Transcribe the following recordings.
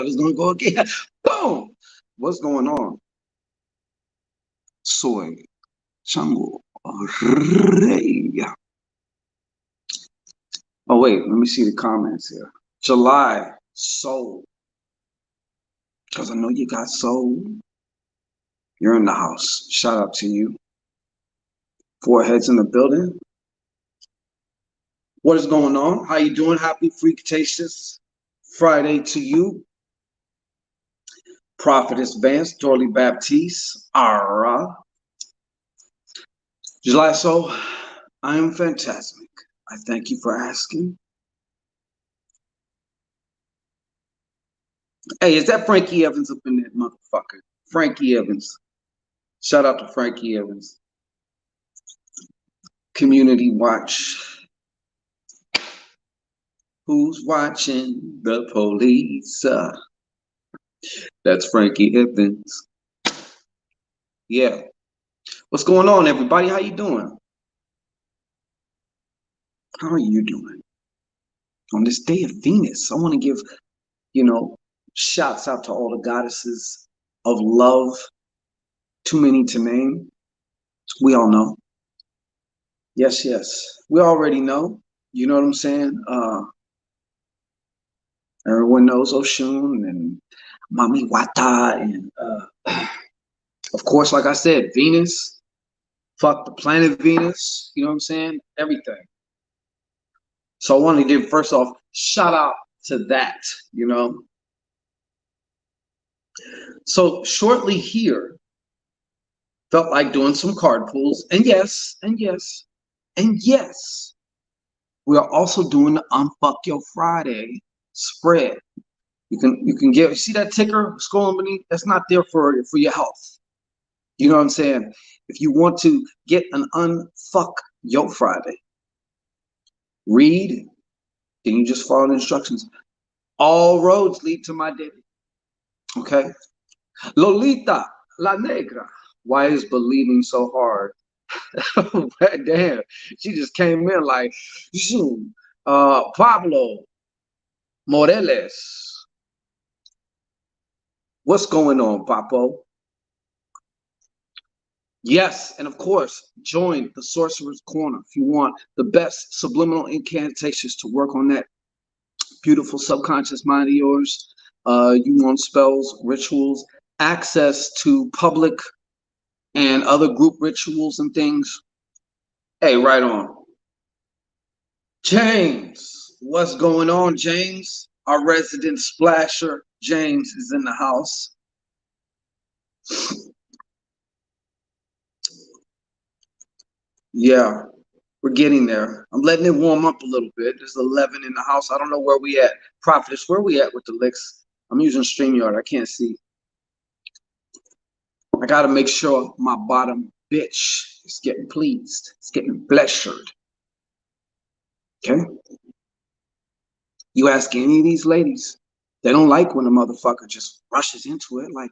I was gonna go again. Boom. What's going on? Soy Chango Rey. Oh wait, let me see the comments here. July soul, because I know you got soul. You're in the house. Shout out to you. Four heads in the building. What is going on? How you doing? Happy Freaktacious Friday to you. Prophetess Vance, Dorley Baptiste, Ara. July soul, I am fantastic. I thank you for asking. Hey, is that Frankie Evans up in that motherfucker? Frankie Evans. Shout out to Frankie Evans. Community watch. Who's watching the police? That's Frankie Evans. Yeah. What's going on, everybody? How you doing? How are you doing? On this day of Venus, I want to give, shouts out to all the goddesses of love. Too many to name. We all know. Yes, yes. We already know. You know what I'm saying? Everyone knows Oshun and Mami Wata and of course, like I said, Venus. Fuck the planet Venus. You know what I'm saying? Everything. So I want to give first off shout out to that, So shortly here, felt like doing some card pulls, and yes, we are also doing the Unf K Your Friday spread. You can get, you see that ticker scrolling beneath? That's not there for your health. You know what I'm saying? If you want to get an Unf K Your Friday, read, then you just follow the instructions. All roads lead to my daddy. Okay? Lolita La Negra. Why is believing so hard? Damn, she just came in like, Pablo Moreles. What's going on, Papo? Yes, and of course, join the Sorcerer's Corner if you want the best subliminal incantations to work on that beautiful subconscious mind of yours. You want spells, rituals, access to public and other group rituals and things. Hey, right on. James, what's going on, James? Our resident splasher, James, is in the house. Yeah, we're getting there. I'm letting it warm up a little bit. There's 11 in the house. I don't know where we at. Prophetess, where we at with the licks? I'm using StreamYard. I can't see. I got to make sure my bottom bitch is getting pleased. It's getting pleasured. Okay? You ask any of these ladies, they don't like when a motherfucker just rushes into it. Like,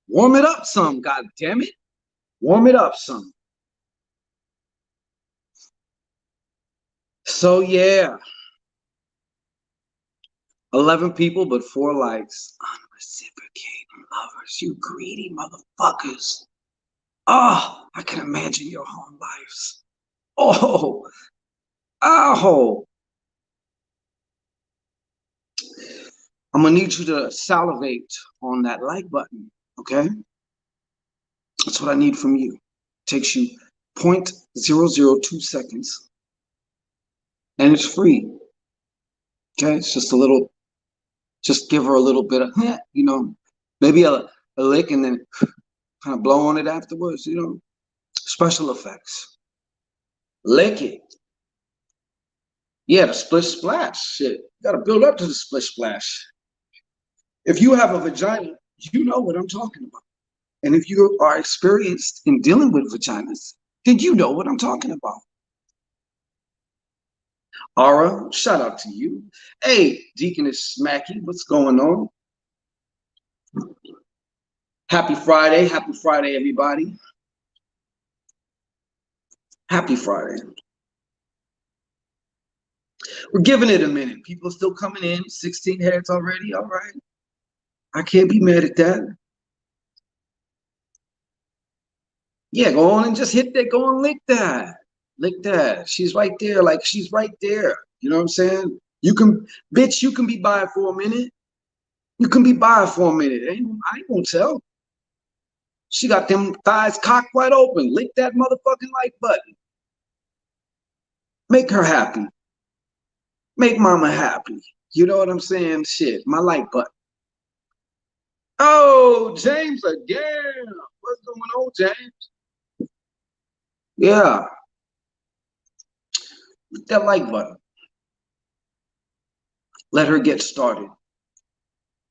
warm it up some, god damn it. Warm it up some. So yeah. 11 people, but 4 likes. Unreciprocating lovers, you greedy motherfuckers. Oh, I can imagine your home lives. Oh, I'm gonna need you to salivate on that like button, okay? That's what I need from you. It takes you 0.002 seconds, and it's free. Okay, it's just a little. Just give her a little bit of, maybe a lick, and then kind of blow on it afterwards. Special effects. Lick it. Yeah, the splish splash. Shit, you gotta build up to the splish splash. If you have a vagina, you know what I'm talking about. And if you are experienced in dealing with vaginas, then you know what I'm talking about. Aura, shout out to you. Hey, Deaconess Smacky, what's going on? Happy Friday, everybody. Happy Friday. We're giving it a minute. People are still coming in. 16 heads already. All right. I can't be mad at that. Yeah, go on and just hit that. Go and lick that. Lick that. She's right there. Like, she's right there. You know what I'm saying? You can, bitch, you can be by it for a minute. You can be by it for a minute. I ain't gonna tell. She got them thighs cocked wide open. Lick that motherfucking like button. Make her happy. Make mama happy. You know what I'm saying? Shit, my like button. Oh, James again. What's going on, James? Yeah, that like button. Let her get started.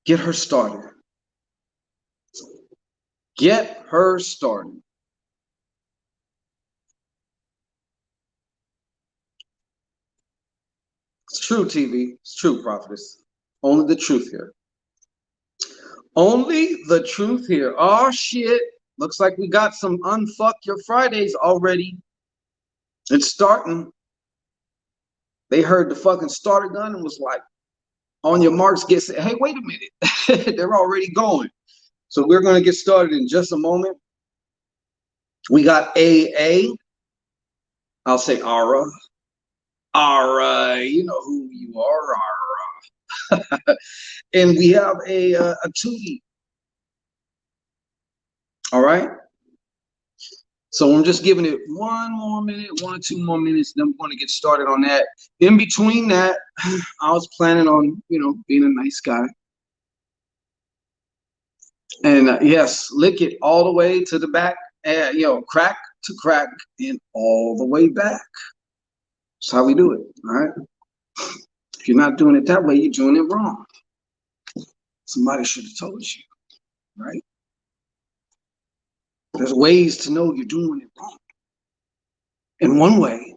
Get her started. Get her started. It's true, TV. It's true, prophetess. Only the truth here. Only the truth here. Oh, shit. Looks like we got some Unfuck Your Fridays already. It's starting. They heard the fucking starter gun and was like, on your marks, get set. Hey, wait a minute. They're already going. So we're going to get started in just a moment. We got AA. I'll say Ara. Ara, you know who you are, Ara. And we have a Tootie. All right. So I'm just giving it 1 more minute, 1 or 2 more minutes, then I'm going to get started on that. In between that, I was planning on, being a nice guy. And yes, lick it all the way to the back, crack to crack and all the way back. That's how we do it, all right? If you're not doing it that way, you're doing it wrong. Somebody should have told you, right? There's ways to know you're doing it wrong. And one way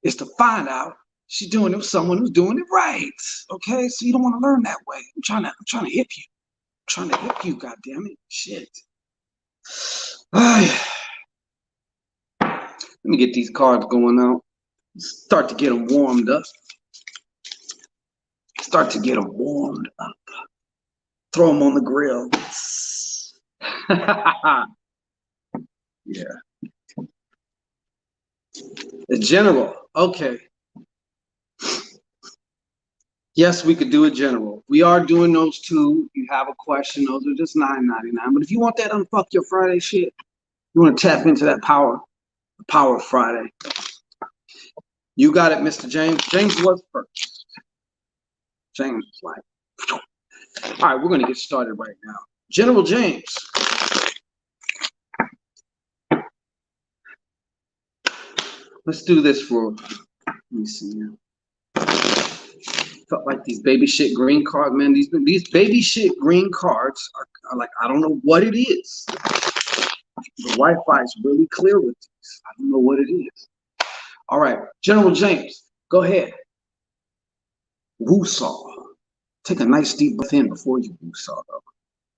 is to find out she's doing it with someone who's doing it right. Okay, so you don't want to learn that way. I'm trying to hip you. I'm trying to hip you, goddammit. Shit. Let me get these cards going out. Start to get them warmed up. Start to get them warmed up. Throw them on the grill. Yeah. The general. Okay. Yes, we could do a general. We are doing those two. You have a question, those are just $9.99. But if you want that Unfuck Your Friday shit, you want to tap into that power, the power of Friday. You got it, Mr. James. James was first. James was like, all right, we're going to get started right now. General James. Let's do this for, let me see here. Felt like these baby shit green cards, man. These baby shit green cards are like, I don't know what it is. The Wi-Fi is really clear with these. I don't know what it is. All right, General James, go ahead. Woo-saw. Take a nice deep breath in before you woo-saw, though.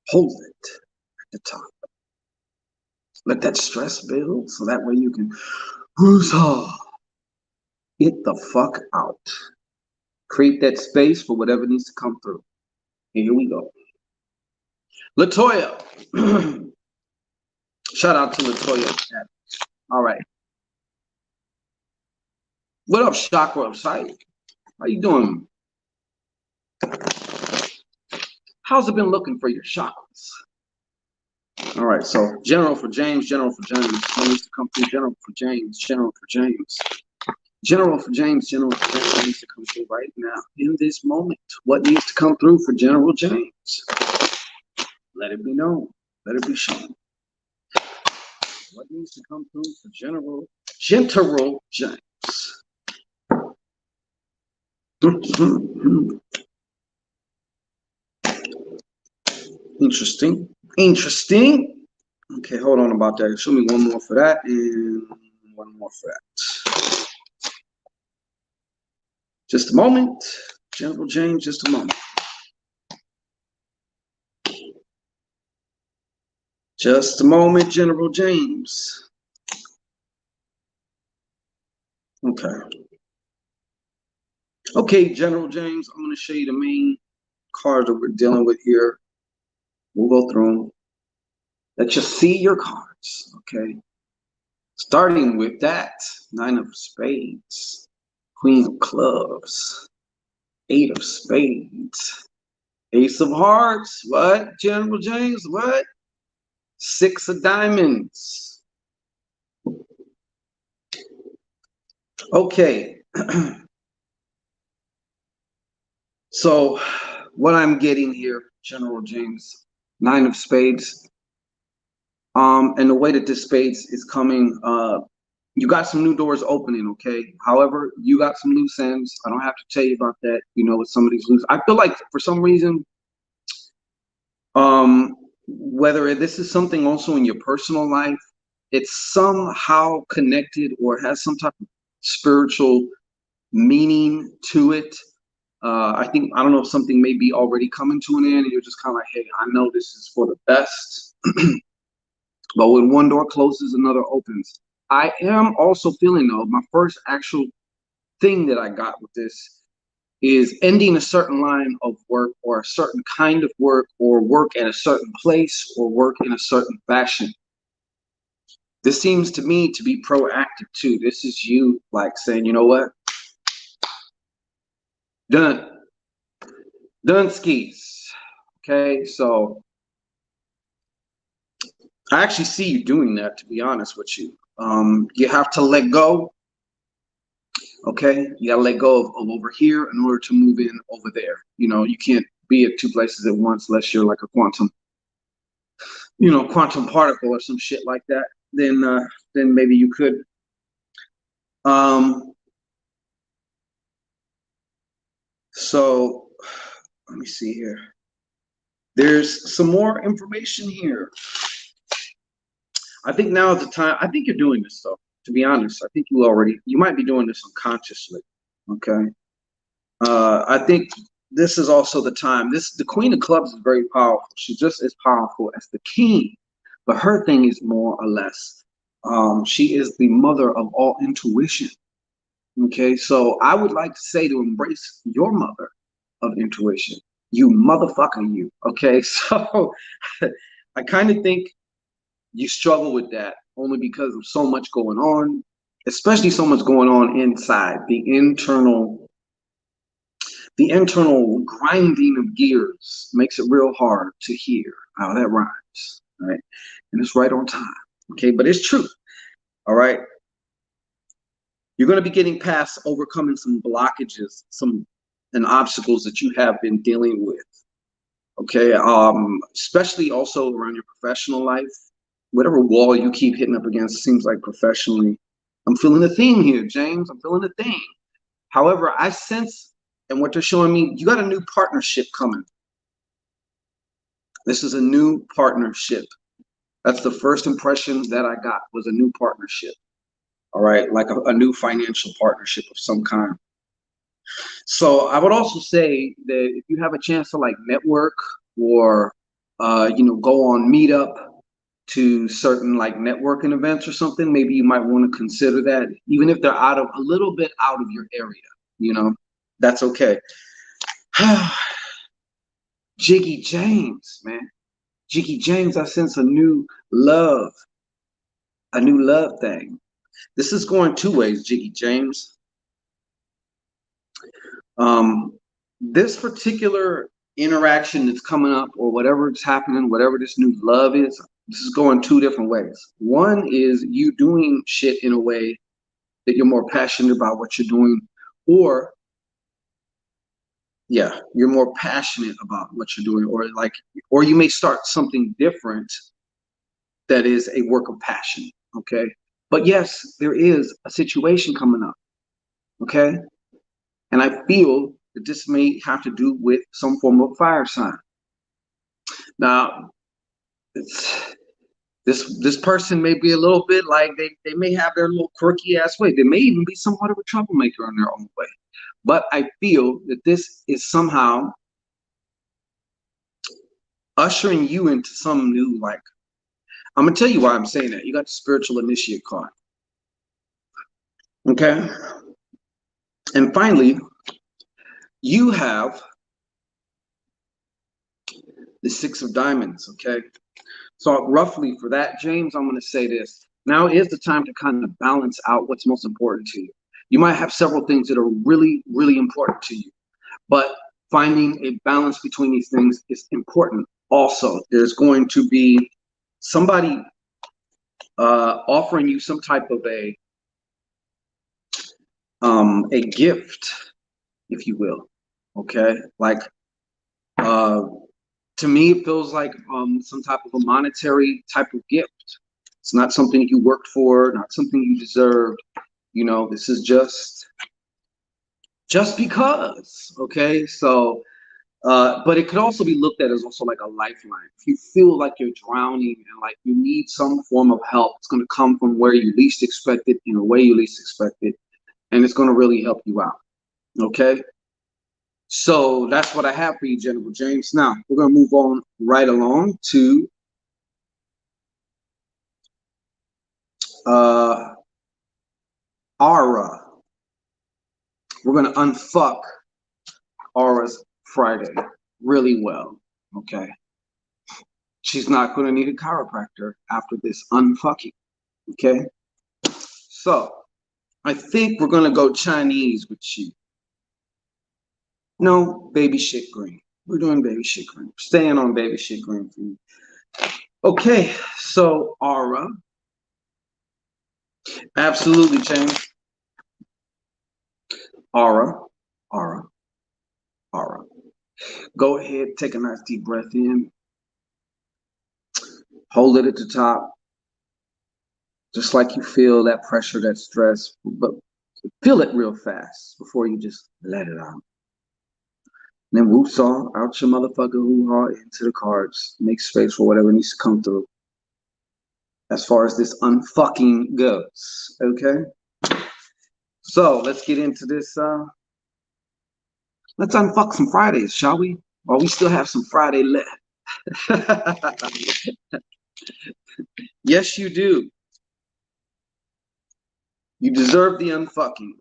Hold it at the top. Let that stress build so that way you can woo-saw. Get the fuck out. Create that space for whatever needs to come through. And here we go. Latoya. Shout out to Latoya. All right. What up, Chakra of Sight? How you doing? How's it been looking for your chakras? All right, so General for James, General for James. What needs to come through? General for James, General for James. General for James, General for James needs to come through right now, in this moment. What needs to come through for General James? Let it be known. Let it be shown. What needs to come through for General James? Interesting. Interesting. Okay, hold on about that. Show me one more for that and one more for that. Just a moment. General James, just a moment. Just a moment, General James. Okay. Okay, General James, I'm going to show you the main cards that we're dealing with here. We'll go through them. Let you see your cards, okay? Starting with that, 9 of spades, Queen of clubs, 8 of spades, Ace of hearts, what? General James, what? 6 of diamonds. Okay. So what I'm getting here, General James, 9 of spades. And the way that this spades is coming, you got some new doors opening, okay? However, you got some loose ends. I don't have to tell you about that, you know, with some of these loose. I feel like for some reason, whether this is something also in your personal life, it's somehow connected or has some type of spiritual meaning to it. I think, I don't know if something may be already coming to an end and you're just kind of like, hey, I know this is for the best. But when one door closes, another opens. I am also feeling, though, my first actual thing that I got with this is ending a certain line of work or a certain kind of work or work at a certain place or work in a certain fashion. This seems to me to be proactive too. This is you like saying, you know what? Done. Done skis. Okay, so I actually see you doing that, to be honest with you. You have to let go. Okay, you gotta let go of over here in order to move in over there. You know, you can't be at 2 places at once unless you're like a quantum, you know, quantum particle or some shit like that. Then maybe you could. Um, so let me see here. There's some more information here. I think now is the time. I think you're doing this though. To be honest, I think you might be doing this unconsciously. Okay. I think this is also the time. The Queen of Clubs is very powerful. She's just as powerful as the King, but her thing is more or less. She is the mother of all intuition. Okay, so I would like to say to embrace your mother of intuition. You motherfucker, you. Okay, so I kind of think you struggle with that only because of so much going on, especially so much going on inside the internal grinding of gears makes it real hard to hear how that rhymes, right? And it's right on time, okay? But it's true, all right? You're going to be getting past overcoming some blockages, and obstacles that you have been dealing with, okay? Especially also around your professional life. Whatever wall you keep hitting up against, seems like professionally. I'm feeling a theme here, James. I'm feeling a theme. However, I sense, and what they're showing me, you got a new partnership coming. This is a new partnership. That's the first impression that I got, was a new partnership. All right, like a new financial partnership of some kind. So I would also say that if you have a chance to like network or go on Meetup to certain like networking events or something, maybe you might want to consider that, even if they're a little bit out of your area. You know, that's okay. Jiggy James, man. Jiggy James, I sense a new love thing. This is going 2 ways, Jiggy James. This particular interaction that's coming up, or whatever is happening, whatever this new love is, this is going 2 different ways. One is you doing shit in a way that you're more passionate about what you're doing, or yeah, you're more passionate about what you're doing, or you may start something different that is a work of passion. Okay. But yes, there is a situation coming up. Okay. And I feel that this may have to do with some form of fire sign. Now, this person may be a little bit like they may have their little quirky ass way. They may even be somewhat of a troublemaker in their own way. But I feel that this is somehow ushering you into some new, like, I'm gonna tell you why I'm saying that. You got the spiritual initiate card. Okay. And finally, you have the 6 of diamonds, okay? So roughly for that, James, I'm going to say this. Now is the time to kind of balance out what's most important to you. You might have several things that are really, really important to you, but finding a balance between these things is important. Also, there's going to be somebody offering you some type of a gift, if you will. Okay, like to me, it feels like some type of a monetary type of gift. It's not something you worked for, not something you deserved. You know, this is just because. Okay, so but it could also be looked at as also like a lifeline. If you feel like you're drowning and like you need some form of help, it's going to come from where you least expect it, in a way you least expect it, and it's going to really help you out. Okay. So that's what I have for you, Jennifer James. Now we're going to move on right along to Aura. We're going to unfuck Aura's Friday really well. Okay. She's not going to need a chiropractor after this unfucking. Okay. So I think we're going to go Chinese with you. No, baby shit green. We're doing baby shit green. Staying on baby shit green for you. Okay, so Aura. Absolutely, James. Aura, Aura, Aura. Go ahead, take a nice deep breath in. Hold it at the top. Just like you feel that pressure, that stress, but feel it real fast before you just let it out. Then whoop-saw out your motherfucking hoo-ha into the cards. Make space for whatever needs to come through. As far as this unfucking goes, okay? So let's get into this. Let's unfuck some Fridays, shall we? While we still have some Friday left. Yes, you do. You deserve the unfucking.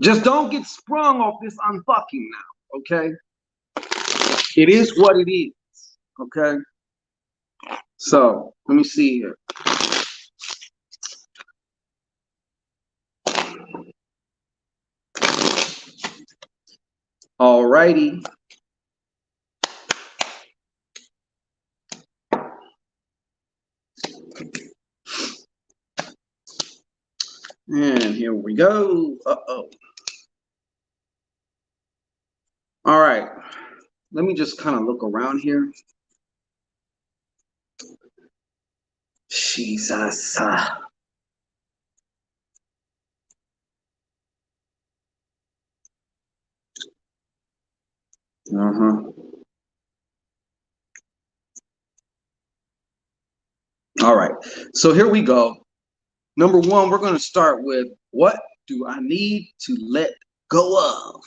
Just don't get sprung off this unfucking now, okay? It is what it is, okay? So, let me see here. Alrighty. And here we go. Uh-oh. All right. Let me just kind of look around here. Jesus. Uh-huh. All right. So here we go. Number one, we're going to start with, what do I need to let go of?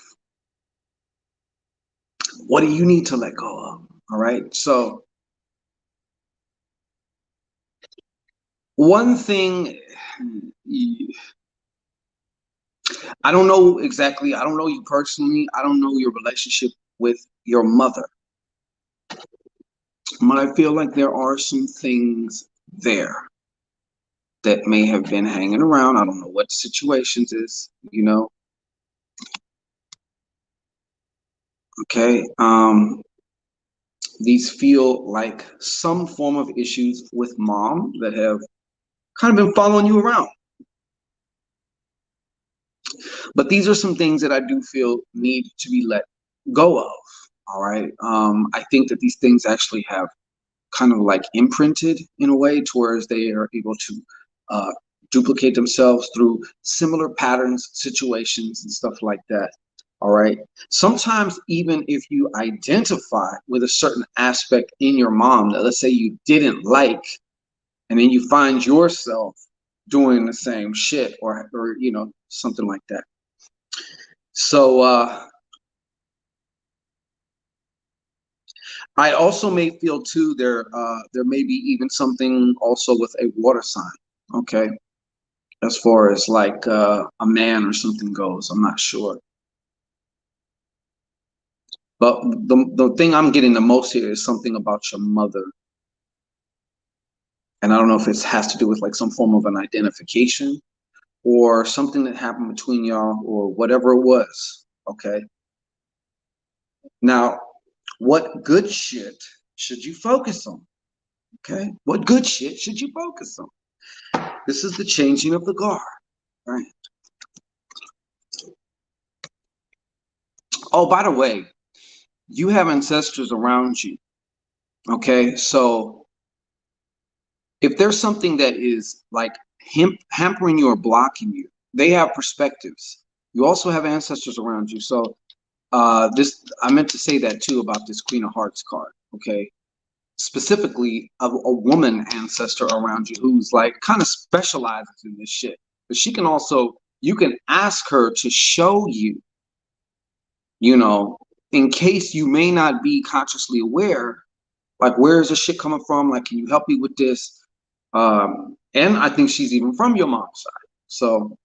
What do you need to let go of? All right. So one thing, I don't know exactly. I don't know you personally. I don't know your relationship with your mother. But I feel like there are some things there that may have been hanging around. I don't know what the situations is, you know. Okay. These feel like some form of issues with mom that have kind of been following you around. But these are some things that I do feel need to be let go of. All right. I think that these things actually have kind of like imprinted in a way towards they are able to duplicate themselves through similar patterns, situations, and stuff like that. All right. Sometimes even if you identify with a certain aspect in your mom that, let's say, you didn't like, and then you find yourself doing the same shit, or you know, something like that. So I also may feel too there may be even something also with a water sign. Okay, as far as like a man or something goes, I'm not sure. But the thing I'm getting the most here is something about your mother. And I don't know if it has to do with like some form of an identification or something that happened between y'all or whatever it was. Okay. Now, what good shit should you focus on? Okay. What good shit should you focus on? This is the changing of the guard, right? Oh, by the way, you have ancestors around you. Okay. So if there's something that is like hampering you or blocking you, they have perspectives. You also have ancestors around you. So this, I meant to say that too about this Queen of Hearts card. Okay. Specifically a woman ancestor around you who's like kind of specializes in this shit. But she can also, you can ask her to show you, you know, in case you may not be consciously aware, like where is this shit coming from? Like, can you help me with this? And I think she's even from your mom's side. So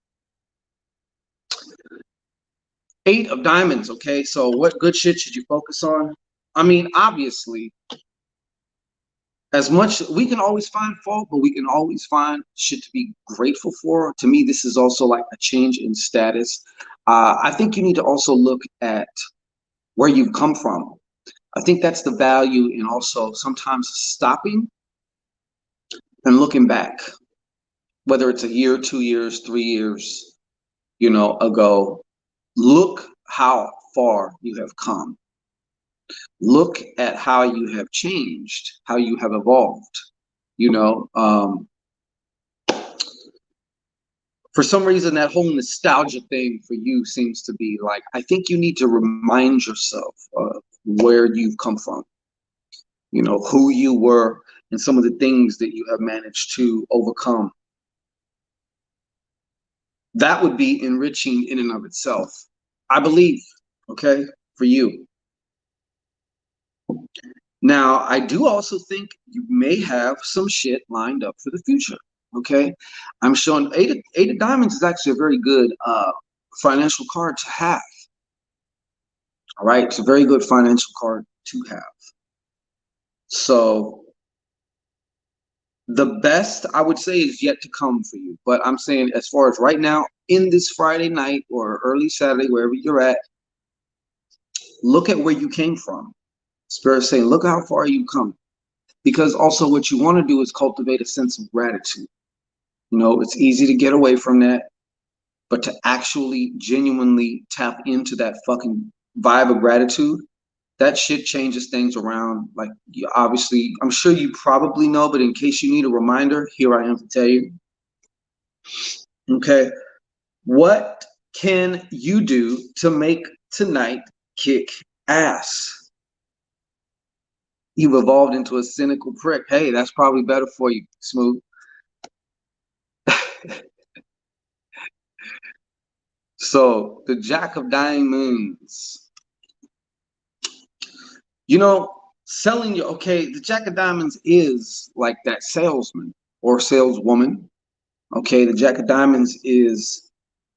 8 of diamonds, okay? So what good shit should you focus on? I mean, obviously, as much we can always find fault, but we can always find shit to be grateful for. To me, this is also like a change in status. I think you need to also look at where you've come from. I think that's the value in also sometimes stopping and looking back, whether it's a year, 2 years, 3 years, ago. Look how far you have come. Look at how you have changed, how you have evolved. For some reason, that whole nostalgia thing for you seems to be like, I think you need to remind yourself of where you've come from, who you were, and some of the things that you have managed to overcome. That would be enriching in and of itself, I believe, okay, for you. Now, I do also think you may have some shit lined up for the future, okay? I'm showing eight of diamonds is actually a very good financial card to have, all right? It's a very good financial card to have. So the best, I would say, is yet to come for you. But I'm saying as far as right now, in this Friday night or early Saturday, wherever you're at, look at where you came from. Spirit saying, look how far you've come. Because also what you want to do is cultivate a sense of gratitude. It's easy to get away from that, but to actually genuinely tap into that fucking vibe of gratitude, that shit changes things around. Like, obviously, I'm sure you probably know, but in case you need a reminder, here I am to tell you. Okay. What can you do to make tonight kick ass? You've evolved into a cynical prick. Hey, that's probably better for you, Smooth. So the Jack of Diamonds, selling your, okay, the Jack of Diamonds is like that salesman or saleswoman. Okay, the Jack of Diamonds is,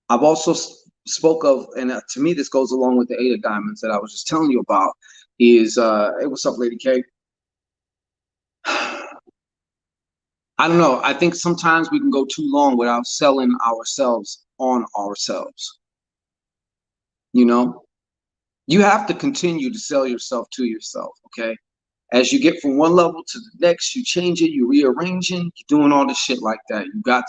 I've also spoke of, and to me this goes along with the 8 of Diamonds that I was just telling you about, is, hey, what's up, Lady K? I don't know. I think sometimes we can go too long without selling ourselves on ourselves. You have to continue to sell yourself to yourself, okay? As you get from one level to the next, you change it, you rearranging, you're doing all this shit like that. You got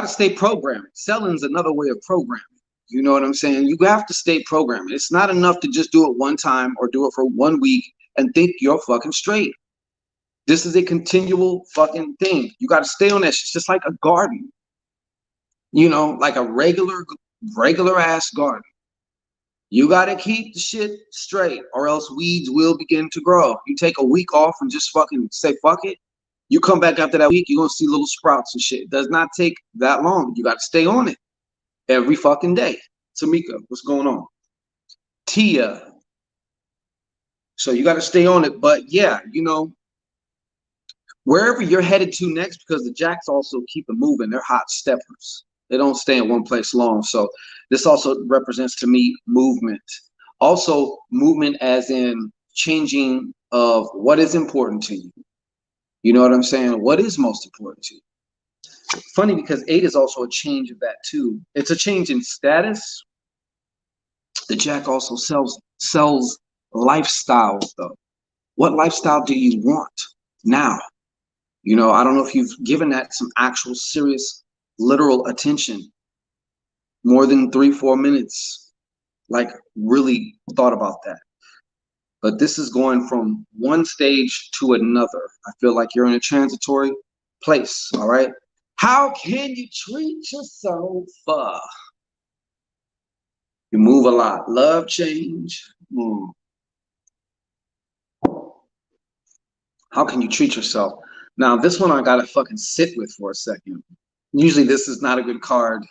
to stay programming. Selling's another way of programming. You know what I'm saying? You have to stay programming. It's not enough to just do it one time or do it for 1 week and think you're fucking straight. This is a continual fucking thing. You got to stay on that shit. It's just like a garden, like a regular ass garden. You got to keep the shit straight or else weeds will begin to grow. You take a week off and just fucking say, fuck it. You come back after that week, you're going to see little sprouts and shit. It does not take that long. You got to stay on it every fucking day. Tamika, what's going on? Tia. So you got to stay on it. But yeah, wherever you're headed to next, because the Jacks also keep it moving. They're hot steppers. They don't stay in one place long. So this also represents to me movement. Also, movement as in changing of what is important to you. You know what I'm saying? What is most important to you? Funny because 8 is also a change of that too. It's a change in status. The Jack also sells lifestyles though. What lifestyle do you want now? You know, I don't know if you've given that some actual serious literal attention, more than 3-4 minutes, like really thought about that. But this is going from one stage to another. I feel like you're in a transitory place. All right. How can you treat yourself? You move a lot. Love change. How can you treat yourself? Now, this one I gotta fucking sit with for a second. Usually this is not a good card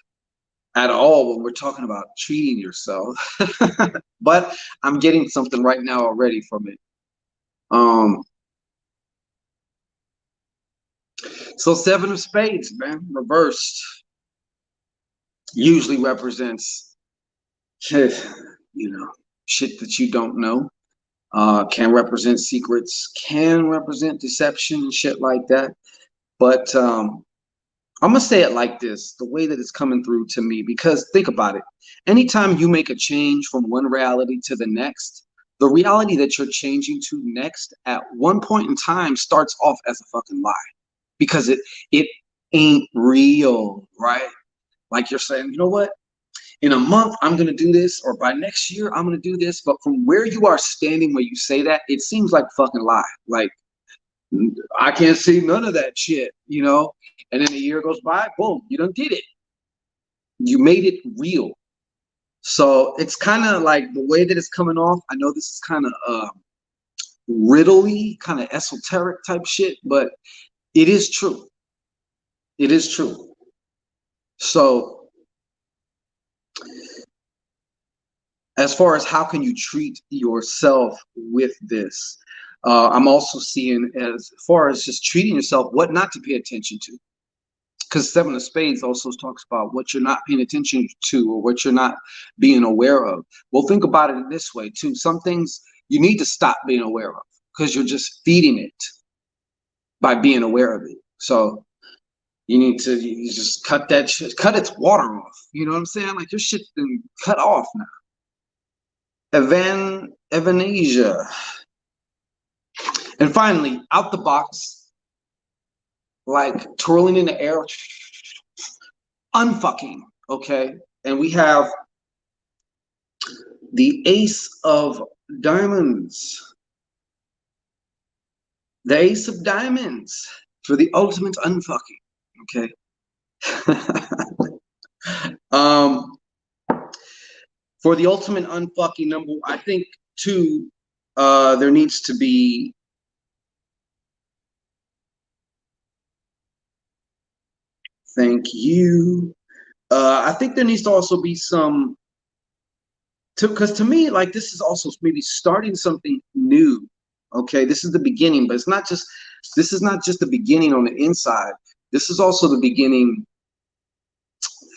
at all when we're talking about treating yourself. But I'm getting something right now already from it. So 7 of spades, man, reversed, usually represents you know, shit that you don't know. Can represent secrets, can represent deception, shit like that. But I'm gonna say it like this, the way that it's coming through to me, because think about it. Anytime you make a change from one reality to the next, the reality that you're changing to next at one point in time starts off as a fucking lie, because it ain't real, right? Like you're saying, you know what? In a month, I'm gonna do this, or by next year, I'm gonna do this. But from where you are standing, where you say that, it seems like a fucking lie. Like I can't see none of that shit, you know? And then a year goes by, boom, you done did it. You made it real. So it's kind of like the way that it's coming off. I know this is kind of riddly, kind of esoteric type shit, but it is true. It is true. So as far as how can you treat yourself with this, I'm also seeing as far as just treating yourself, what not to pay attention to. Because 7 of spades also talks about what you're not paying attention to or what you're not being aware of. Well, think about it in this way too. Some things you need to stop being aware of because you're just feeding it by being aware of it. So you just cut that shit, cut its water off. You know what I'm saying? Like your shit's been cut off now. Evanasia. And finally, out the box, like twirling in the air, unfucking, okay? And we have the Ace of Diamonds. The Ace of Diamonds for the ultimate unfucking, okay? For the ultimate unfucking number, I think too, there needs to be thank you. I think there needs to also be some, because to me, like this is also maybe starting something new. Okay, this is the beginning, but it's not just. This is not just the beginning on the inside. This is also the beginning.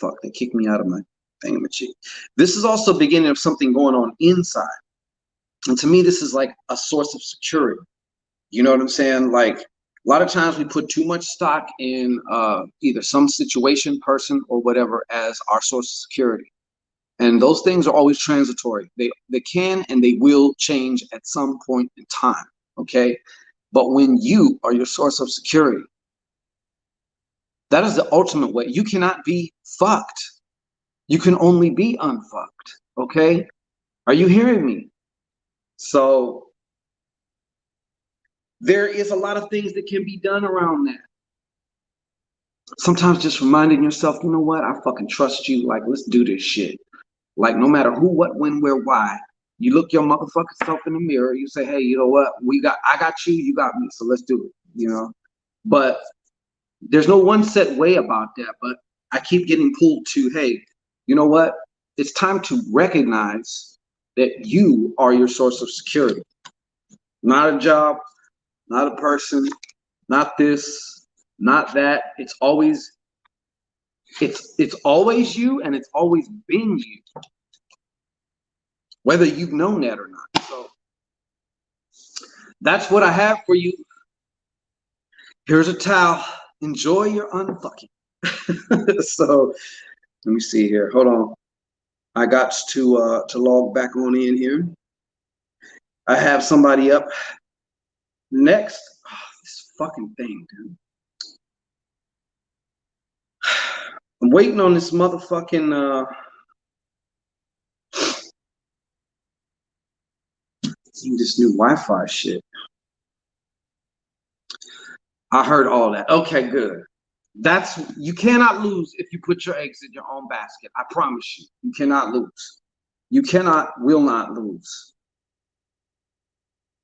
Fuck, they kicked me out of my thingamajig. This is also the beginning of something going on inside. And to me, this is like a source of security. You know what I'm saying? Like a lot of times we put too much stock in either some situation, person, or whatever as our source of security. And those things are always transitory. They can and they will change at some point in time. Okay. But when you are your source of security, that is the ultimate way. You cannot be fucked. You can only be unfucked. Okay. Are you hearing me? So there is a lot of things that can be done around that. Sometimes just reminding yourself, you know what? I fucking trust you. Like, let's do this shit. Like, no matter who, what, when, where, why. You look your motherfucking self in the mirror. You say, hey, you know what? I got you. You got me. So let's do it. You know. But there's no one set way about that. But I keep getting pulled to, hey, you know what? It's time to recognize that you are your source of security. Not a job, not a person, not this, not that. It's always It's always you, and it's always been you, whether you've known that or not. So that's what I have for you. Here's a towel. Enjoy your unfucking. So let me see here. Hold on. I got to log back on in here. I have somebody up next. Oh, this fucking thing, dude. I'm waiting on this motherfucking this new Wi-Fi shit. I heard all that. Okay, good. You cannot lose if you put your eggs in your own basket. I promise you. You cannot lose. You will not lose.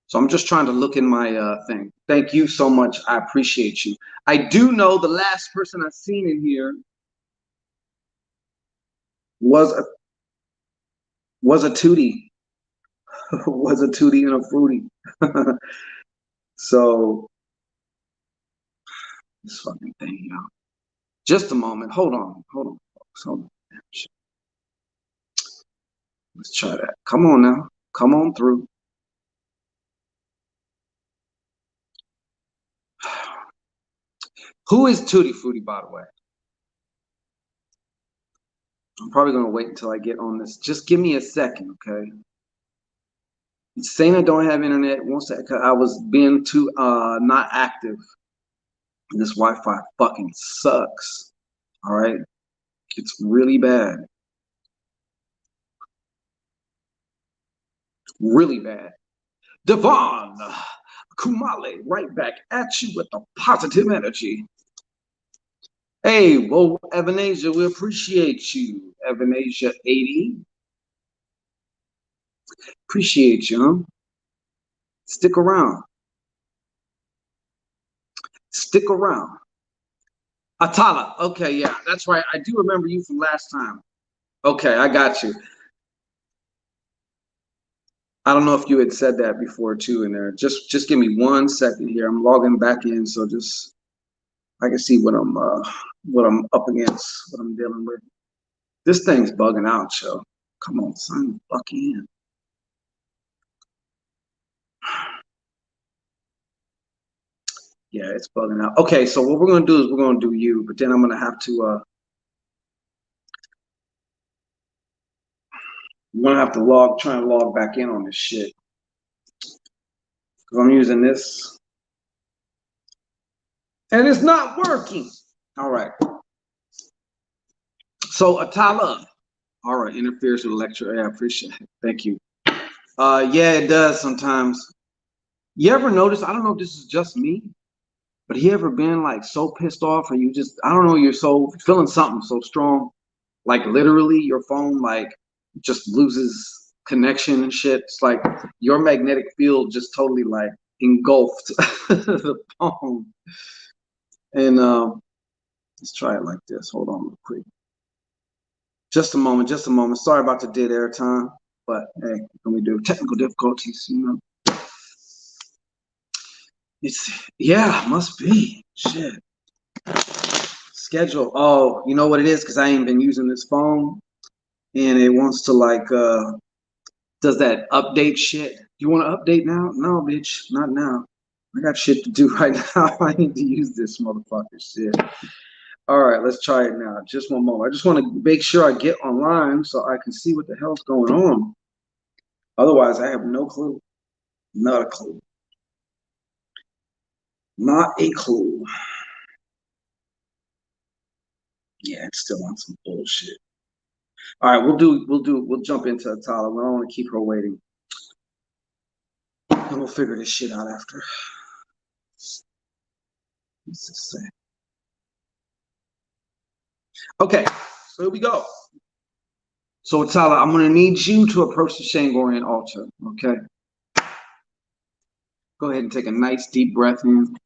So I'm just trying to look in my thing. Thank you so much. I appreciate you. I do know the last person I've seen in here was a tootie. Was a tootie and a fruity. So this fucking thing, you know. Just a moment. Hold on. Hold on. Let's try that. Come on now. Come on through. Who is Tutti Frutti, by the way? I'm probably going to wait until I get on this. Just give me a second, okay? It's saying I don't have internet. One second. I was being too not active. This Wi-Fi fucking sucks. All right? It's really bad. Really bad. Devon Kumale, right back at you with the positive energy. Hey, well, Evanasia, we appreciate you. Evanasia 80. Appreciate you, huh? Stick around. Stick around. Atala. Okay, yeah, that's right. I do remember you from last time. Okay, I got you. I don't know if you had said that before too in there. Just give me 1 second here. I'm logging back in, so just I can see what I'm up against, what I'm dealing with. This thing's bugging out, yo. Come on, sign the fuck in. Yeah, it's bugging out. Okay, so what we're gonna do is we're gonna do you, but then I'm gonna have to try and log back in on this shit. Because I'm using this. And it's not working. All right. So Atala. All right, interferes with the lecture. Yeah, I appreciate it. Thank you. Yeah, it does sometimes. You ever notice, I don't know if this is just me, but you ever been like so pissed off or you just, I don't know, you're so feeling something so strong, like literally your phone like just loses connection and shit. It's like your magnetic field just totally like engulfed the phone. And let's try it like this. Hold on real quick. Just a moment, just a moment. Sorry about the dead air time, but hey, what can we do? Technical difficulties, you know. Yeah, must be. Shit. Schedule. Oh, you know what it is? Because I ain't been using this phone and it wants to like does that update shit. You want to update now? No, bitch, not now. I got shit to do right now. I need to use this motherfucker shit. All right, let's try it now. Just one moment. I just want to make sure I get online so I can see what the hell's going on. Otherwise, I have no clue. Not a clue. Not a clue. Yeah, it's still on some bullshit. All right, we'll jump into Atala. We don't want to keep her waiting. And we'll figure this shit out after. Let's just say. Okay, so here we go. So Atala, I'm gonna need you to approach the Shangorian altar, okay? Go ahead and take a nice deep breath in.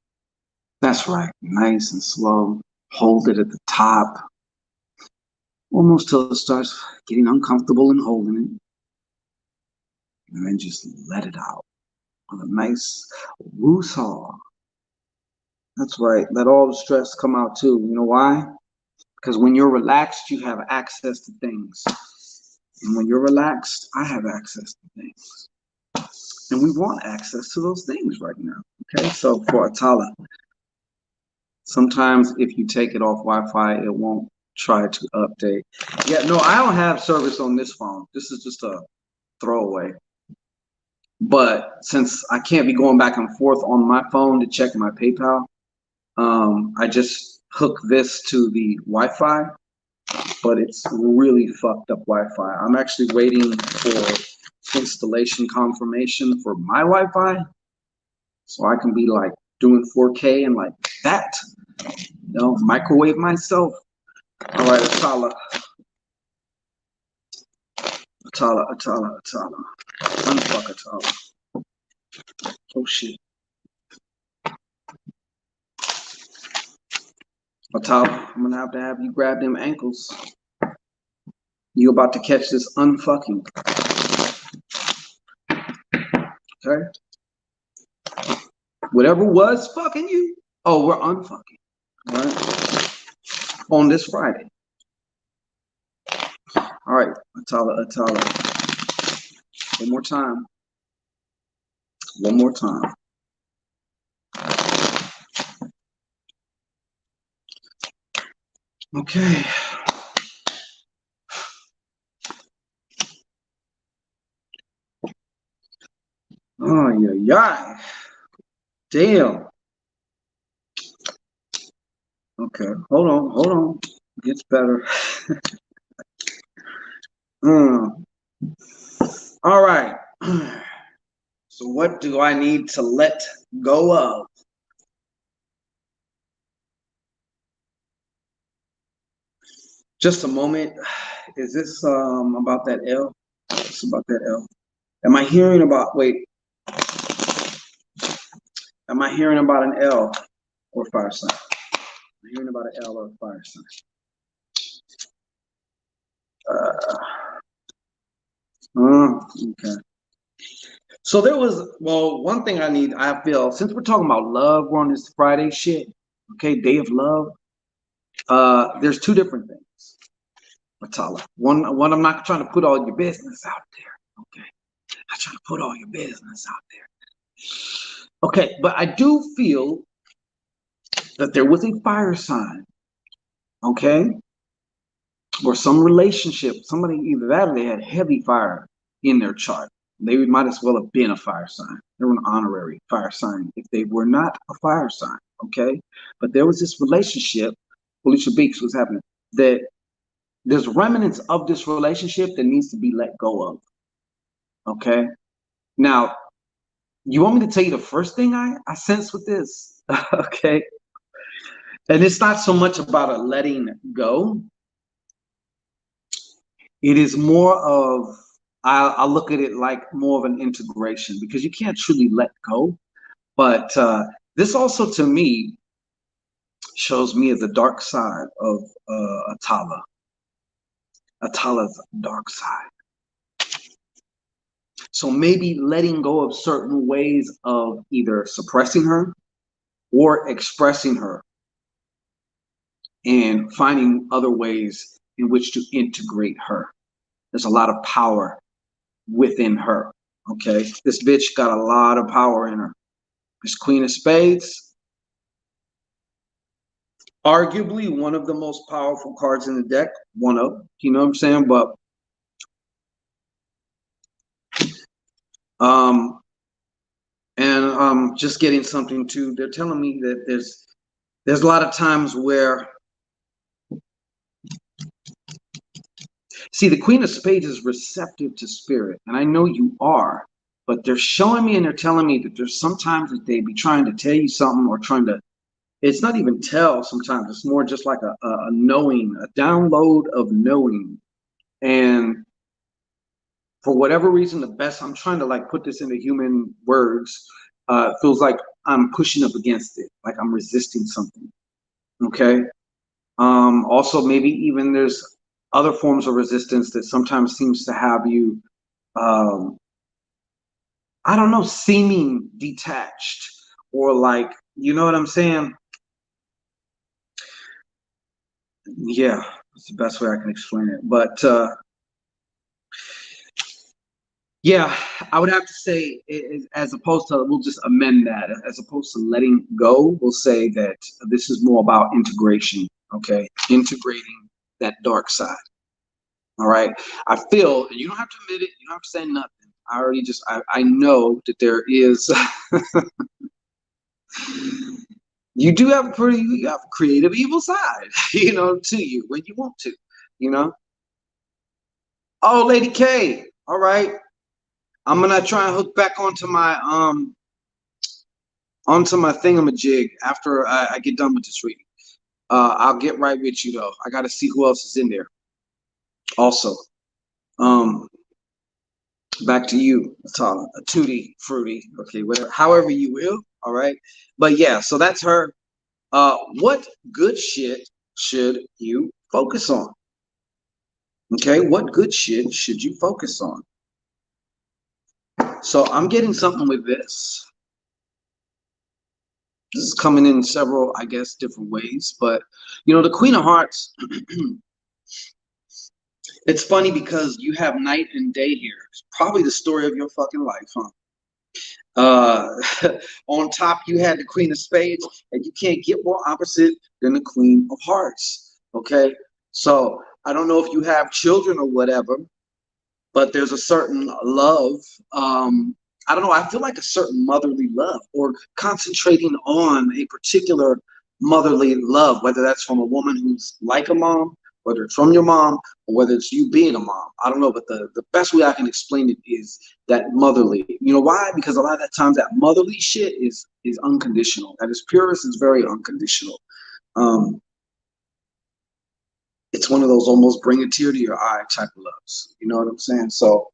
That's right, nice and slow. Hold it at the top. Almost till it starts getting uncomfortable and holding it. And then just let it out with a nice woo-saw. That's right, let all the stress come out too. You know why? Because when you're relaxed, you have access to things. And when you're relaxed, I have access to things. And we want access to those things right now. Okay, so for Atala, sometimes if you take it off Wi-Fi, it won't try to update. Yeah, no, I don't have service on this phone. This is just a throwaway. But since I can't be going back and forth on my phone to check my PayPal, I just hook this to the Wi-Fi, but it's really fucked up Wi-Fi. I'm actually waiting for installation confirmation for my Wi-Fi, so I can be like doing 4K and like that, microwave myself. All right, Atala. Unfuck Atala. Oh shit. Atala, I'm gonna have to have you grab them ankles. You about to catch this unfucking. Okay? Whatever was fucking you, oh, we're unfucking. All right? On this Friday. All right, Atala. One more time. One more time. Okay. Oh, yeah. Damn. Okay, hold on. Gets better. All right. So what do I need to let go of? Just a moment. Is this about that L? It's about that L. Am I hearing about, wait. Am I hearing about an L or fire sign? Am I hearing about an L or a fire sign? Okay. So there was, well, one thing I feel, since we're talking about love, we're on this Friday shit, okay, day of love. There's two different things, Atala. One, I'm not trying to put all your business out there, okay? I'm trying to put all your business out there. Okay, but I do feel that there was a fire sign, okay? Or some relationship, somebody either that or they had heavy fire in their chart. They might as well have been a fire sign. They were an honorary fire sign if they were not a fire sign, okay? But there was this relationship, Felicia Beeks was happening, that there's remnants of this relationship that needs to be let go of, okay? Now, you want me to tell you the first thing I sense with this, okay? And it's not so much about a letting go. It is more of, I look at it like more of an integration because you can't truly let go. But this also, to me, shows me the dark side of Atala. Atala's dark side. So maybe letting go of certain ways of either suppressing her or expressing her and finding other ways in which to integrate her. There's a lot of power within her. Okay, this bitch got a lot of power in her. This Queen of Spades, arguably one of the most powerful cards in the deck. One of, you know what I'm saying? But just getting something too. They're telling me that there's a lot of times where, see, the Queen of Spades is receptive to spirit, and I know you are. But they're showing me and they're telling me that there's sometimes that they be trying to tell you something or trying to, it's not even tell sometimes, it's more just like a knowing, a download of knowing. And for whatever reason, the best, I'm trying to like put this into human words, feels like I'm pushing up against it, like I'm resisting something, okay? Also, maybe even there's other forms of resistance that sometimes seems to have you, I don't know, seeming detached or like, you know what I'm saying? Yeah, that's the best way I can explain it. But yeah, I would have to say, as opposed to, we'll just amend that. As opposed to letting go, we'll say that this is more about integration. Okay, integrating that dark side. All right. I feel, and you don't have to admit it, you don't have to say nothing. I already just, I know that there is, you do have a pretty, you have a creative evil side, to you when you want to, you know. Oh, Lady K. All right. I'm gonna try and hook back onto my thingamajig after I get done with this reading. I'll get right with you though. I gotta see who else is in there. Also, um, back to you, Tala, Tootie, Fruity, okay, whatever, however you will. All right, but yeah, so that's her. What good shit should you focus on? Okay, what good shit should you focus on? So I'm getting something with this. This is coming in several, I guess, different ways, but the Queen of Hearts. It's funny because you have night and day here. It's probably the story of your fucking life, huh? Uh, on top, you had the Queen of Spades, and you can't get more opposite than the Queen of Hearts. Okay, so I don't know if you have children or whatever, but there's a certain love. I don't know. I feel like a certain motherly love, or concentrating on a particular motherly love, whether that's from a woman who's like a mom, whether it's from your mom, or whether it's you being a mom. I don't know, but the best way I can explain it is that motherly. You know why? Because a lot of that times that motherly shit is unconditional. At its purest, is very unconditional. Um, it's one of those almost bring a tear to your eye type of loves. You know what I'm saying? So,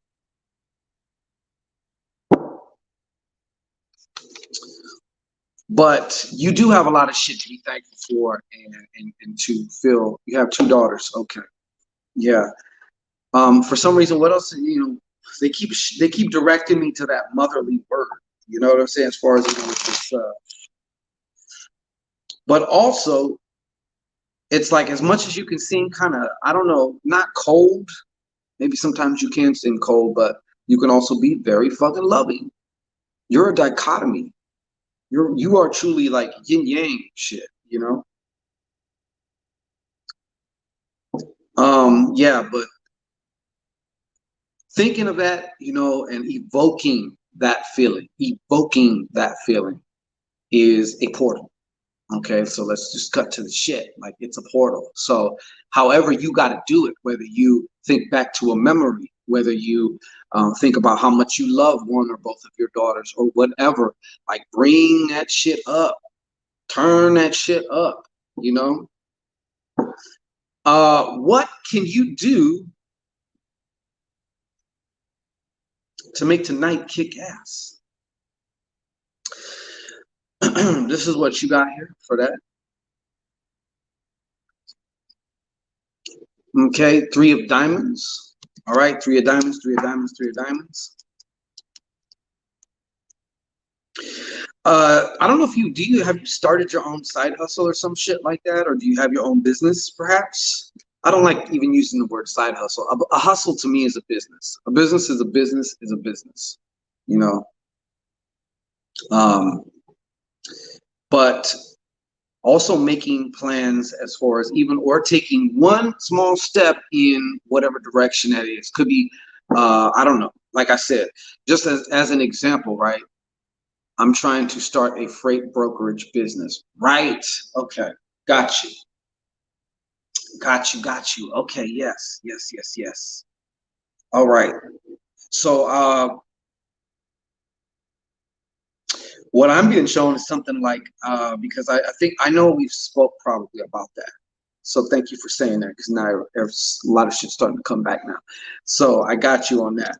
but you do have a lot of shit to be thankful for, and to feel. You have two daughters. Okay. Yeah. For some reason, what else? They keep directing me to that motherly word. You know what I'm saying? As far as with this, but also it's like as much as you can seem kind of, I don't know, not cold. Maybe sometimes you can seem cold, but you can also be very fucking loving. You're a dichotomy. You are truly like yin yang shit. Yeah, but thinking of that, and evoking that feeling is a portal. Okay, so let's just cut to the shit. Like it's a portal. So, however you got to do it, whether you think back to a memory, whether you think about how much you love one or both of your daughters, or whatever, like bring that shit up, turn that shit up. You know, what can you do to make tonight kick ass? This is what you got here for that. Okay, three of diamonds. All right, three of diamonds, three of diamonds, three of diamonds. I don't know if have you started your own side hustle or some shit like that, or do you have your own business perhaps? I don't like even using the word side hustle. A hustle to me is a business. A business is a business is a business, you know. Um, but also making plans as far as even or taking one small step in whatever direction that is. Could be, I don't know. Like I said, just as an example, right? I'm trying to start a freight brokerage business. Right. Okay. Got you. Got you. Got you. Okay. Yes. Yes. Yes. Yes. All right. So what I'm being shown is something like because I think I know we've spoke probably about that. So thank you for saying that because now there's a lot of shit starting to come back now. So I got you on that.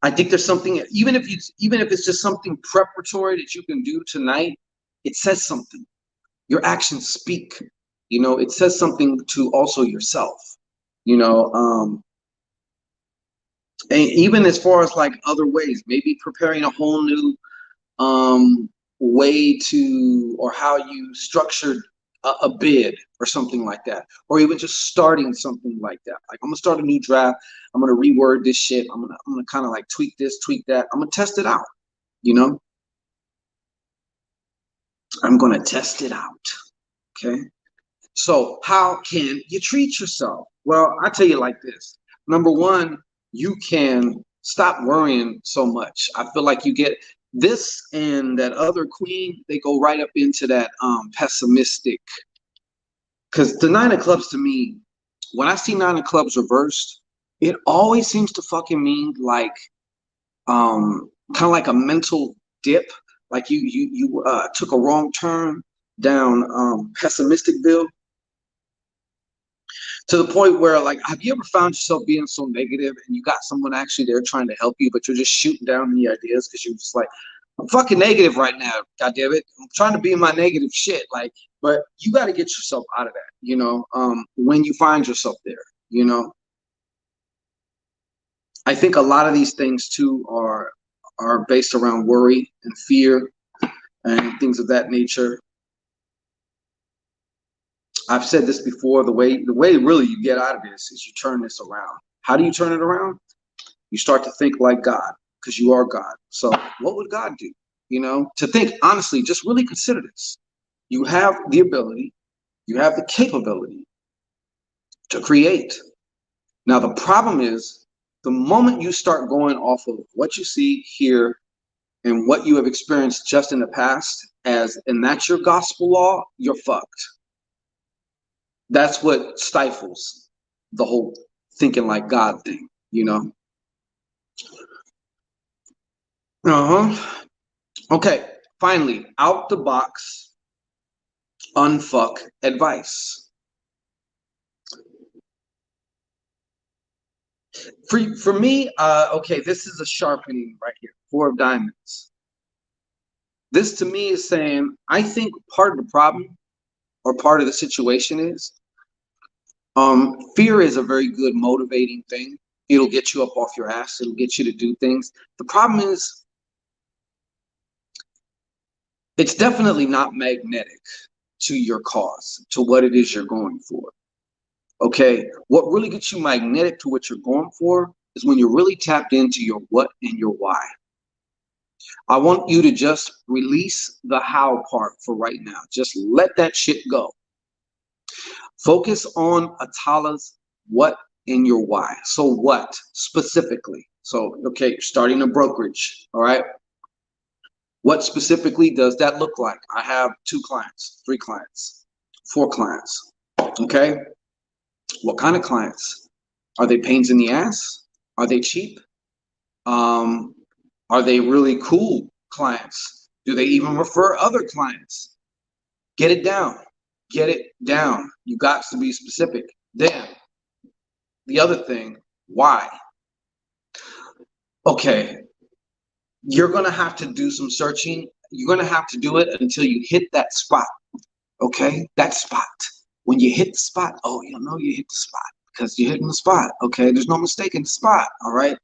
I think there's something even if it's just something preparatory that you can do tonight, it says something. Your actions speak. It says something to also yourself. You know, and even as far as like other ways, maybe preparing a whole new way to, or how you structured a bid or something like that, or even just starting something like that. Like, I'm gonna start a new draft. I'm gonna reword this shit. I'm gonna kind of like tweak this, tweak that. I'm gonna test it out. You know, I'm gonna test it out. Okay. So how can you treat yourself? Well, I tell you like this. Number one, you can stop worrying so much. I feel like you get this and that other queen, they go right up into that pessimistic. Because the nine of clubs, to me, when I see nine of clubs reversed, it always seems to fucking mean like kind of like a mental dip, like you took a wrong turn down pessimisticville, to the point where, like, have you ever found yourself being so negative and you got someone actually there trying to help you, but you're just shooting down the ideas because you're just like, I'm fucking negative right now, god damn it, I'm trying to be in my negative shit, like, but you got to get yourself out of that, you know, when you find yourself there, you know. I think a lot of these things too are based around worry and fear and things of that nature. I've said this before, the way really you get out of this is you turn this around. How do you turn it around? You start to think like God, because you are God. So what would God do? You know, to think honestly, just really consider this. You have the ability, you have the capability to create. Now, the problem is the moment you start going off of what you see, hear, and what you have experienced just in the past, and that's your gospel law, you're fucked. That's what stifles the whole thinking like God thing, you know? Uh-huh. Okay, finally, out the box, unfuck advice. For me, okay, this is a sharpening right here, 4 of diamonds. This to me is saying, I think part of the problem or part of the situation is fear is a very good motivating thing. It'll get you up off your ass. It'll get you to do things. The problem is it's definitely not magnetic to your cause, to what it is you're going for. Okay, what really gets you magnetic to what you're going for is when you're really tapped into your what and your why. I want you to just release the how part for right now. Just let that shit go. Focus on Atala's what and your why. So what specifically? So, okay, you're starting a brokerage, all right? What specifically does that look like? I have 2 clients, 3 clients, 4 clients, okay? What kind of clients? Are they pains in the ass? Are they cheap? Are they really cool clients? Do they even refer other clients? Get it down. Get it down. You got to be specific. Then the other thing, why? Okay, you're going to have to do some searching. You're going to have to do it until you hit that spot. Okay, that spot. When you hit the spot, oh, you'll know you hit the spot because you're hitting the spot. Okay, there's no mistake in the spot. All right,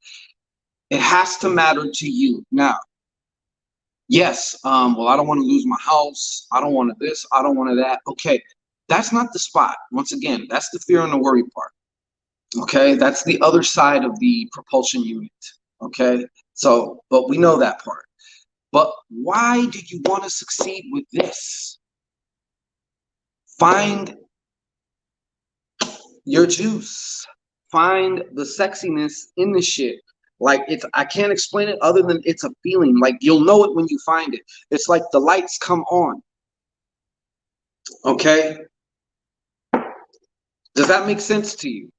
it has to matter to you. Now, yes, well, I don't want to lose my house. I don't want this. I don't want that. Okay, that's not the spot. Once again, that's the fear and the worry part. Okay, that's the other side of the propulsion unit. Okay, so, but we know that part. But why do you want to succeed with this? Find your juice. Find the sexiness in the shit. Like, it's, I can't explain it other than it's a feeling. Like, you'll know it when you find it. It's like the lights come on. Okay? Does that make sense to you?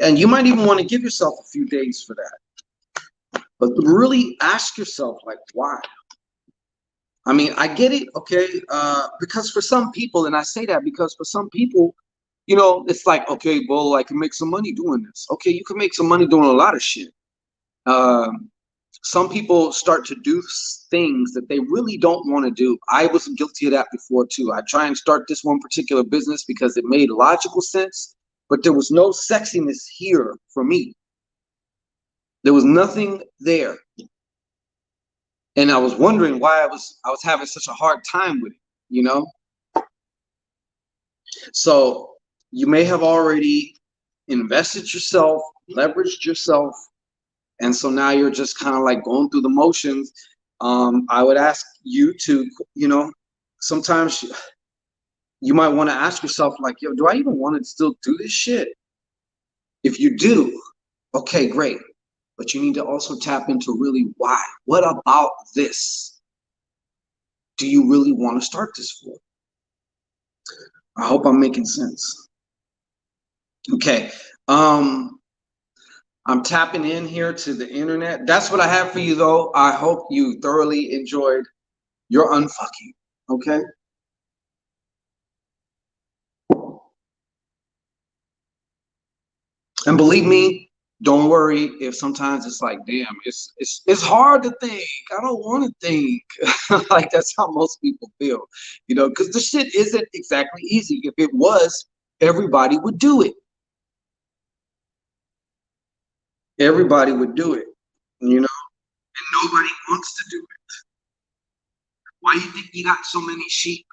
And you might even want to give yourself a few days for that. But really ask yourself, like, why? I mean, I get it, okay? Because for some people, and I say that because for some people, you know, it's like, okay, well, I can make some money doing this. Okay, you can make some money doing a lot of shit. Some people start to do things that they really don't want to do. I was guilty of that before too. I try and start this one particular business because it made logical sense, but there was no sexiness here for me. There was nothing there. And I was wondering why I was having such a hard time with it, you know? So you may have already invested yourself, leveraged yourself, and so now you're just kind of like going through the motions. I would ask you to, sometimes you might want to ask yourself, like, yo, do I even want to still do this shit? If you do, okay, great. But you need to also tap into really why. What about this do you really want to start this for? I hope I'm making sense. Okay. I'm tapping in here to the internet. That's what I have for you, though. I hope you thoroughly enjoyed your unfucking. Okay. And believe me, don't worry if sometimes it's like, damn, it's hard to think. I don't want to think. Like that's how most people feel, because the shit isn't exactly easy. If it was, everybody would do it. Everybody would do it, and nobody wants to do it. Why do you think you got so many sheep?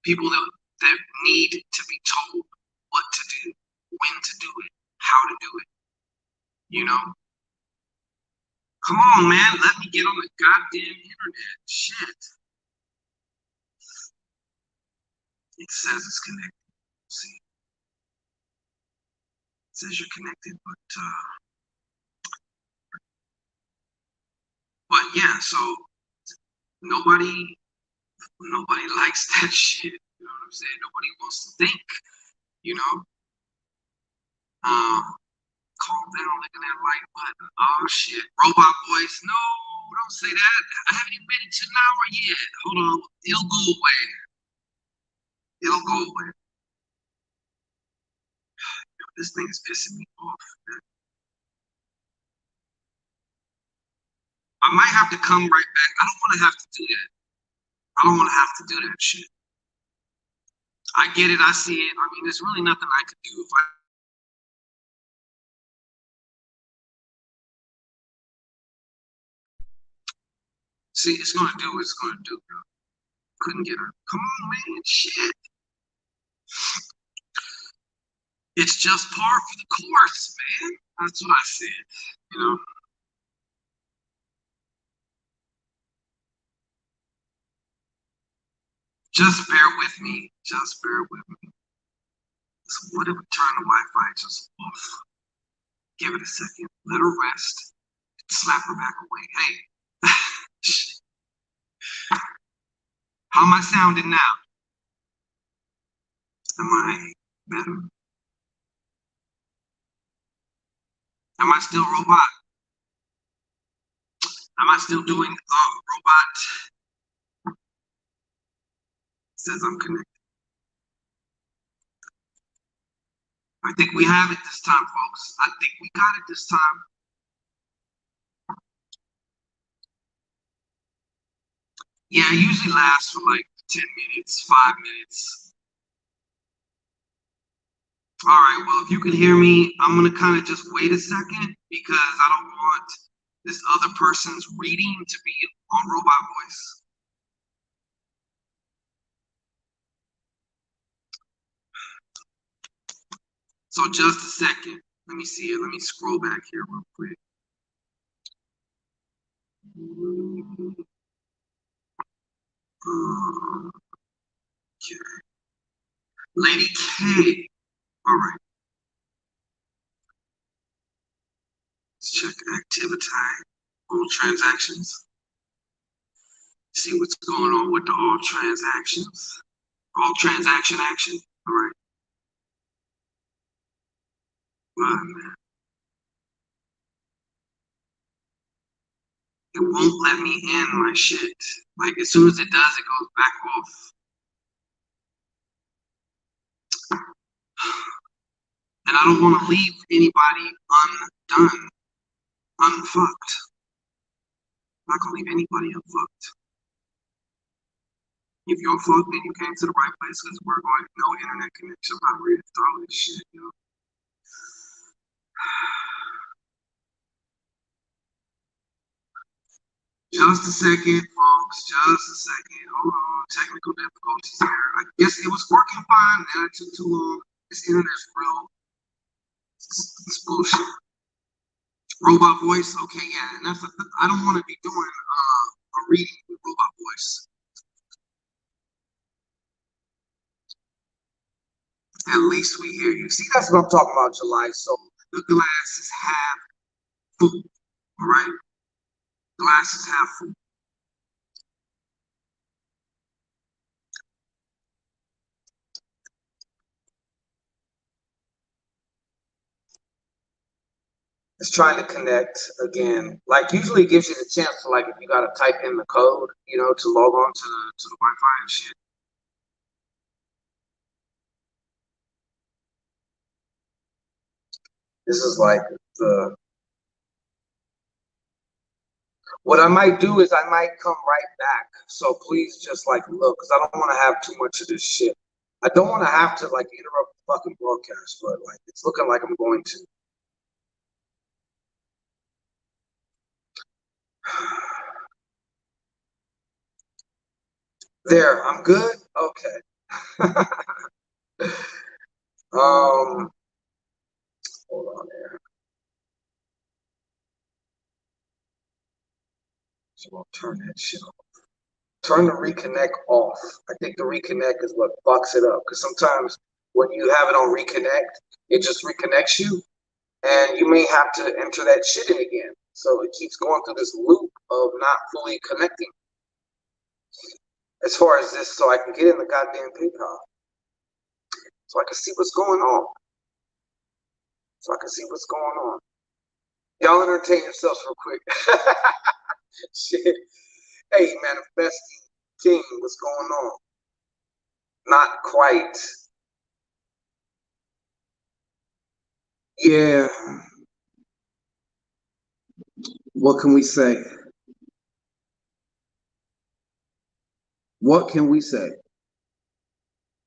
People that need to be told what to do, when to do it, how to do it. You know, come on, man, let me get on the goddamn internet. Shit. It says it's connected. See, it says you're connected, but yeah. So nobody, nobody likes that shit. You know what I'm saying? Nobody wants to think. You know, um, calm down, look at that light button. Oh shit, robot voice. No, don't say that. I haven't even made it to an hour yet. Hold on, it'll go away. It'll go away. This thing is pissing me off. I might have to come right back. I don't want to have to do that. I don't want to have to do that shit. I get it. I see it. I mean, there's really nothing I could do if I see. It's gonna do what it's gonna do. Couldn't get her. Come on, man. Shit. It's just par for the course, man. That's what I said. You know. Just bear with me. Just bear with me. So what if we turn the Wi-Fi just off? Give it a second. Let her rest. Slap her back away. Hey. How am I sounding now? Am I better? Am I still robot? Am I still doing robot? Says I'm connected. I think we have it this time, folks. I think we got it this time. Yeah, it usually lasts for like 10 minutes, 5 minutes. All right, well, if you can hear me, I'm going to kind of just wait a second because I don't want this other person's reading to be on robot voice. So just a second. Let me see it. Let me scroll back here real quick. Okay. Lady K. All right. Let's check activity, all transactions. See what's going on with the all transactions. All transaction action. All right. Well, it won't let me in my shit. Like as soon as it does, it goes back off. And I don't want to leave anybody undone, unfucked. I'm not gonna leave anybody unfucked. If you're fucked, then you came to the right place because we're going no internet connection. I'm not ready to throw this shit. Just a second, folks. Just a second. Hold on. Technical difficulties here. I guess it was working fine. Now it took too long. This internet's real. It's bullshit. Robot voice. Okay, yeah. And I don't want to be doing a reading with robot voice. At least we hear you. See, that's what I'm talking about, July. So the glass is half full. All right? Glass is half full. It's trying to connect again. Like usually it gives you the chance to like if you gotta type in the code, to log on to the Wi-Fi and shit. This is like the what I might do is I might come right back. So please just like look, because I don't want to have too much of this shit. I don't want to have to like interrupt the fucking broadcast, but like it's looking like I'm going to. There, I'm good. Okay. Hold on there. So I'll turn that shit off. Turn the reconnect off. I think the reconnect is what fucks it up. Because sometimes when you have it on reconnect, it just reconnects you, and you may have to enter that shit in again. So it keeps going through this loop of not fully connecting. As far as this, so I can get in the goddamn PayPal, so I can see what's going on. So I can see what's going on. Y'all entertain yourselves real quick. Shit. Hey, manifesting king, what's going on? Not quite. Yeah. What can we say? What can we say?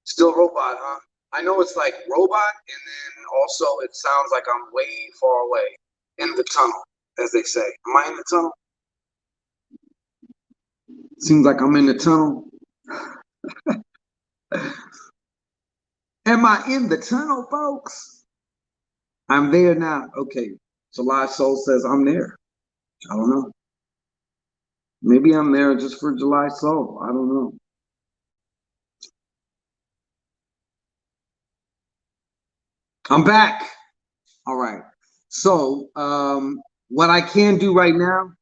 Still robot, huh? I know it's like robot, and then also it sounds like I'm way far away in the tunnel, as they say. Am I in the tunnel? Seems like I'm in the tunnel. Am I in the tunnel, folks? I'm there now. Okay. July Soul says I'm there. I don't know. Maybe I'm there just for July Soul. I don't know. I'm back. All right. So, what I can do right now,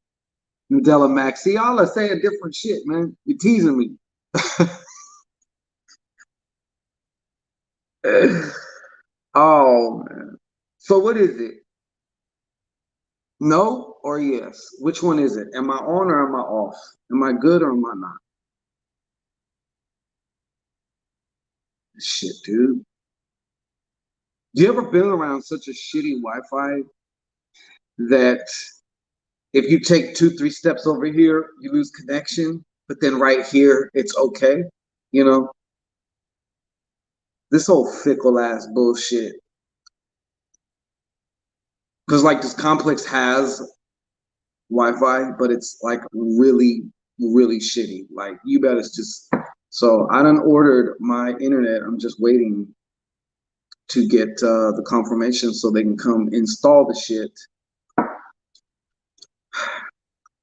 Nadella Max, see, y'all are saying different shit, man. You're teasing me. Oh, man. So, what is it? No or yes? Which one is it? Am I on or am I off? Am I good or am I not? Shit, dude. You ever been around such a shitty Wi-Fi that if you take 2, 3 steps over here, you lose connection, but then right here, it's okay? You know, this whole fickle ass bullshit. Because like this complex has Wi-Fi, but it's like really, really shitty. Like you better just. So I done ordered my internet. I'm just waiting to get the confirmation so they can come install the shit.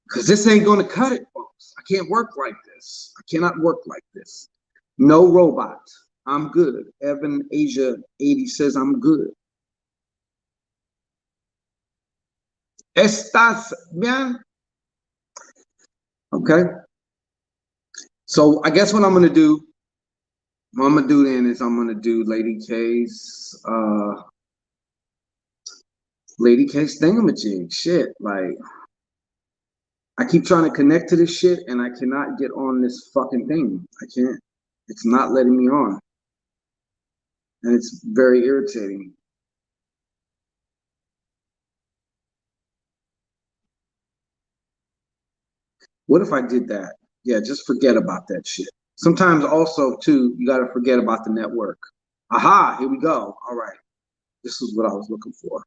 Because this ain't gonna cut it, folks. I can't work like this. I cannot work like this. No robot. I'm good. Evan Asia 80 says I'm good. ¿Estás bien? Okay. So I guess what I'm gonna do, what I'm gonna do then is I'm gonna do Lady K's thingamajig. Shit. Like I keep trying to connect to this shit and I cannot get on this fucking thing. I can't. It's not letting me on. And it's very irritating. What if I did that? Yeah, just forget about that shit. Sometimes also too, you gotta forget about the network. Aha, here we go. All right. This is what I was looking for.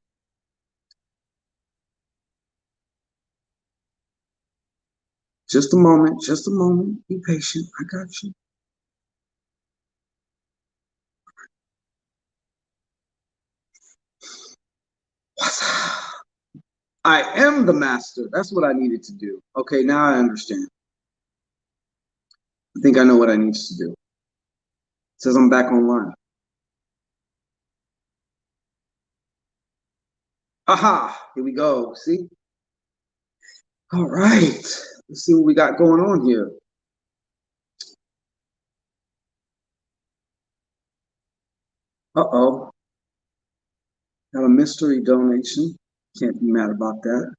Just a moment. Just a moment. Be patient. I got you. I am the master. That's what I needed to do. Okay, now I understand. I think I know what I need to do. It says I'm back online. Aha! Here we go. See? All right. Let's see what we got going on here. Uh-oh. Got a mystery donation. Can't be mad about that.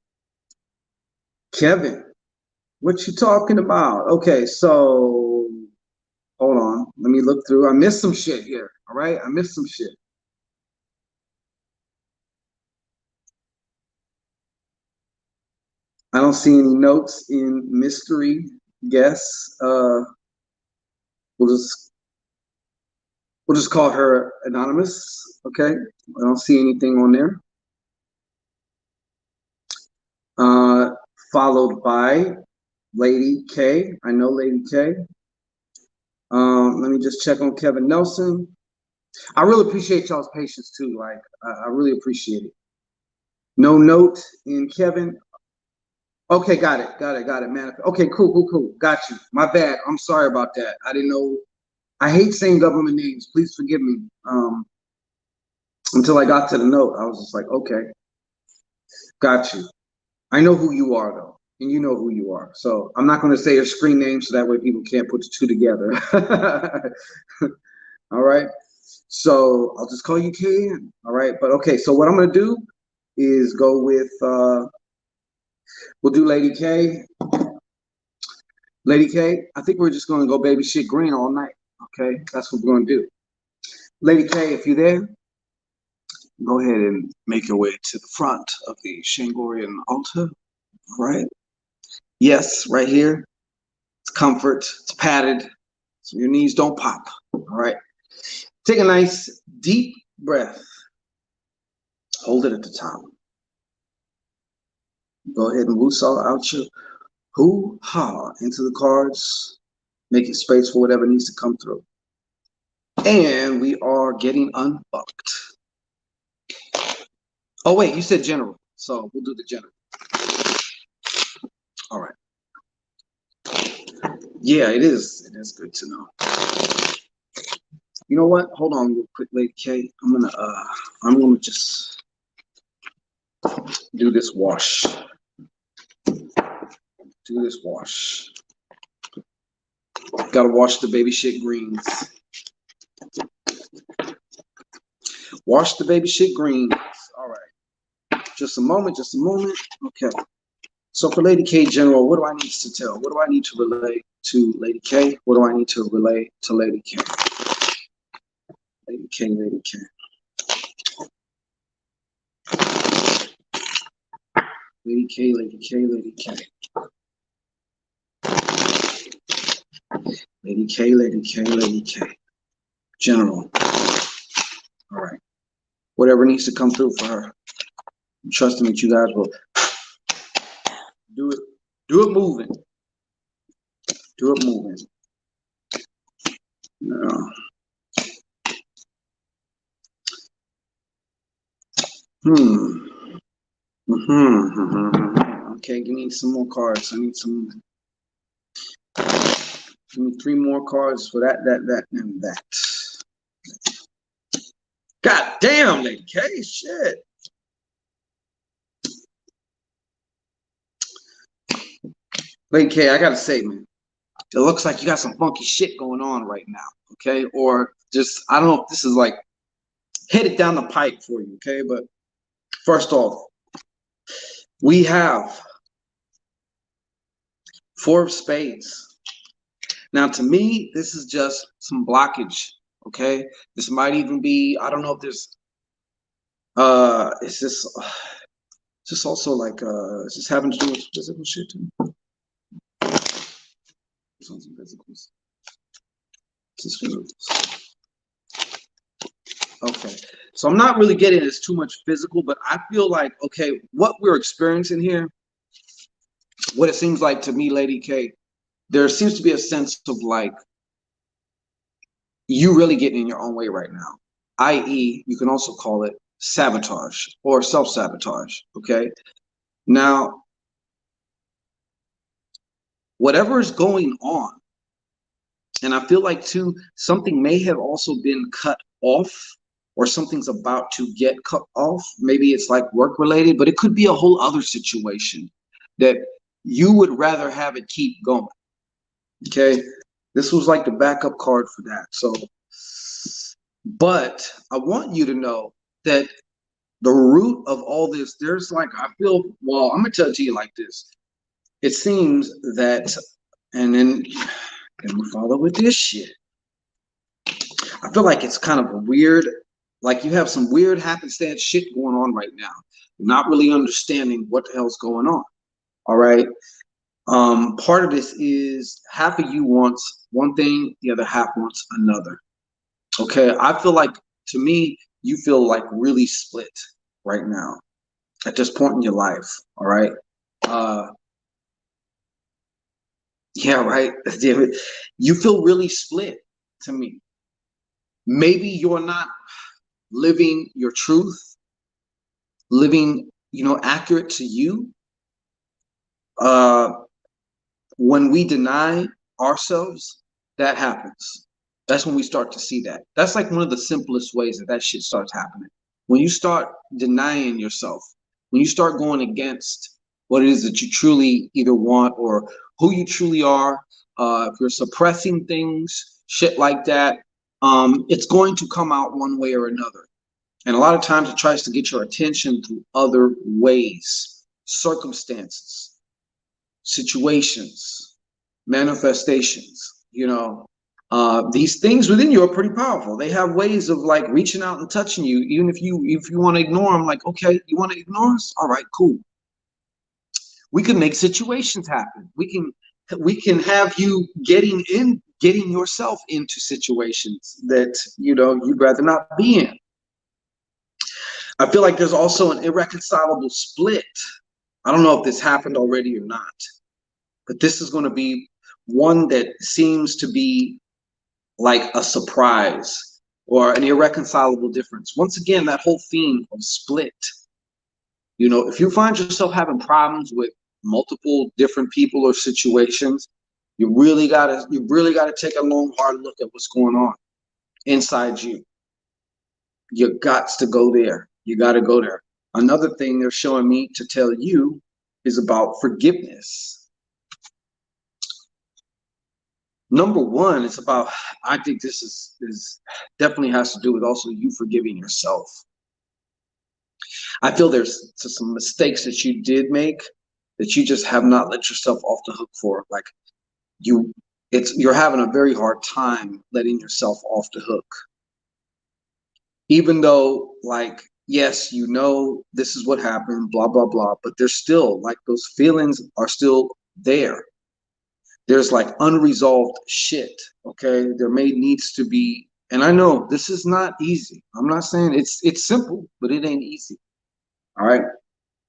Kevin, what you talking about? Okay, so hold on. Let me look through. I missed some shit here. All right, I missed some shit. I don't see any notes in mystery guess. We'll just call her anonymous. Okay, I don't see anything on there. Followed by Lady K. I know Lady K. Let me just check on Kevin Nelson. I really appreciate y'all's patience too. Like, I really appreciate it. No note in Kevin. Okay, got it, man. Okay, cool. Got you. My bad. I'm sorry about that. I didn't know. I hate saying government names. Please forgive me. Until I got to the note, I was just like, okay, got you. I know who you are though, and you know who you are. So I'm not going to say your screen name so that way people can't put the two together. All right. So I'll just call you KN. All right. But okay. So what I'm going to do is go with, we'll do Lady K. Lady K, I think we're just going to go baby shit green all night. Okay. That's what we're going to do. Lady K, if you're there, go ahead and make your way to the front of the Shangorian altar. All right. Yes, right here. It's comfort. It's padded. So your knees don't pop. All right. Take a nice deep breath. Hold it at the top. Go ahead and woosah out your hoo-ha into the cards. Making space for whatever needs to come through. And we are getting unfucked. Oh, wait, you said general. So we'll do the general. All right. Yeah, it is. It is good to know. You know what? Hold on real quick, Lady K. I'm gonna just do this wash. Do this wash. Gotta wash the baby shit greens. Wash the baby shit greens. All right. Just a moment. Okay. So for Lady K General, what do I need to tell? What do I need to relay to Lady K? What do I need to relay to Lady K? Lady K, Lady K. Lady K, Lady K, Lady K. Lady K, Lady K, Lady K. General. All right. Whatever needs to come through for her. I'm trusting that you guys will do it. Do it moving. Do it moving. No. Okay, give me some more cards. I need some. Give me 3 more cards for that, and that. God damn, Lady K, shit. Lady K, I gotta say, man, it looks like you got some funky shit going on right now, okay? Or just, I don't know if this is like headed down the pipe for you, okay? But first off, we have 4 of spades. Now, to me, this is just some blockage, okay? This might even be, I don't know if there's, it's just also like, it's just having to do with physical shit too. Some physicals. Okay, so I'm not really getting this too much physical, but I feel like, okay, what we're experiencing here what it seems like to me, Lady K, there seems to be a sense of like you really getting in your own way right now, i.e., you can also call it sabotage or self-sabotage. Okay. Now, whatever is going on, and I feel like too, something may have also been cut off or something's about to get cut off. Maybe it's like work related, but it could be a whole other situation that you would rather have it keep going. Okay. This was like the backup card for that. So, but I want you to know that the root of all this, there's like, I feel, well, I'm going to tell it to you like this. It seems that, and then we follow with this shit. I feel like it's kind of a weird, like you have some weird happenstance shit going on right now. You're not really understanding what the hell's going on. All right. Part of this is half of you wants one thing, the other half wants another. Okay. I feel like, to me, you feel like really split right now at this point in your life. All right. Yeah, right. Damn it. You feel really split to me. Maybe you're not living your truth, living, accurate to you. Uh, when we deny ourselves, that happens. That's when we start to see that. That's like one of the simplest ways that shit starts happening. When you start denying yourself, when you start going against what it is that you truly either want or who you truly are, if you're suppressing things, shit like that, it's going to come out one way or another. And a lot of times it tries to get your attention through other ways, circumstances, situations, manifestations. These things within you are pretty powerful. They have ways of like reaching out and touching you, even if you want to ignore them. Like, okay, you want to ignore us? All right, cool. We can make situations happen. We can have you getting yourself into situations that you'd rather not be in. I feel like there's also an irreconcilable split. I don't know if this happened already or not, but this is going to be one that seems to be like a surprise or an irreconcilable difference. Once again, that whole theme of split. If you find yourself having problems with multiple different people or situations, you really gotta take a long, hard look at what's going on inside you. You got to go there. You got to go there. Another thing they're showing me to tell you is about forgiveness. Number one, it's about, I think this is definitely has to do with also you forgiving yourself. I feel there's some mistakes that you did make that you just have not let yourself off the hook for. Like you're having a very hard time letting yourself off the hook. Even though, like, yes, this is what happened, blah, blah, blah, but there's still, like, those feelings are still there. There's, like, unresolved shit, okay? There needs to be, and I know this is not easy. I'm not saying it's simple, but it ain't easy, all right?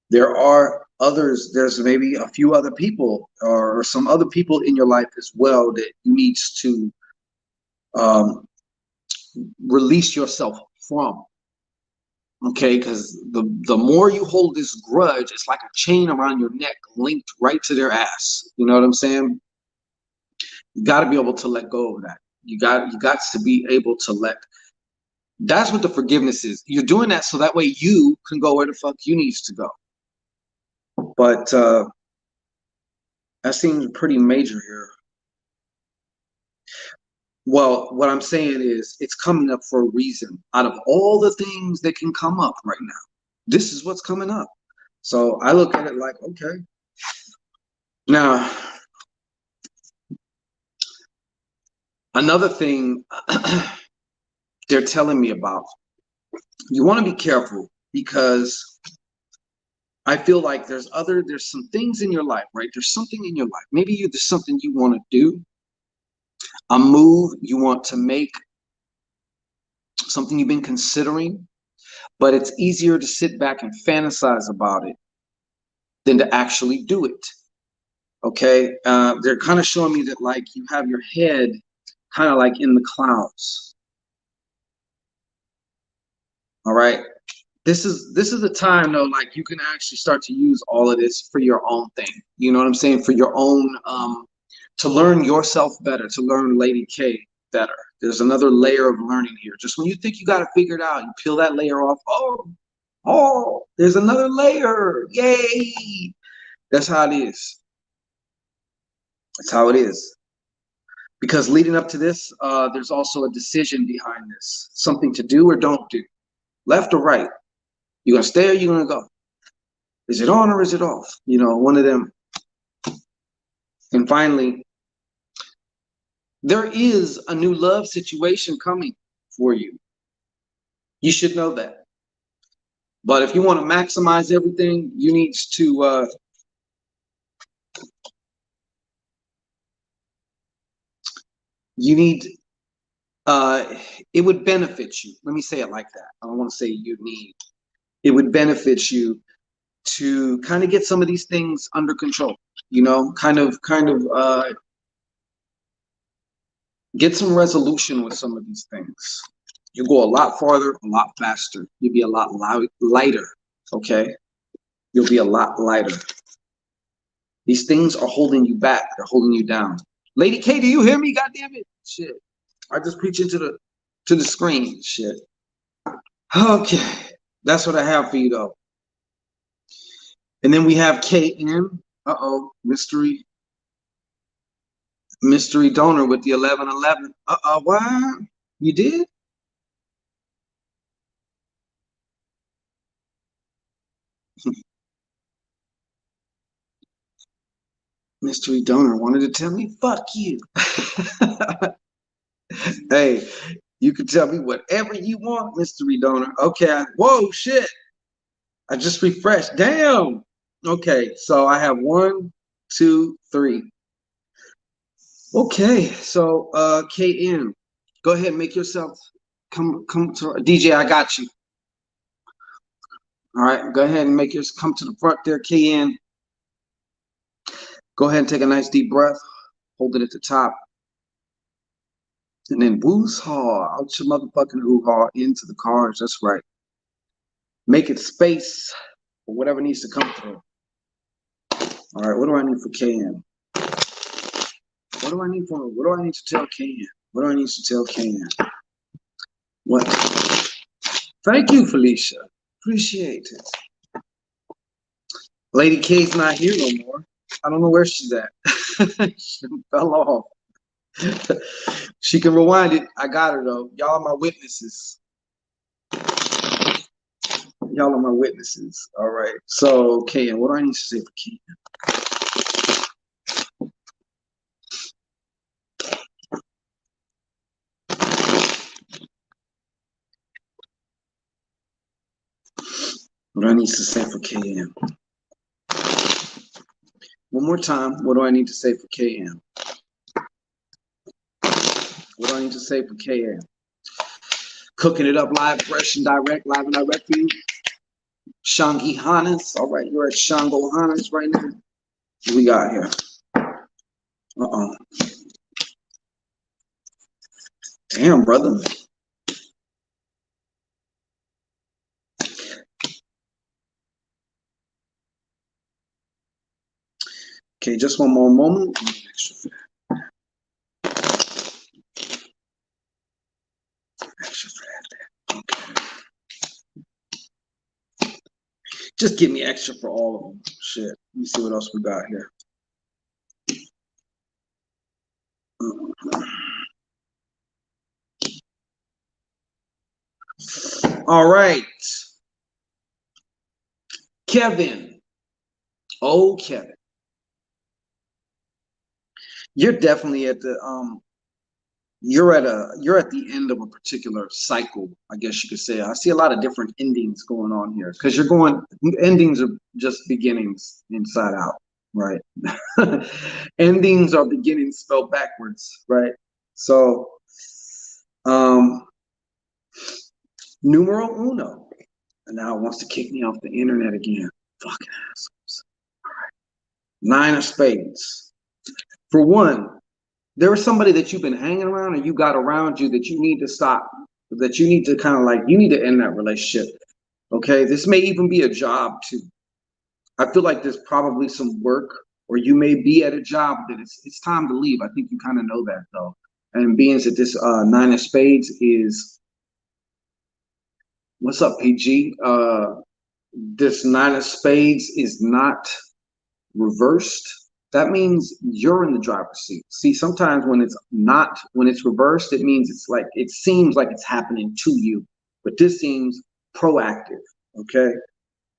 There are others, there's maybe a few other people or some other people in your life as well that you need to release yourself from. Okay, because the more you hold this grudge, it's like a chain around your neck linked right to their ass. You know what I'm saying? You got to be able to let go of that. You got to be able to let. That's what the forgiveness is. You're doing that so that way you can go where the fuck you needs to go. But that seems pretty major here. Well, what I'm saying is it's coming up for a reason. Out of all the things that can come up right now, this is what's coming up. So I look at it like, okay. Now, another thing they're telling me about, you want to be careful because I feel like there's some things in your life, right? There's something in your life. Maybe there's something you want to do, a move you want to make, something you've been considering, but it's easier to sit back and fantasize about it than to actually do it. Okay, they're kind of showing me that like you have your head kind of like in the clouds. All right. This is a time though, like you can actually start to use all of this for your own thing. You know what I'm saying? For your own to learn yourself better, to learn Lady K better. There's another layer of learning here. Just when you think you got it figured out, you peel that layer off. Oh, there's another layer. Yay. That's how it is. That's how it is. Because leading up to this, there's also a decision behind this. Something to do or don't do. Left or right. You're gonna stay or you're gonna go. Is it on or is it off? You know, one of them. And finally, there is a new love situation coming for you. You should know that. But if you want to maximize everything, you need to it would benefit you. Let me say it like that. I don't want to say you need. It would benefit you to kind of get some of these things under control, you know, kind of get some resolution with some of these things. You'll go a lot farther, a lot faster. You'll be a lot lighter, okay? You'll be a lot lighter. These things are holding you back. They're holding you down. Lady K, do you hear me? God damn it. Shit. I just preach into the screen. Shit. Okay. That's what I have for you though. And then we have KN. Uh-oh. Mystery donor with the 1111. Uh-oh. What? You did? Mystery donor wanted to tell me, fuck you. Hey, you can tell me whatever you want, mystery donor. Okay. Whoa, shit. I just refreshed. Damn. Okay. So I have 1, 2, 3. Okay. So KN, go ahead and make yourself come to DJ. I got you. All right. Go ahead and make yours come to the front there, KN. Go ahead and take a nice deep breath. Hold it at the top. And then woo-haw out your motherfucking hoo-haw into the cards. That's right. Make it space for whatever needs to come through. All right, what do I need for KN? What do I need to tell KN? What do I need to tell KN? What? Thank you, Felicia. Appreciate it. Lady K's not here no more. I don't know where she's at. She fell off. She can rewind it. I got her though. Y'all are my witnesses. Y'all are my witnesses. All right. So, KN, what do I need to say for KN? What do I need to say for KN? One more time. What do I need to say for KN? What do I need to say for KN? Cooking it up live, fresh and direct, live and direct for you. Shangi Hanas. All right, you're at Shango Hanas right now. What we got here? Uh-oh. Damn, brother. Okay, just one more moment. Extra fat. Okay. Just give me extra for all of them. Shit. Let me see what else we got here. All right. Kevin. Oh, Kevin. You're definitely at the you're at the end of a particular cycle, I guess you could say. I see a lot of different endings going on here because endings are just beginnings inside out, right? Endings are beginnings spelled backwards, right? So numero uno. And now it wants to kick me off the internet again. Fucking assholes. All right. 9 of spades. For one, there is somebody that you've been hanging around or you got around you that you need to stop, that you need to kind of like, you need to end that relationship. Okay. This may even be a job too. I feel like there's probably some work, or you may be at a job that it's time to leave. I think you kind of know that though. And being that this nine of spades is, what's up, PG? This nine of spades is not reversed. That means you're in the driver's seat. See, sometimes when it's reversed, it means it's like, it seems like it's happening to you, but this seems proactive. Okay.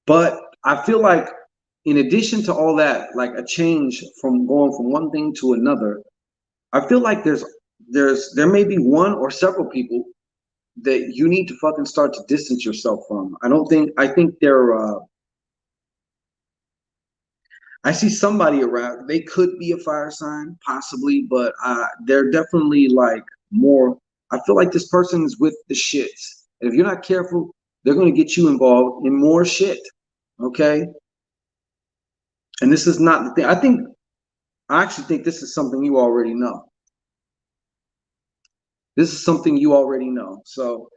But I feel like in addition to all that, like a change from going from one thing to another, I feel like there may be one or several people that you need to fucking start to distance yourself from. I think I see somebody around. They could be a fire sign, possibly, but they're definitely like more. I feel like this person is with the shits. And if you're not careful, they're going to get you involved in more shit. Okay. And this is not the thing. I actually think this is something you already know. This is something you already know. So,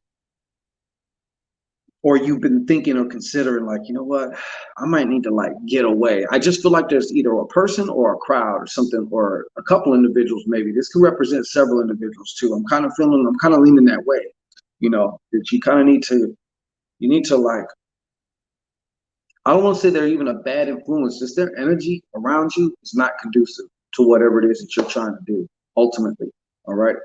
or you've been thinking or considering, like, you know what, I might need to like get away. I just feel like there's either a person or a crowd or something, or a couple individuals maybe. This could represent several individuals too. I'm kind of leaning that way, that you kind of you need to like, I don't want to say they're even a bad influence, just their energy around you is not conducive to whatever it is that you're trying to do ultimately. All right.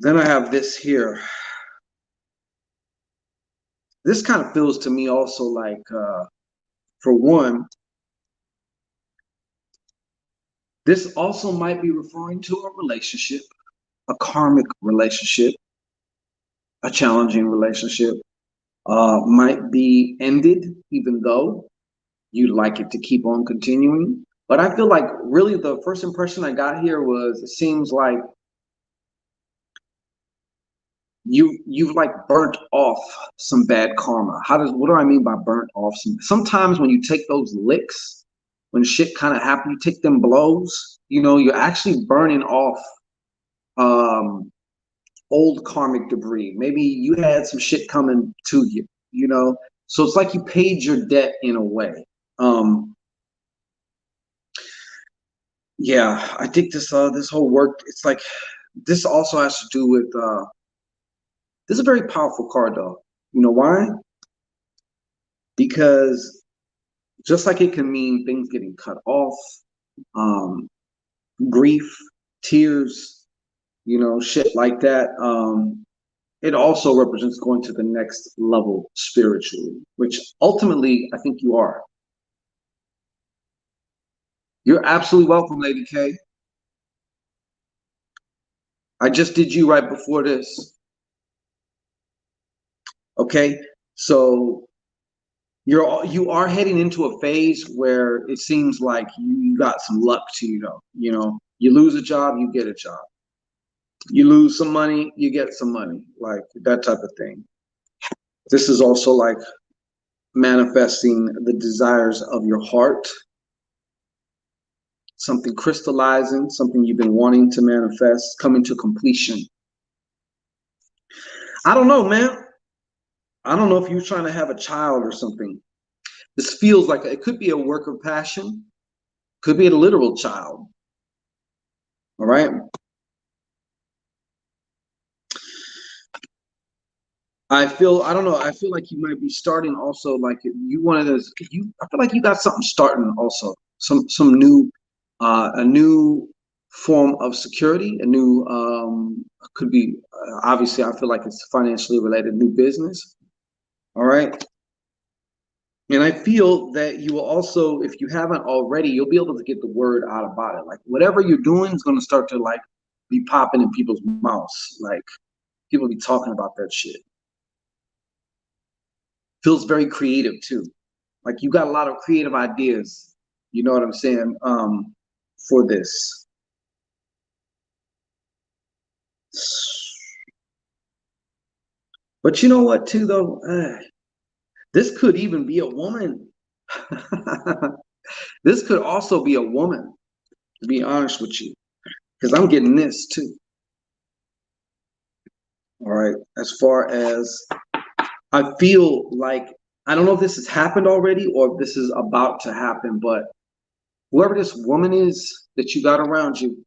Then I have this here. This kind of feels to me also like, for one, this also might be referring to a relationship, a karmic relationship, a challenging relationship, might be ended, even though you'd like it to keep on continuing. But I feel like really the first impression I got here was, it seems like you've like burnt off some bad karma. What do I mean by burnt off? Sometimes when you take those licks, when shit kind of happens, you take them blows, you're actually burning off old karmic debris. Maybe you had some shit coming to you. So it's like you paid your debt in a way. Yeah, I think this whole work, it's like, this also has to do with this is a very powerful card though. You know why? Because just like it can mean things getting cut off, um, grief, tears, shit like that. It also represents going to the next level spiritually, which ultimately I think you are. You're absolutely welcome, Lady K. I just did you right before this. Okay, so you are heading into a phase where it seems like you got some luck to you though. You lose a job, you get a job. You lose some money, you get some money, like that type of thing. This is also like manifesting the desires of your heart, something crystallizing, something you've been wanting to manifest, coming to completion. I don't know, man. I don't know if you're trying to have a child or something. This feels like it could be a work of passion, could be a literal child. All right. I don't know. I feel like you might be starting also, like you wanted to, I feel like you got something starting also, some new, a new form of security, a new, could be, obviously I feel like it's financially related, new business. All right. And I feel that you will also, if you haven't already, you'll be able to get the word out about it. Like whatever you're doing is going to start to like be popping in people's mouths. Like people be talking about that shit. Feels very creative too. Like you got a lot of creative ideas. You know what I'm saying? For this. But you know what too though? This could even be a woman. This could also be a woman, to be honest with you, because I'm getting this too. All right. As far as I feel like, I don't know if this has happened already or if this is about to happen, but whoever this woman is that you got around you,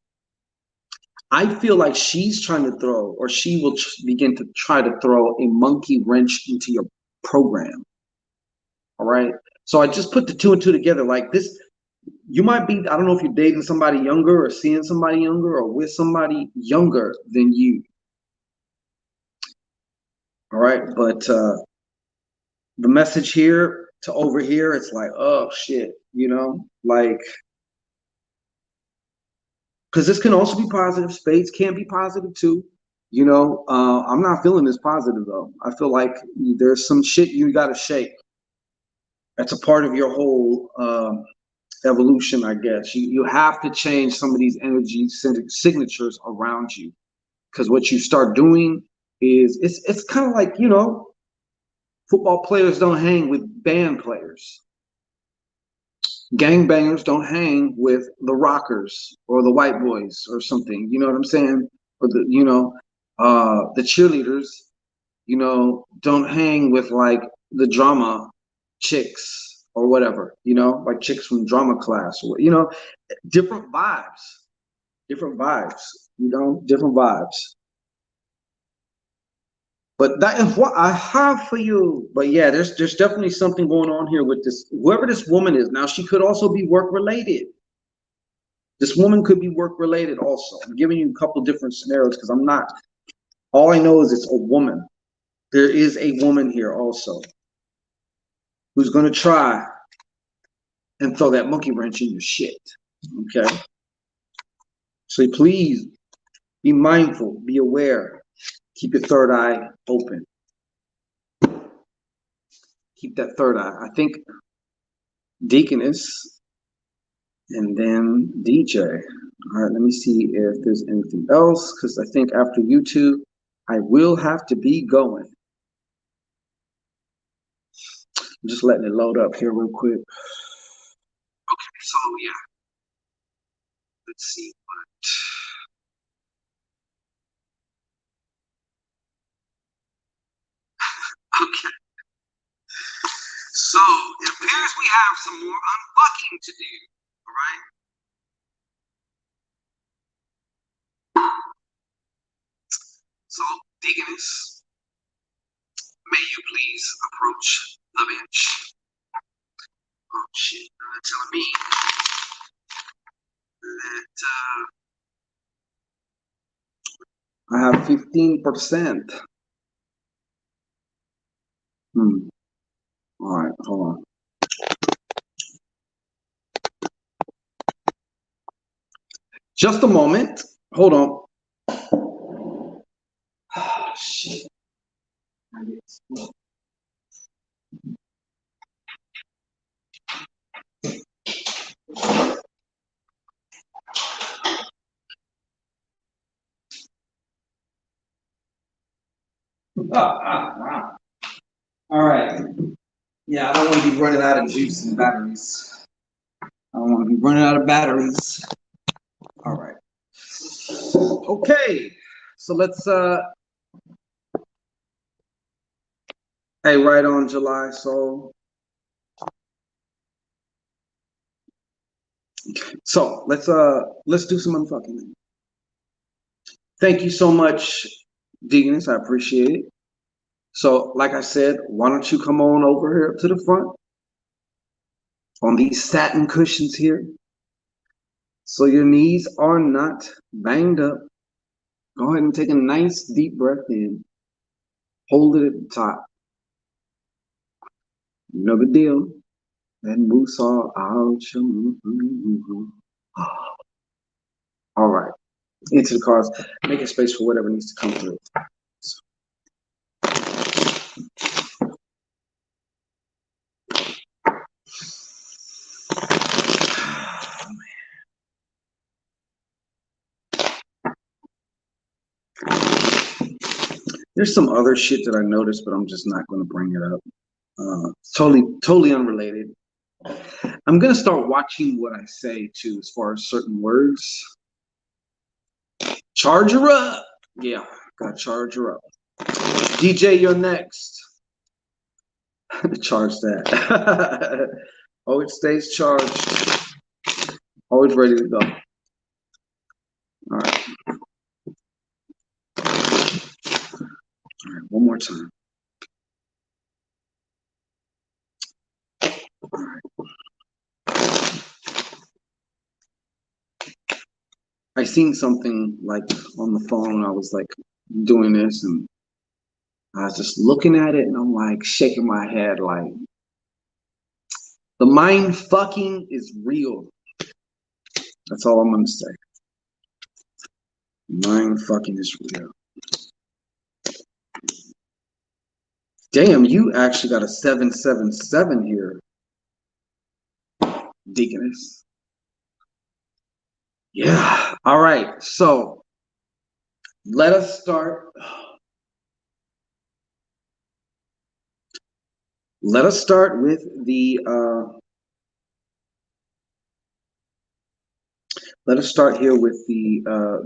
I feel like she's trying to throw, or she will begin to try to throw a monkey wrench into your program. All right. So I just put the two and two together. Like this, you might be, I don't know if you're dating somebody younger or seeing somebody younger or with somebody younger than you. All right. But the message here to over here, it's like, oh shit, like, because this can also be positive. Spades can be positive too. I'm not feeling this positive though. I feel like there's some shit you got to shake. That's a part of your whole evolution, I guess. You have to change some of these energy signatures around you, because what you start doing is it's kind of like football players don't hang with band players. Gangbangers don't hang with the rockers or the white boys or something. You know what I'm saying? Or the cheerleaders, don't hang with like the drama chicks or whatever, like chicks from drama class or, different vibes, different vibes, different vibes. But that is what I have for you. But yeah, there's definitely something going on here with this, whoever this woman is. Now, she could also be work related. This woman could be work related also. I'm giving you a couple different scenarios because I'm not, all I know is it's a woman. There is a woman here also who's going to try and throw that monkey wrench in your shit. Okay. So please be mindful, be aware, keep your third eye open. Keep that third eye. I think Deaconess and then DJ. All right, let me see if there's anything else, because I think after you two, I will have to be going. I'm just letting it load up here real quick. Okay, so yeah. Let's see what. Okay. So it appears we have some more unbucking to do. All right. So, Deaconess, may you please approach the bench. Oh shit! They're telling me that I have 15%. All right, hold on. Just a moment. Hold on. Oh, shit. All right. Yeah, I don't want to be running out of juice and batteries. I don't want to be running out of batteries. All right. Okay. So let's hey, right on July. So let's do some unfucking. Thank you so much, Deaconess. I appreciate it. So, like I said, why don't you come on over here to the front on these satin cushions here, so your knees are not banged up. Go ahead and take a nice deep breath in. Hold it at the top. No big deal. And moose all out. All right. Into the cars. Make a space for whatever needs to come through. There's some other shit that I noticed, but I'm just not going to bring it up. Totally unrelated. I'm gonna start watching what I say too, as far as certain words. Charge her up. Yeah, gotta charge her up. DJ, you're next. Charge that. Oh, it stays charged. Always ready to go. All right. All right, one more time. All right. I seen something like on the phone. I was like doing this and I was just looking at it and I'm like shaking my head like the mind fucking is real. That's all I'm gonna say. Mind fucking is real. Damn, you actually got a 777 here, Deaconess. Yeah. All right. So let us start. Let us start with the. Let us start here with the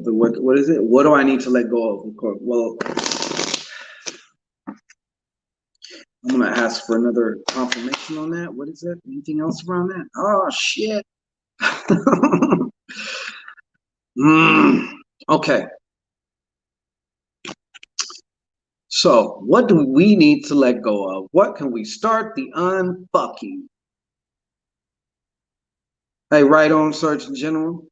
what is it? What do I need to let go of? Well, I'm gonna ask for another confirmation on that. What is it? Anything else around that? Oh shit. Okay. So, what do we need to let go of? What can we start the unfucking? Hey, right on, Surgeon General.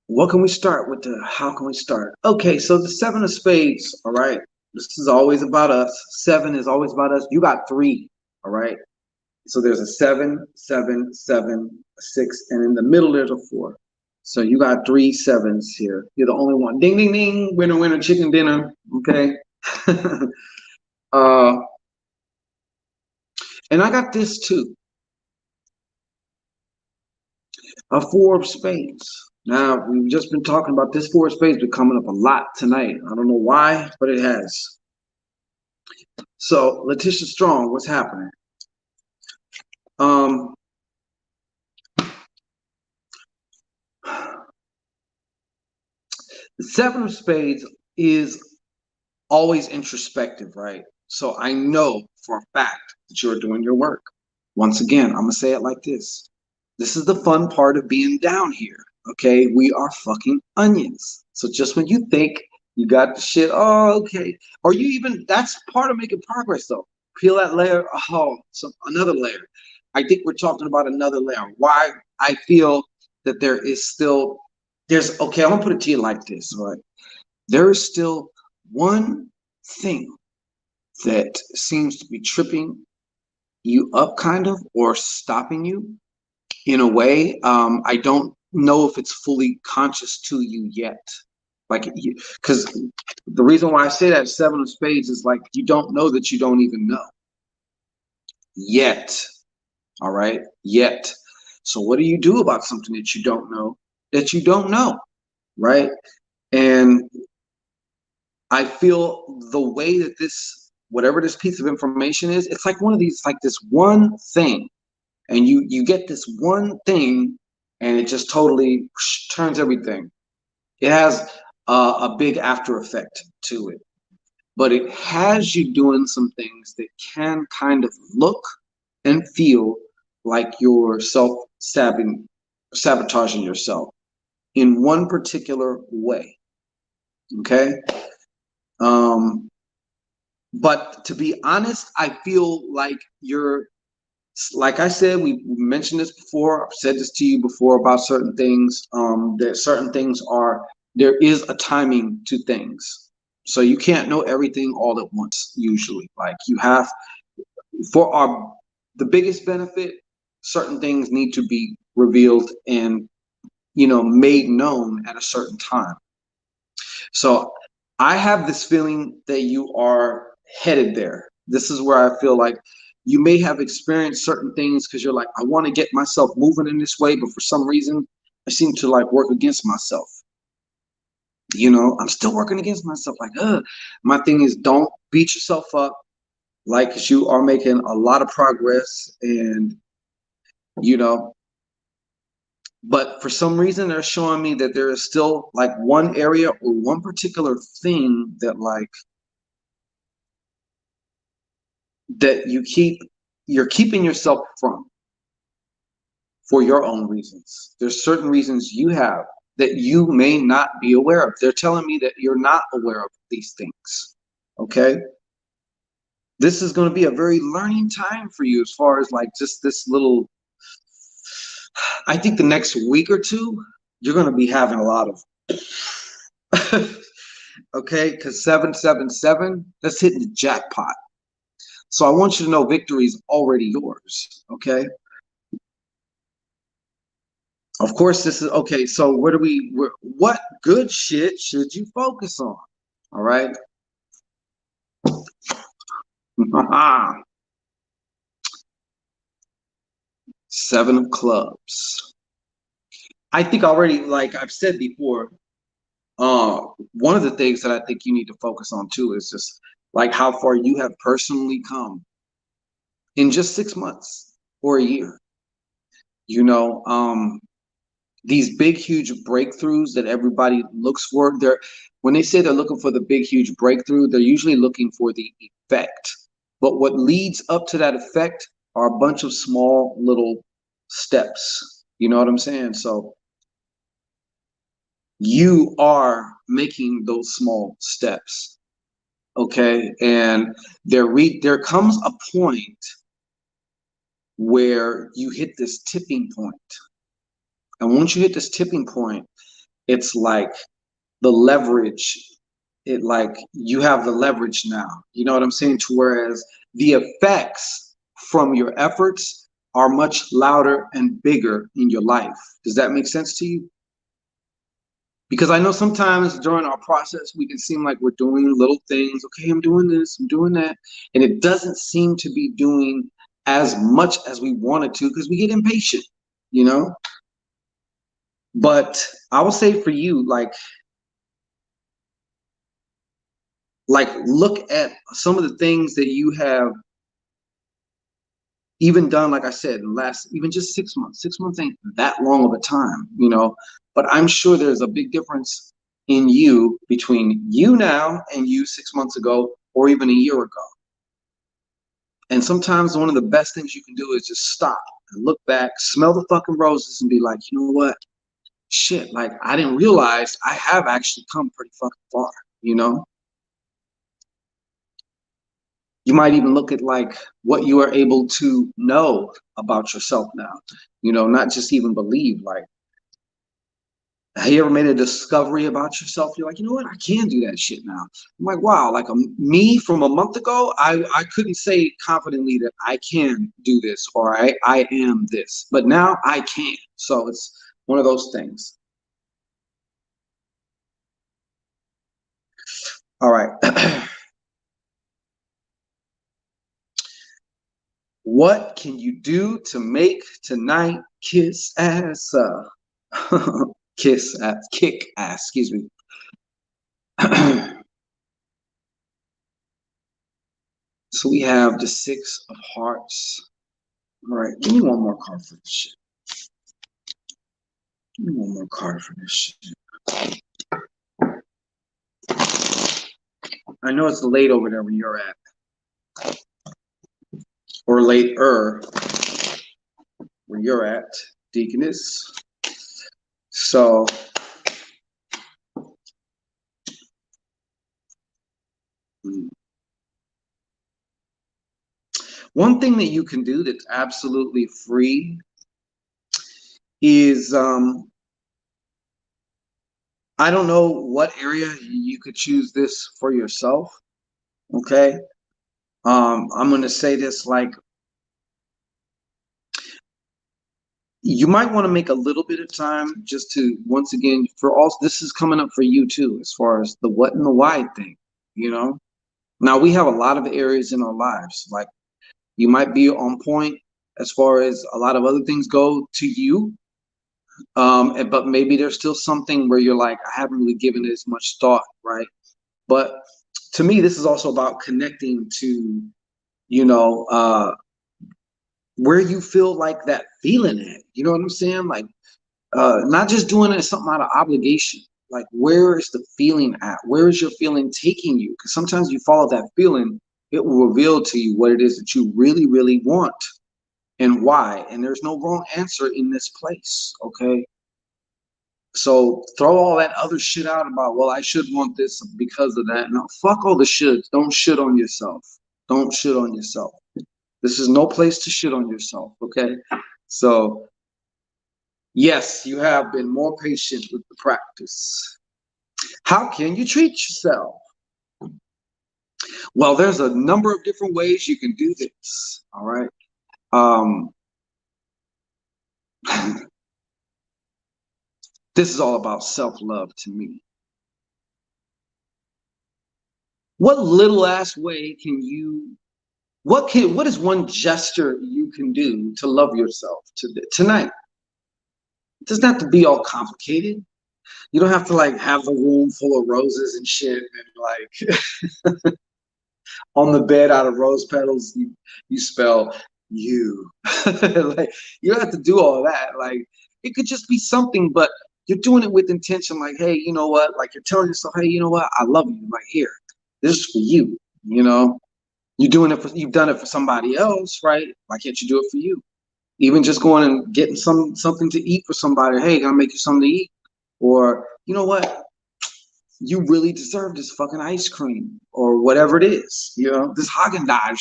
What can we start with the how can we start? Okay, so the 7 of spades, all right. This is always about us. 7 is always about us. You got 3, all right. So there's a 7, 7, 7, a 6, and in the middle there's a 4. So you got 3 sevens here. You're the only one. Ding, ding, ding. Winner, winner, chicken dinner. Okay. uh, and I got this too. A 4 of spades. Now, we've just been talking about this 4 of spades been coming up a lot tonight. I don't know why, but it has. So, Letitia Strong, what's happening? Um, the 7 of spades is always introspective, right? So I know for a fact that you're doing your work. Once again, I'm gonna say it like this. This is the fun part of being down here. Okay, we are fucking onions. So just when you think you got the shit, oh, okay. Or you even that's part of making progress though. Peel that layer, oh, so another layer. I think we're talking about another layer. Why I feel that there is still there's okay, I'm gonna put it to you like this, right? There is still one thing that seems to be tripping you up kind of or stopping you in a way. I don't know if it's fully conscious to you yet. Like, because the reason why I say that 7 of spades is like you don't know that you don't even know yet. All right, yet. So what do you do about something that you don't know that you don't know, right? And I feel the way that this, whatever this piece of information is, it's like one of these, like this one thing, and you get this one thing, and it just totally turns everything. It has a big after effect to it, but it has you doing some things that can kind of look and feel like you're sabotaging yourself in one particular way. Okay. Um, But to be honest, I feel like you're, like I said, we mentioned this before. I've said this to you before about certain things. That certain things are, there is a timing to things. So you can't know everything all at once, usually. Like you have, for the biggest benefit, certain things need to be revealed and, made known at a certain time. So I have this feeling that you are headed there. This is where I feel like you may have experienced certain things because you're like, I want to get myself moving in this way, but for some reason, I seem to like work against myself. I'm still working against myself. Like, my thing is, don't beat yourself up. Like, 'cause you are making a lot of progress, and you know, but for some reason, they're showing me that there is still like one area or one particular thing that like that you're keeping yourself from for your own reasons. There's certain reasons you have that you may not be aware of. They're telling me that you're not aware of these things. Okay. This is going to be a very learning time for you as far as like just this little, I think the next week or two, you're going to be having a lot of, okay, because 777, that's hitting the jackpot. So I want you to know victory is already yours. Okay. Of course, this is okay. So what good shit should you focus on? All right. Seven of clubs. I think already, like I've said before, one of the things that I think you need to focus on too is just like how far you have personally come in just 6 months or a year. You know, these big, huge breakthroughs that everybody looks for, when they say they're looking for the big, huge breakthrough, they're usually looking for the effect. But what leads up to that effect are a bunch of small little steps. You know what I'm saying? So you are making those small steps. Okay. And there comes a point where you hit this tipping point. And once you hit this tipping point, it's like the leverage, it like you have the leverage now. You know what I'm saying? To whereas the effects from your efforts are much louder and bigger in your life. Does that make sense to you? Because I know sometimes during our process, we can seem like we're doing little things. Okay, I'm doing this, I'm doing that. And it doesn't seem to be doing as much as we wanted to because we get impatient, you know? But I will say for you, look at some of the things that you have even done, like I said, in the last even just 6 months. 6 months ain't that long of a time, but I'm sure there's a big difference in you between you now and you 6 months ago or even a year ago. And sometimes one of the best things you can do is just stop and look back, smell the fucking roses and be like, you know what? Shit, like I didn't realize I have actually come pretty fucking far, you know? You might even look at like what you are able to know about yourself now, not just even believe. Like, have you ever made a discovery about yourself? You're like, you know what? I can do that shit now. I'm like, wow, like me from a month ago, I couldn't say confidently that I can do this or I am this, but now I can. So it's one of those things. All right. What can you do to make tonight kiss ass? Kiss ass, kick ass, excuse me. So we have the Six of Hearts. All right, give me one more card for this shit. Give me one more card for this shit. I know it's late over there where you're at. Or later where you're at, Deaconess. So one thing that you can do that's absolutely free is I don't know what area you could choose this for yourself. Okay. I'm going to say this like you might want to make a little bit of time just to, once again, for all this is coming up for you too, as far as the what and the why thing, Now we have a lot of areas in our lives, like you might be on point as far as a lot of other things go to you, But maybe there's still something where you're like, I haven't really given it as much thought, right? But to me, this is also about connecting to, you know, where you feel like that feeling at. You know what I'm saying? Like, not just doing it as something out of obligation. Like, where is the feeling at? Where is your feeling taking you? Because sometimes you follow that feeling, it will reveal to you what it is that you really, really want and why. And there's no wrong answer in this place. Okay. So throw all that other shit out about, well, I should want this because of that. No, fuck all the shoulds. Don't shit on yourself. Don't shit on yourself. This is no place to shit on yourself. Okay. So yes, you have been more patient with the practice. How can you treat yourself? Well, there's a number of different ways you can do this. All right. Um, this is all about self-love to me. What little ass way can you what is one gesture you can do to love yourself tonight? It doesn't have to be all complicated. You don't have to like have a room full of roses and shit and like on the bed out of rose petals you spell you. Like you don't have to do all that. Like it could just be something, but you're doing it with intention, like, hey, you know what? Like you're telling yourself, hey, you know what? I love you right here. This is for you, you know. You've done it for somebody else, right? Why can't you do it for you? Even just going and getting something to eat for somebody. Hey, gonna make you something to eat. Or you know what? You really deserve this fucking ice cream or whatever it is. You know, this Haagen-Dazs.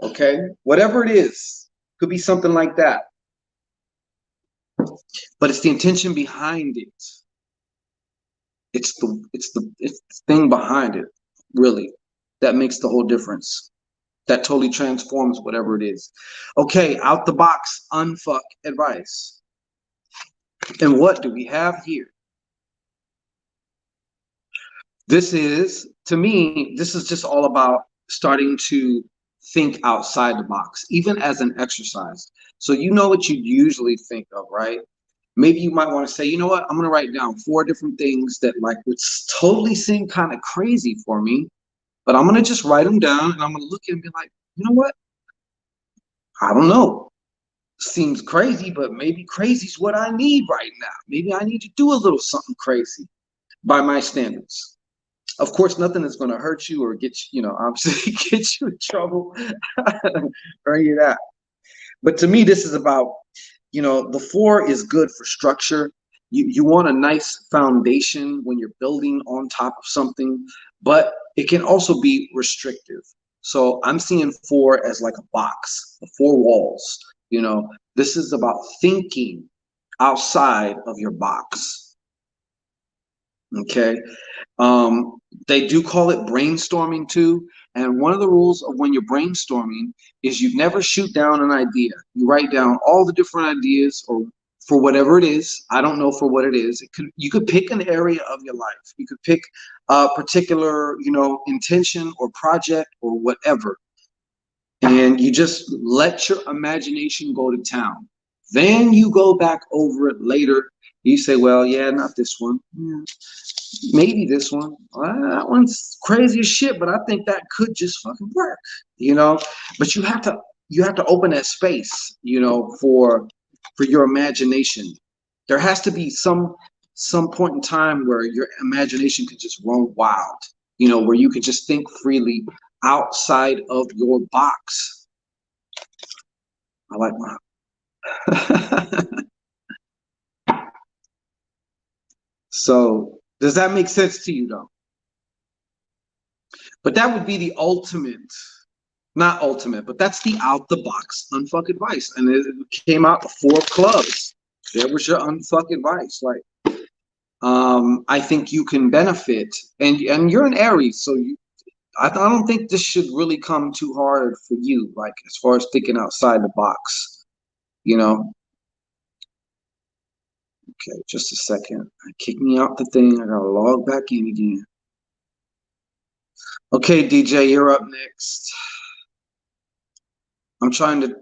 Okay, whatever it is, could be something like that. But it's the intention behind it. It's the thing behind it, really, that makes the whole difference. That totally transforms whatever it is. Okay, out the box, unfuck advice. And what do we have here? To me, this is just all about starting to think outside the box, even as an exercise. So you know what you usually think of, right? Maybe you might want to say, you know what, I'm going to write down 4 different things that like would totally seem kind of crazy for me, but I'm going to just write them down and I'm going to look at it and be like, you know what? I don't know. Seems crazy, but maybe crazy is what I need right now. Maybe I need to do a little something crazy by my standards. Of course, nothing is going to hurt you or get you, obviously get you in trouble or any of that. But to me, this is about, the 4 is good for structure. You want a nice foundation when you're building on top of something, but it can also be restrictive. So I'm seeing 4 as like a box, the 4 walls. This is about thinking outside of your box. Okay. They do call it brainstorming too. And one of the rules of when you're brainstorming is you never shoot down an idea. You write down all the different ideas or for whatever it is. I don't know for what it is. You could pick an area of your life. You could pick a particular, intention or project or whatever. And you just let your imagination go to town. Then you go back over it later. You say, well, yeah, not this one. Yeah, maybe this one. That one's crazy as shit, but I think that could just fucking work, But you have to open that space, for your imagination. There has to be some point in time where your imagination can just run wild, where you can just think freely outside of your box. I like my. So does that make sense to you though? But that would be the ultimate, not ultimate, but that's the out the box unfuck advice. And it came out the 4 clubs. There was your unfuck advice. Like, I think you can benefit, and you're an Aries, so I don't think this should really come too hard for you. Like as far as thinking outside the box, you know. Okay, just a second. Kick me out the thing. I gotta log back in again. Okay, DJ, you're up next. I'm trying to.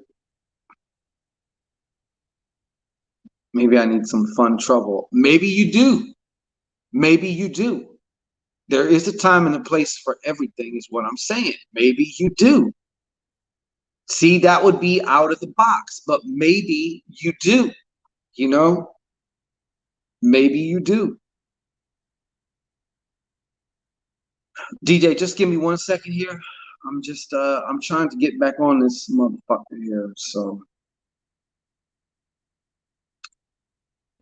Maybe I need some fun trouble. Maybe you do. Maybe you do. There is a time and a place for everything, is what I'm saying. Maybe you do. See, that would be out of the box, but maybe you do. You know, maybe you do. DJ, just give me 1 second here. I'm trying to get back on this motherfucker here. So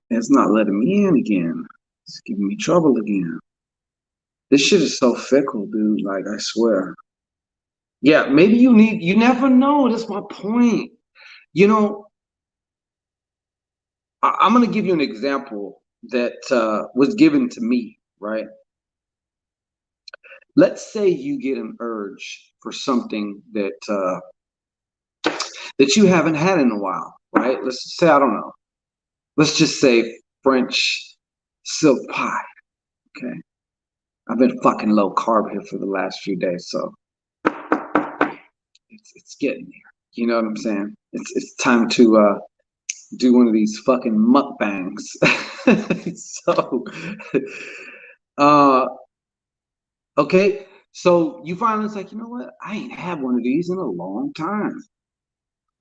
it's not letting me in again. It's giving me trouble again. This shit is so fickle, dude. Like, I swear. Yeah, maybe you never know. That's my point. You know, I'm going to give you an example that was given to me, right? Let's say you get an urge for something that you haven't had in a while, right? Let's say, I don't know. Let's just say French silk pie, okay? I've been fucking low carb here for the last few days, so it's getting there. You know what I'm saying? It's time to do one of these fucking mukbangs. So, uh, okay. So you finally it's like, you know what? I ain't had one of these in a long time.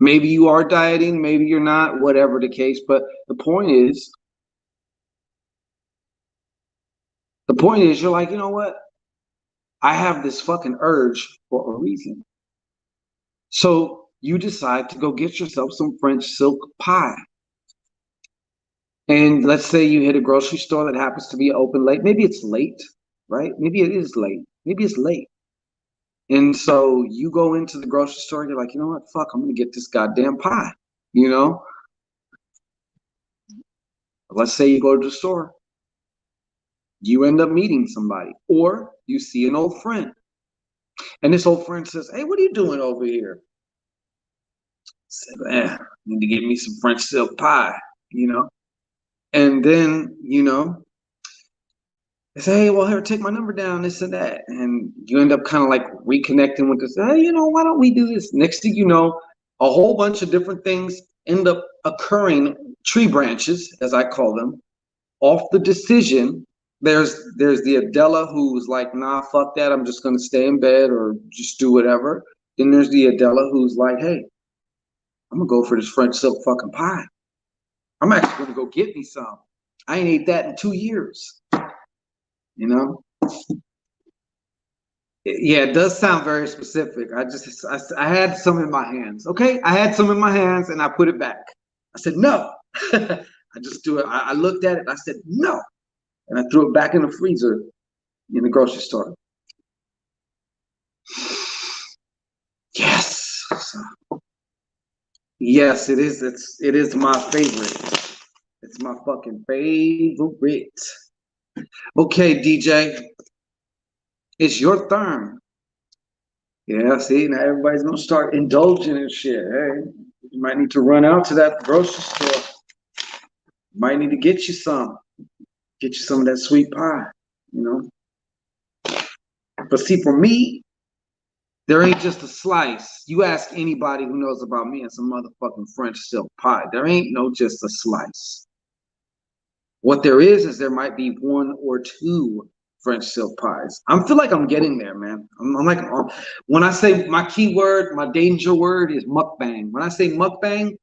Maybe you are dieting, maybe you're not, whatever the case. But the point is, you're like, you know what? I have this fucking urge for a reason. So you decide to go get yourself some French silk pie. And let's say you hit a grocery store that happens to be open late. Maybe it's late, right? Maybe it is late. Maybe it's late. And so you go into the grocery store and you're like, you know what? Fuck, I'm going to get this goddamn pie. You know, let's say you go to the store, you end up meeting somebody, or you see an old friend. And this old friend says, hey, what are you doing over here? I said, man, I need to get me some French silk pie, you know? And then, you know, they say, hey, well, here, take my number down, this and that. And you end up kind of like reconnecting with this, hey, you know, why don't we do this? Next thing you know, a whole bunch of different things end up occurring, tree branches, as I call them, off the decision. There's the Adela who's like, nah, fuck that, I'm just gonna stay in bed or just do whatever. Then there's the Adela who's like, hey, I'm gonna go for this French silk fucking pie. I'm actually gonna go get me some. I ain't ate that in 2 years. You know? Yeah, it does sound very specific. I had some in my hands. Okay, I had some in my hands and I put it back. I said no. I just do it. I looked at it. And I said no, and I threw it back in the freezer in the grocery store. Yes, yes, it is. It is my favorite. It's my fucking favorite. Okay, DJ, it's your turn. Yeah, see, now everybody's gonna start indulging in shit. Hey, you might need to run out to that grocery store. You might need to get you some of that sweet pie, you know. But see, for me, there ain't just a slice. You ask anybody who knows about me and some motherfucking French silk pie. There ain't no just a slice. What there is there might be one or two French silk pies. I feel like I'm getting there, man. I'm like, when I say my keyword, my danger word is mukbang. When I say mukbang,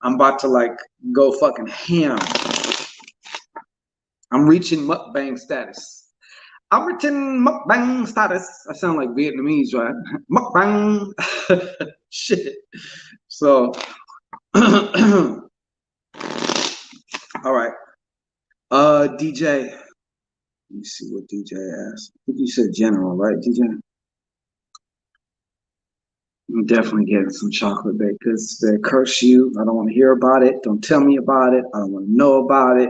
I'm about to like go fucking ham. I'm reaching mukbang status. I'm reaching mukbang status. I sound like Vietnamese, right? Mukbang. Shit. So, all right. DJ. Let me see what DJ asked. I think you said general, right, DJ? I'm definitely getting some chocolate bake because they curse you. I don't want to hear about it. Don't tell me about it. I don't want to know about it.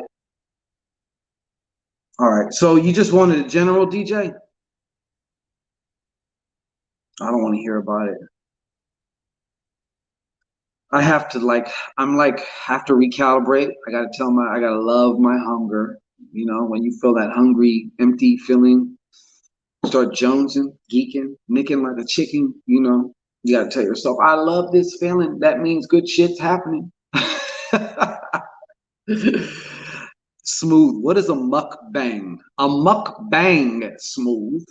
All right. So you just wanted a general, DJ? I don't want to hear about it. I have to have to recalibrate. I gotta love my hunger. You know, when you feel that hungry, empty feeling, start jonesing, geeking, nicking like a chicken, you know, you gotta tell yourself, I love this feeling. That means good shit's happening. Smooth. What is a mukbang? A mukbang, Smooth.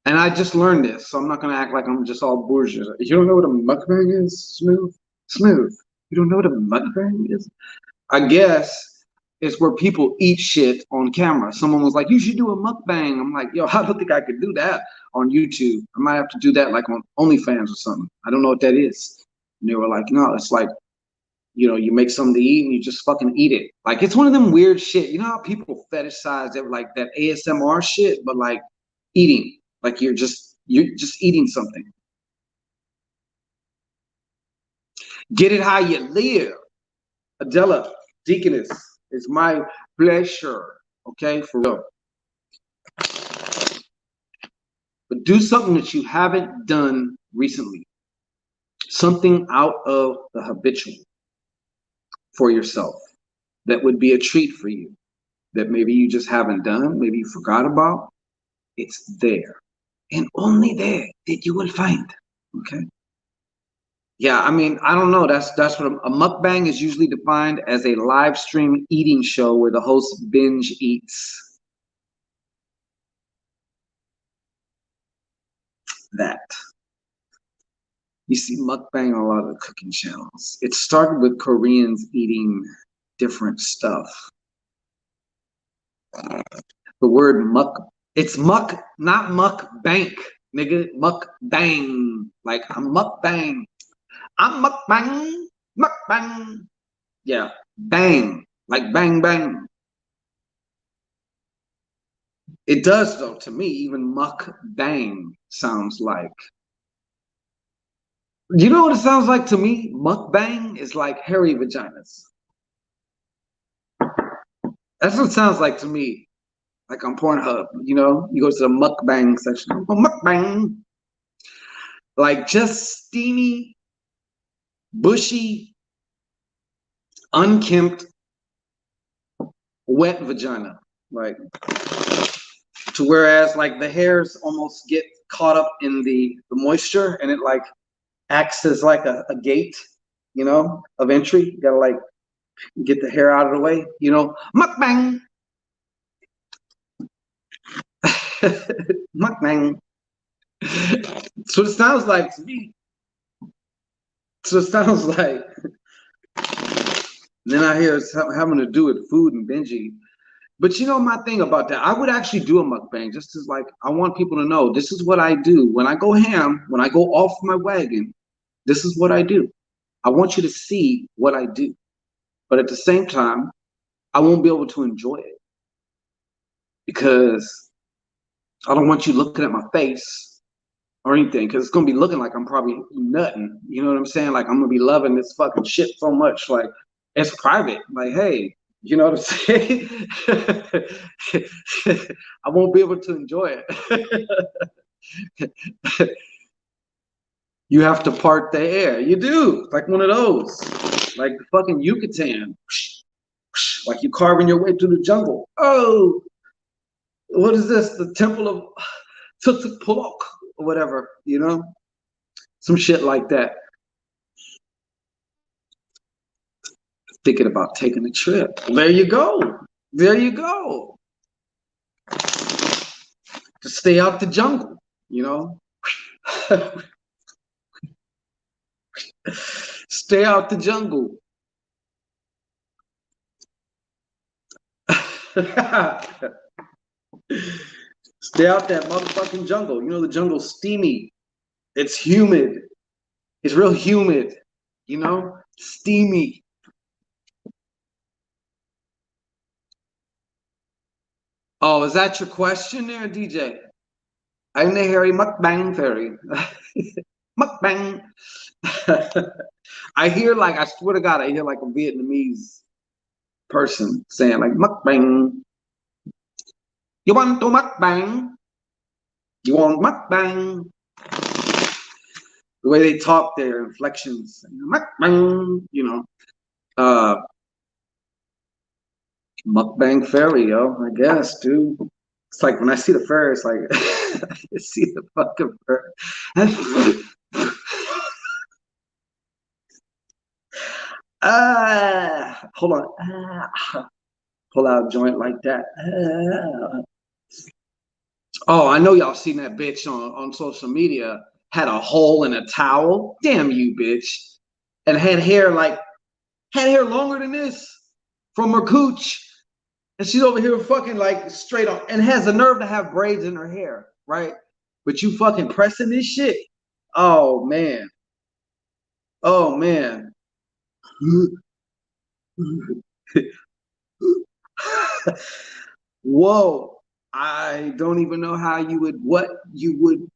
And I just learned this, so I'm not gonna act like I'm just all bourgeois. You don't know what a mukbang is, Smooth? Smooth. You don't know what a mukbang is? I guess it's where people eat shit on camera. Someone was like, "You should do a mukbang." I'm like, "Yo, I don't think I could do that on YouTube. I might have to do that like on OnlyFans or something. I don't know what that is." And they were like, "No, it's like, you make something to eat and you just fucking eat it. Like it's one of them weird shit. You know how people fetishize that like that ASMR shit, but like eating, like you're just eating something. Get it how you live." Adela, Deaconess, it's my pleasure. Okay, for real. But do something that you haven't done recently. Something out of the habitual for yourself that would be a treat for you. That maybe you just haven't done, maybe you forgot about. It's there. And only there that you will find. Okay. Yeah, I mean, I don't know. That's what a mukbang is usually defined as a live stream eating show where the host binge eats that. You see mukbang on a lot of the cooking channels. It started with Koreans eating different stuff. The word it's muck, not mukbang, nigga. Mukbang. Like I'm mukbang. I'm mukbang. Mukbang. Yeah. Bang. Like bang bang. It does though, to me, even mukbang sounds like. You know what it sounds like to me? Mukbang is like hairy vaginas. That's what it sounds like to me. Like on Pornhub, you go to the mukbang section. Oh, mukbang. Like just steamy, bushy, unkempt, wet vagina. Like to whereas like the hairs almost get caught up in the moisture and it like acts as like a gate, of entry. You gotta like get the hair out of the way, Mukbang. Mukbang. So it sounds like to me. So it sounds like. Then I hear it's having to do with food and binging. But my thing about that, I would actually do a mukbang just as like I want people to know this is what I do. When I go ham, when I go off my wagon, this is what I do. I want you to see what I do. But at the same time, I won't be able to enjoy it because I don't want you looking at my face or anything because it's gonna be looking like I'm probably nutting. You know what I'm saying? Like I'm gonna be loving this fucking shit so much. Like it's private. Like, hey, you know what I'm saying? I won't be able to enjoy it. You have to part the air. You do. Like one of those. Like the fucking Yucatan. Like you carving your way through the jungle. Oh, what is this? The temple of Tutukpulok or whatever, Some shit like that. Thinking about taking a trip. There you go. There you go. To stay out the jungle, Stay out the jungle. Stay out that motherfucking jungle. The jungle's steamy. It's humid. It's real humid, steamy. Oh, is that your question there, DJ? I'm the hairy mukbang fairy. Mukbang. I hear like, I swear to God, I hear like a Vietnamese person saying like mukbang. You want to mukbang? You want mukbang? The way they talk, their inflections, mukbang, mukbang fairy, yo, I guess, dude. It's like when I see the fur, it's like I see the fucking fur. Hold on. Pull out a joint like that. Oh, I know y'all seen that bitch on social media. Had a hole in a towel. Damn you, bitch. And had hair longer than this from her cooch. And she's over here fucking like straight on and has the nerve to have braids in her hair, right? But you fucking pressing this shit. Oh man. Oh man. Whoa. I don't even know how what you would,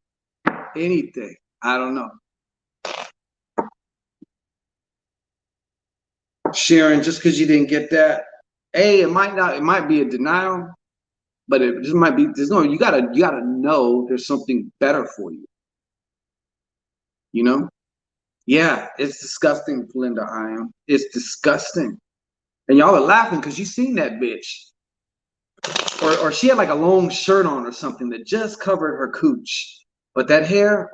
anything. I don't know. Sharon, just because you didn't get that, it might be a denial, but it just might be, you gotta know there's something better for you, you know? Yeah, it's disgusting, Linda. I am. It's disgusting. And y'all are laughing because you seen that bitch. Or she had like a long shirt on or something that just covered her cooch. But that hair,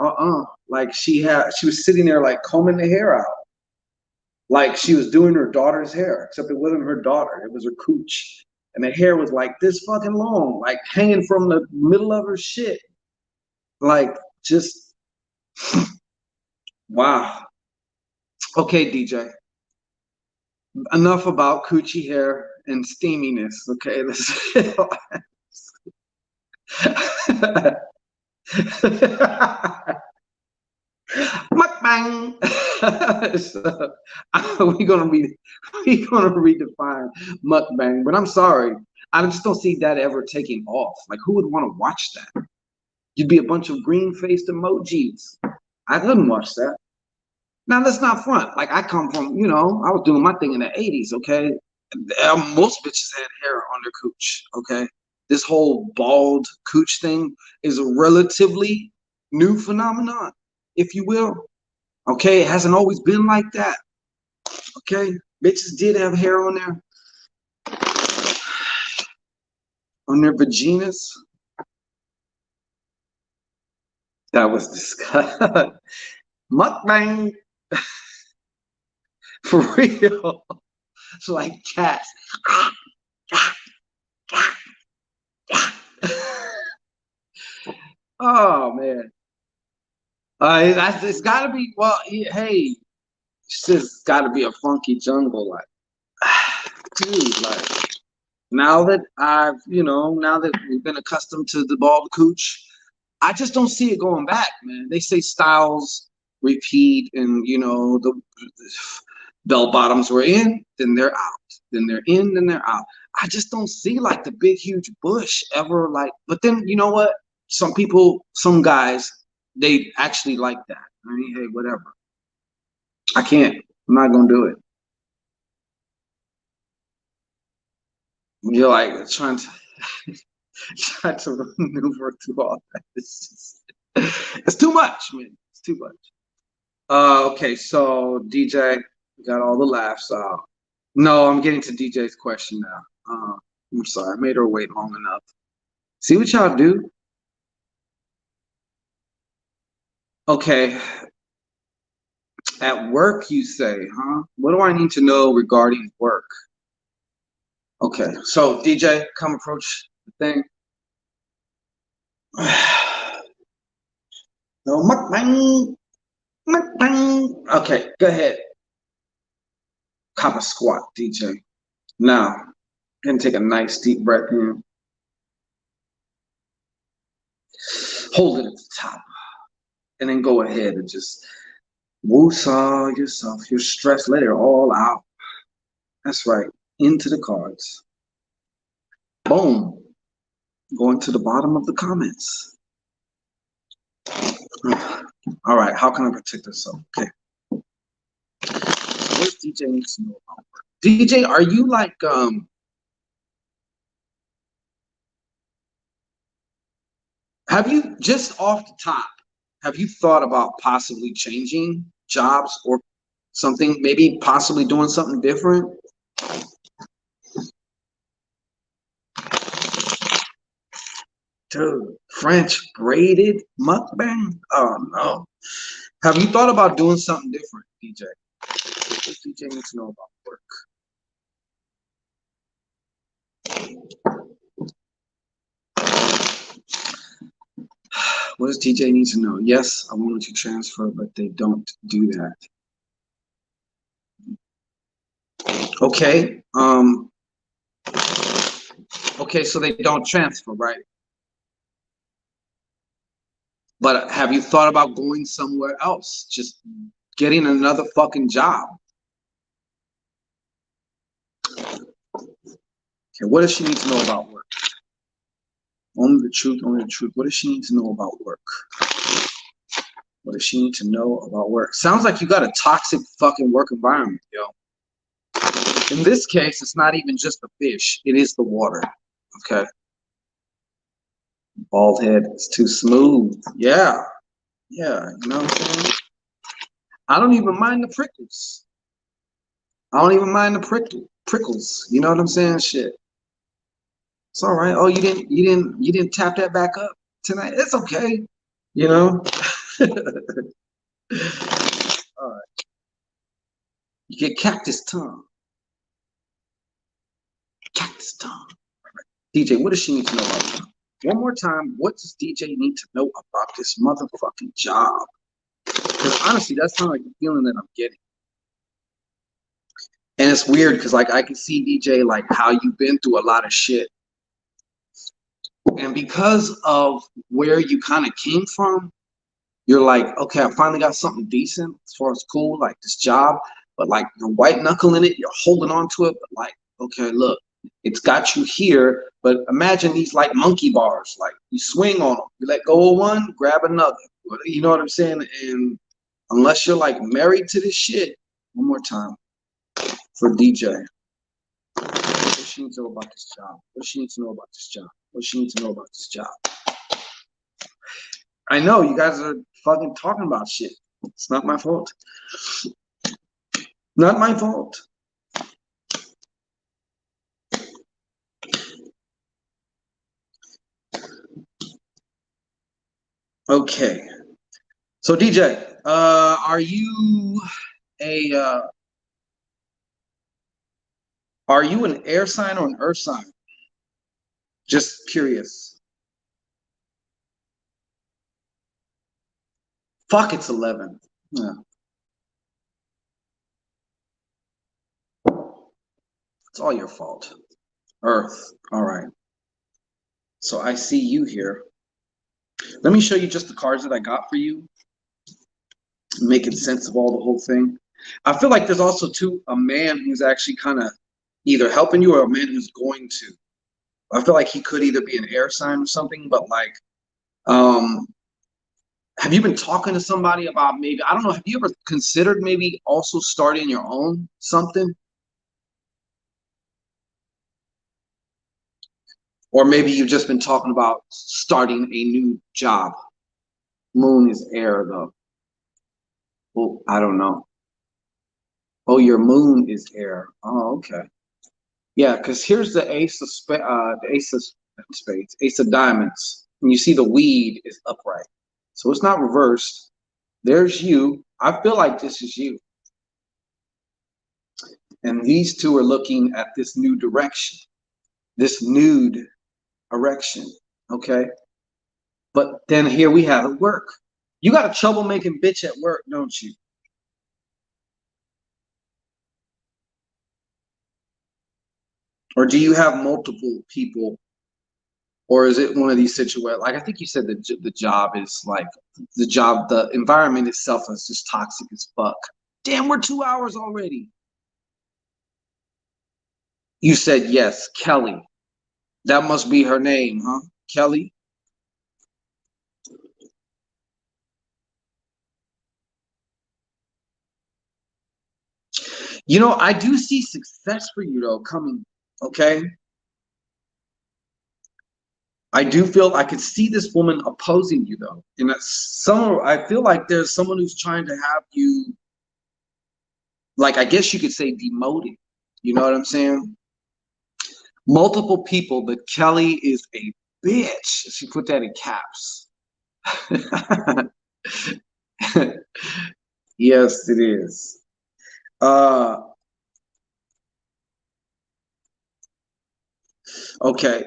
like she was sitting there like combing the hair out. Like she was doing her daughter's hair, except it wasn't her daughter, it was her cooch. And the hair was like this fucking long, like hanging from the middle of her shit. Like just wow. Okay, DJ. Enough about coochie hair and steaminess. Okay, let's mukbang. So, we're gonna redefine mukbang, but I'm sorry, I just don't see that ever taking off. Like, who would want to watch that? You'd be a bunch of green-faced emojis. I couldn't watch that. Now, let's not front. Like, I come from, I was doing my thing in the 80s, okay? Most bitches had hair on their cooch, okay? This whole bald cooch thing is a relatively new phenomenon, if you will. Okay, it hasn't always been like that. Okay, bitches did have hair on their vaginas. That was disgusting. Mukbang. For real. It's like cats. Oh man. It's gotta be, well, hey, it's just gotta be a funky jungle, like dude, like now that we've been accustomed to the bald cooch, I just don't see it going back, man. They say styles repeat, and the bell bottoms were in, then they're out, then they're in, then they're out. I just don't see like the big huge bush ever, like. But then you know what? Some guys, they actually like that. I mean, hey, whatever. I can't. I'm not gonna do it. You're like trying to trying to maneuver through all that. It's too much, man. It's too much. Okay, so DJ got all the laughs out. No, I'm getting to DJ's question now. I'm sorry, I made her wait long enough. See what y'all do? Okay, at work you say, huh? What do I need to know regarding work? Okay, so DJ, come approach the thing. No, mukbang, mukbang. Okay, go ahead. Cop a squat, DJ. Now, and take a nice deep breath in. Hold it at the top, and then go ahead and just woo-saw yourself. Your stress, let it all out. That's right. Into the cards. Boom. Going to the bottom of the comments. All right. How can I protect myself? Okay. What DJ needs to know about work? DJ, are you like have you just off the top, have you thought about possibly changing jobs or something, maybe possibly doing something different? Dude, French braided mukbang? Oh no. Have you thought about doing something different, DJ? What does DJ need to know about work? What does DJ need to know? Yes, I wanted to transfer, but they don't do that. Okay. Okay, so they don't transfer, right? But have you thought about going somewhere else? Just getting another fucking job. Okay, what does she need to know about work? Only the truth, only the truth. What does she need to know about work? What does she need to know about work? Sounds like you got a toxic fucking work environment, yo. In this case, it's not even just the fish. It is the water, okay? Bald head is too smooth. Yeah, yeah, you know what I'm saying? I don't even mind the prickles. I don't even mind the prickles. You know what I'm saying? Shit. It's all right. Oh, you didn't tap that back up tonight. It's okay. You know. All right. You get cactus tongue. Cactus tongue. DJ, what does she need to know about you? One more time, what does DJ need to know about this motherfucking job? Because honestly, that's not like the feeling that I'm getting. And it's weird because like I can see DJ like how you've been through a lot of shit. And because of where you kind of came from, you're like, okay, I finally got something decent as far as cool, like this job, but like you're white knuckling it, you're holding on to it, but like, okay, look, it's got you here, but imagine these like monkey bars, like you swing on them, you let go of one, grab another, you know what I'm saying? And unless you're like married to this shit, one more time for DJ. What she needs to know about this job? What she needs to know about this job? What she needs to know about this job? I know you guys are fucking talking about shit. It's not my fault. Not my fault. Okay. So DJ, a are you an air sign or an earth sign? Just curious. Fuck, it's 11. Yeah. It's all your fault. Earth. All right. So I see you here. Let me show you just the cards that I got for you, making sense of all the whole thing. I feel like there's also too a man who's actually kind of either helping you or a man who's going to. I feel like he could either be an air sign or something, but like, have you been talking to somebody about maybe, I don't know, have you ever considered maybe also starting your own something? Or maybe you've just been talking about starting a new job. Moon is air though. Oh, I don't know. Oh, your moon is air. Oh, okay. Yeah, because here's the ace of spades, ace of diamonds. And you see the weed is upright. So it's not reversed. There's you. I feel like this is you. And these two are looking at this new direction, this nude erection. Okay. But then here we have work. You got a troublemaking bitch at work, don't you? Or do you have multiple people? Or is it one of these situations? Like I think you said that the job is like the environment itself is just toxic as fuck. Damn, we're 2 hours already. You said yes, Kelly. That must be her name, huh? Kelly. You know, I do see success for you though coming. Okay. I do feel I could see this woman opposing you though. And that's some I feel like there's someone who's trying to have you, like I guess you could say demoted. You know what I'm saying? Multiple people, but Kelly is a bitch. She put that in caps. Yes, it is. Uh Okay.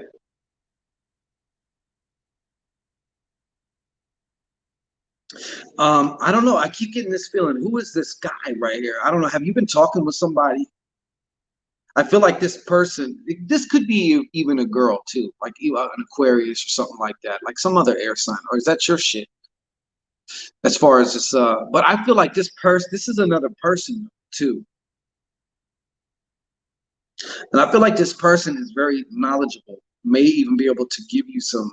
I don't know. I keep getting this feeling. Who is this guy right here? I don't know. Have you been talking with somebody? I feel like this person, this could be even a girl too, like an Aquarius or something like that, like some other air sign. Or is that your shit? As far as this, but I feel like this is another person too. And I feel like this person is very knowledgeable, may even be able to give you some,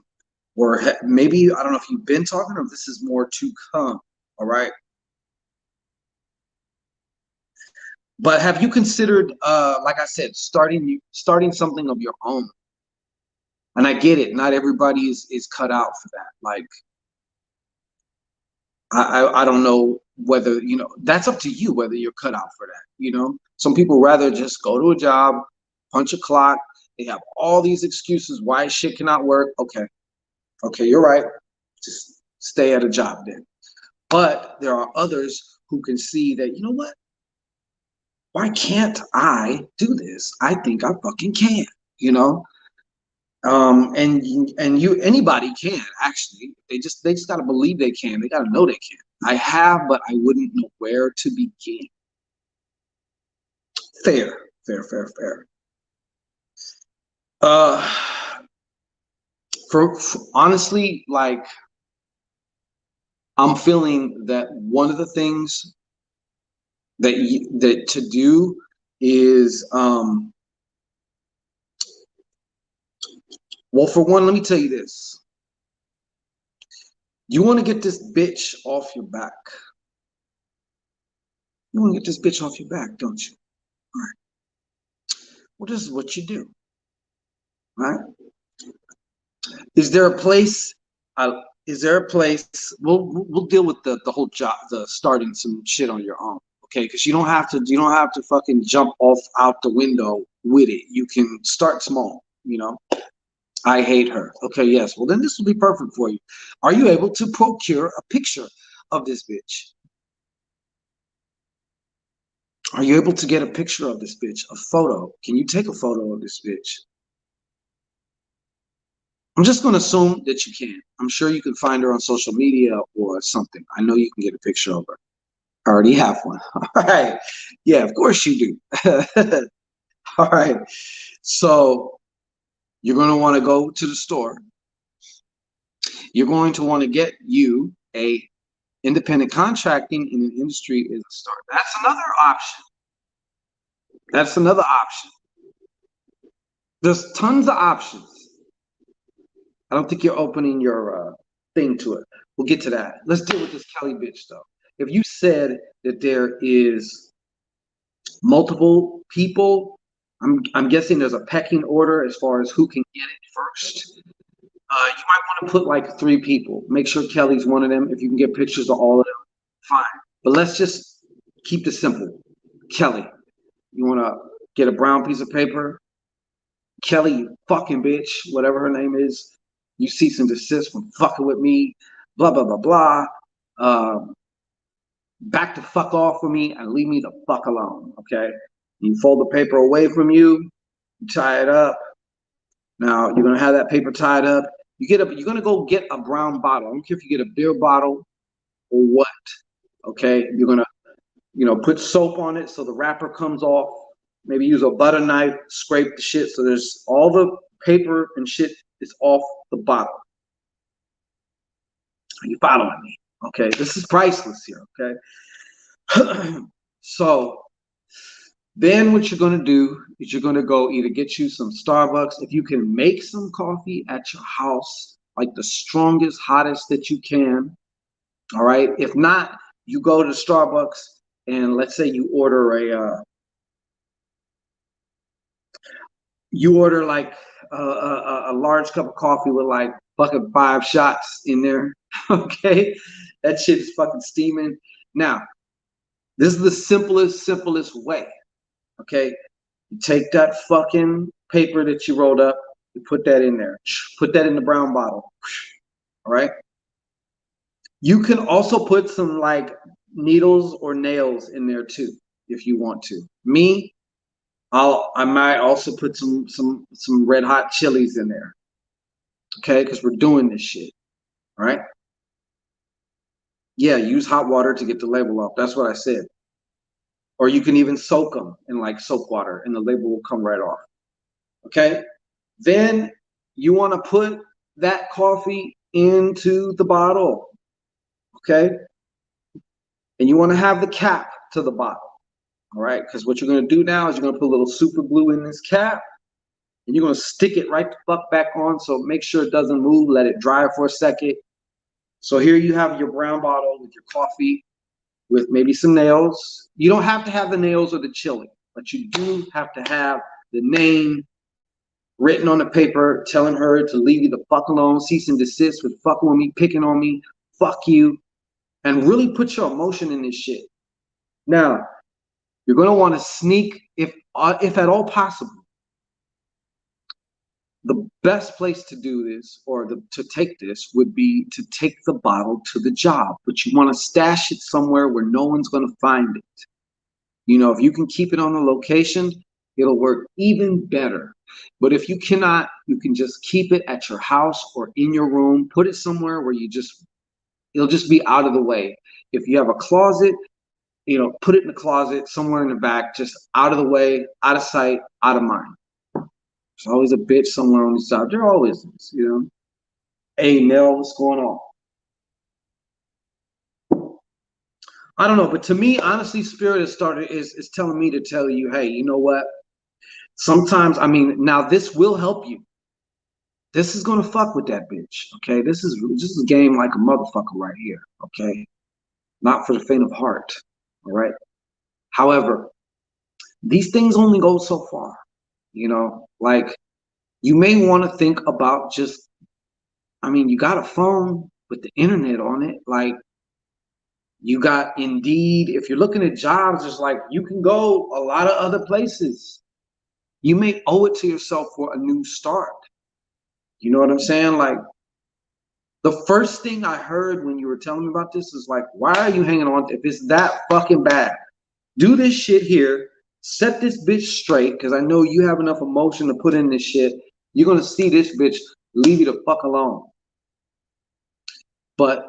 or maybe, I don't know if you've been talking or if this is more to come. All right. But have you considered, like I said, starting something of your own? And I get it. Not everybody is cut out for that. Like, I don't know whether, that's up to you whether you're cut out for that. Some people rather just go to a job, punch a clock. They have all these excuses why shit cannot work. Okay. Okay, you're right. Just stay at a job then. But there are others who can see that, you know what? Why can't I do this? I think I fucking can, you know? And anybody can actually. They just got to believe they can. They got to know they can. I have, but I wouldn't know where to begin. Fair, fair, fair, fair. Uh, for honestly, like I'm feeling that one of the things that to do is well, for one, let me tell you this. You want to get this bitch off your back. You want to get this bitch off your back, don't you? All right. Well, this is what you do. All right. Is there a place? Is there a place? We'll deal with the whole job, the starting some shit on your own, okay? Because you don't have to fucking jump off out the window with it. You can start small. I hate her. Okay, yes. Well, then this will be perfect for you. Are you able to procure a picture of this bitch? Are you able to get a picture of this bitch? A photo? Can you take a photo of this bitch? I'm just going to assume that you can. I'm sure you can find her on social media or something. I know you can get a picture of her. I already have one. All right. Yeah, of course you do. All right. So you're going to want to go to the store. You're going to want to get you a independent contracting in an industry is a start. That's another option. That's another option. There's tons of options. I don't think you're opening your thing to it. We'll get to that. Let's deal with this Kelly bitch though. If you said that there is multiple people, I'm guessing there's a pecking order as far as who can get it first. You might want to put like 3 people. Make sure Kelly's one of them. If you can get pictures of all of them, fine. But let's just keep this simple. Kelly, you want to get a brown piece of paper? Kelly, you fucking bitch, whatever her name is, you cease and desist from fucking with me, blah, blah, blah, blah. Um, Back the fuck off with me and leave me the fuck alone, okay? You fold the paper away from you, you tie it up. Now, you're going to have that paper tied up. You're going to go get a brown bottle. I don't care if you get a beer bottle or what, okay? You're going to, put soap on it so the wrapper comes off. Maybe use a butter knife, scrape the shit so there's all the paper and shit is off the bottle. Are you following me? Okay, this is priceless here, okay? So then what you're going to do is you're going to go either get you some Starbucks. If you can make some coffee at your house, like the strongest, hottest that you can, all right? If not, you go to Starbucks and let's say you order like a large cup of coffee with like fucking 5 shots in there. Okay, that shit is fucking steaming. Now, this is the simplest way. Okay, you take that fucking paper that you rolled up, you put that in there, put that in the brown bottle. All right. You can also put some like needles or nails in there too, if you want to. Me, I might also put some red hot chilies in there. Okay, because we're doing this shit. All right. Yeah, use hot water to get the label off. That's what I said. Or you can even soak them in like soap water and the label will come right off. Okay. Then you want to put that coffee into the bottle. Okay. And you want to have the cap to the bottle. All right. Because what you're going to do now is you're going to put a little super glue in this cap and you're going to stick it right the fuck back on. So make sure it doesn't move. Let it dry for a second. So here you have your brown bottle with your coffee, with maybe some nails. You don't have to have the nails or the chili, but you do have to have the name written on the paper telling her to leave you the fuck alone, cease and desist with fucking with me, picking on me, fuck you, and really put your emotion in this shit. Now, you're going to want to sneak, if at all possible. The best place to do this or to take this would be to take the bottle to the job, but you want to stash it somewhere where no one's going to find it. You know, if you can keep it on the location, it'll work even better. But if you cannot, you can just keep it at your house or in your room. Put it somewhere where it'll just be out of the way. If you have a closet, you know, put it in the closet somewhere in the back, just out of the way, out of sight, out of mind. There's always a bitch somewhere on the side. There always is, you know. Hey, Nell, what's going on? I don't know, but to me, honestly, Spirit is telling me to tell you, hey, you know what? Sometimes, I mean, now this will help you. This is gonna fuck with that bitch. Okay, this is a game like a motherfucker right here. Okay, not for the faint of heart. All right. However, these things only go so far. You know, like you may want to think about just. I mean, you got a phone with the internet on it. Like you got Indeed. If you're looking at jobs, it's like you can go a lot of other places. You may owe it to yourself for a new start. You know what I'm saying? Like the first thing I heard when you were telling me about this is like, why are you hanging on? If it's that fucking bad, do this shit here. Set this bitch straight because I know you have enough emotion to put in this shit. You're gonna see this bitch leave you the fuck alone. But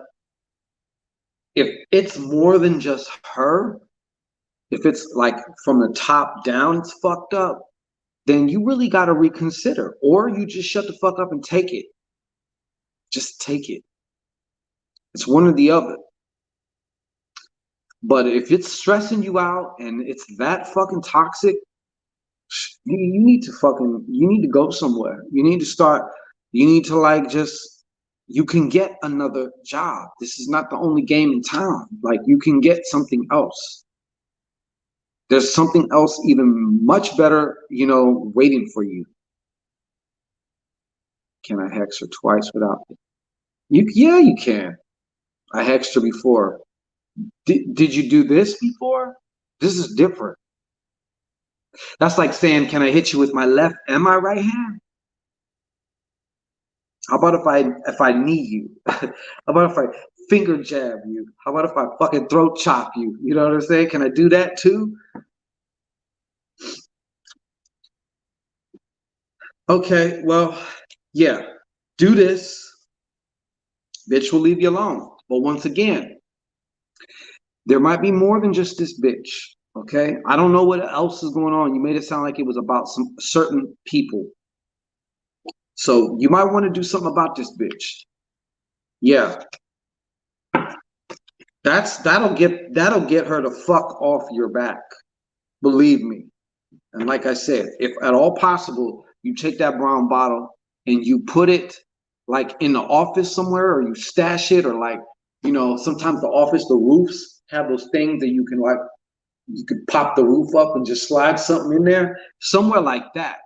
if it's more than just her, if it's like from the top down, it's fucked up, then you really got to reconsider. Or you just shut the fuck up and take it. Just take it. It's one or the other. But if it's stressing you out and it's that fucking toxic, you need to go somewhere. You need to start, you need to like just, you can get another job. This is not the only game in town. Like you can get something else. There's something else even much better, you know, waiting for you. Can I hex her twice without it? Yeah, you can. I hexed her before. Did you do this before? This is different. That's like saying, can I hit you with my left and my right hand? How about if I knee you? How about if I finger jab you? How about if I fucking throat chop you? You know what I'm saying? Can I do that too? Okay, well, yeah. Do this. Bitch will leave you alone. But once again, there might be more than just this bitch. Okay, I don't know what else is going on. You made it sound like it was about some certain people. So you might want to do something about this bitch. Yeah, that'll get her to fuck off your back. Believe me. And like I said, if at all possible, you take that brown bottle and you put it like in the office somewhere, or you stash it, or like, you know, sometimes the office, the roofs have those things that you can like, you could pop the roof up and just slide something in there, somewhere like that.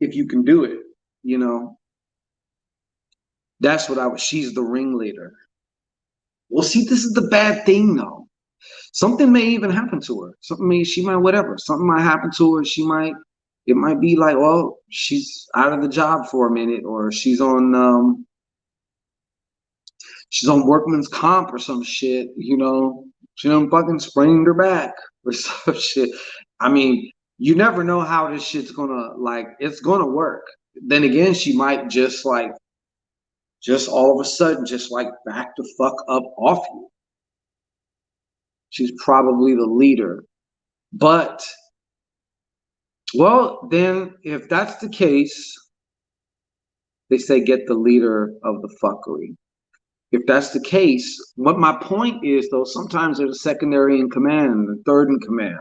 If you can do it, you know, that's what she's the ringleader. Well, see, this is the bad thing though. Something may even happen to her. She might, whatever. Something might happen to her. It might be like, well, she's out of the job for a minute, or she's on workman's comp or some shit, you know. She done fucking sprained her back or some shit. I mean, You never know how this shit's gonna like. It's gonna work. Then again, she might just like, just all of a sudden, just like back the fuck up off you. She's probably the leader. But, well, then if that's the case, they say get the leader of the fuckery. If that's the case, what my point is though, sometimes there's a secondary in command, a third in command.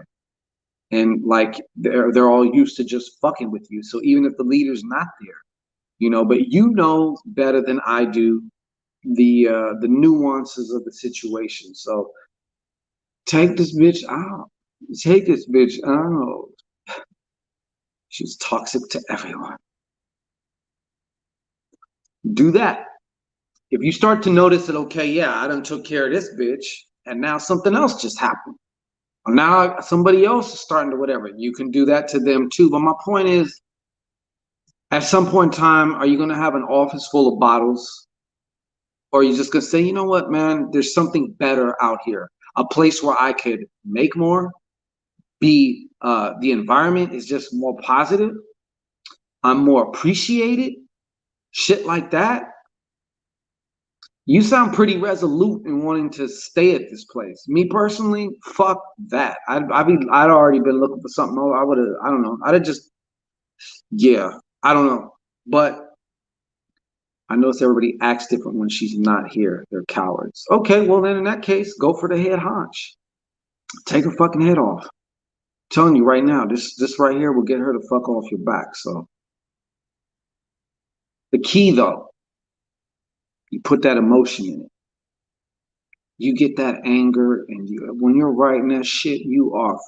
And like they're all used to just fucking with you. So even if the leader's not there, but you know better than I do the nuances of the situation. So take this bitch out. Take this bitch out. She's toxic to everyone. Do that. If you start to notice that, okay, yeah, I done took care of this bitch, and now something else just happened. Or now somebody else is starting to whatever. You can do that to them too. But my point is, at some point in time, are you going to have an office full of bottles? Or are you just going to say, you know what, man, there's something better out here. A place where I could make more, the environment is just more positive. I'm more appreciated. Shit like that. You sound pretty resolute in wanting to stay at this place. Me personally, fuck that. I'd already been looking for something. I would have, I don't know. I'd have just, yeah, I don't know. But I notice everybody acts different when she's not here. They're cowards. Okay, well then in that case, go for the head hunch. Take her fucking head off. I'm telling you right now, this right here will get her to fuck off your back. So the key though, you put that emotion in it. You get that anger, and when you're writing that shit, you are,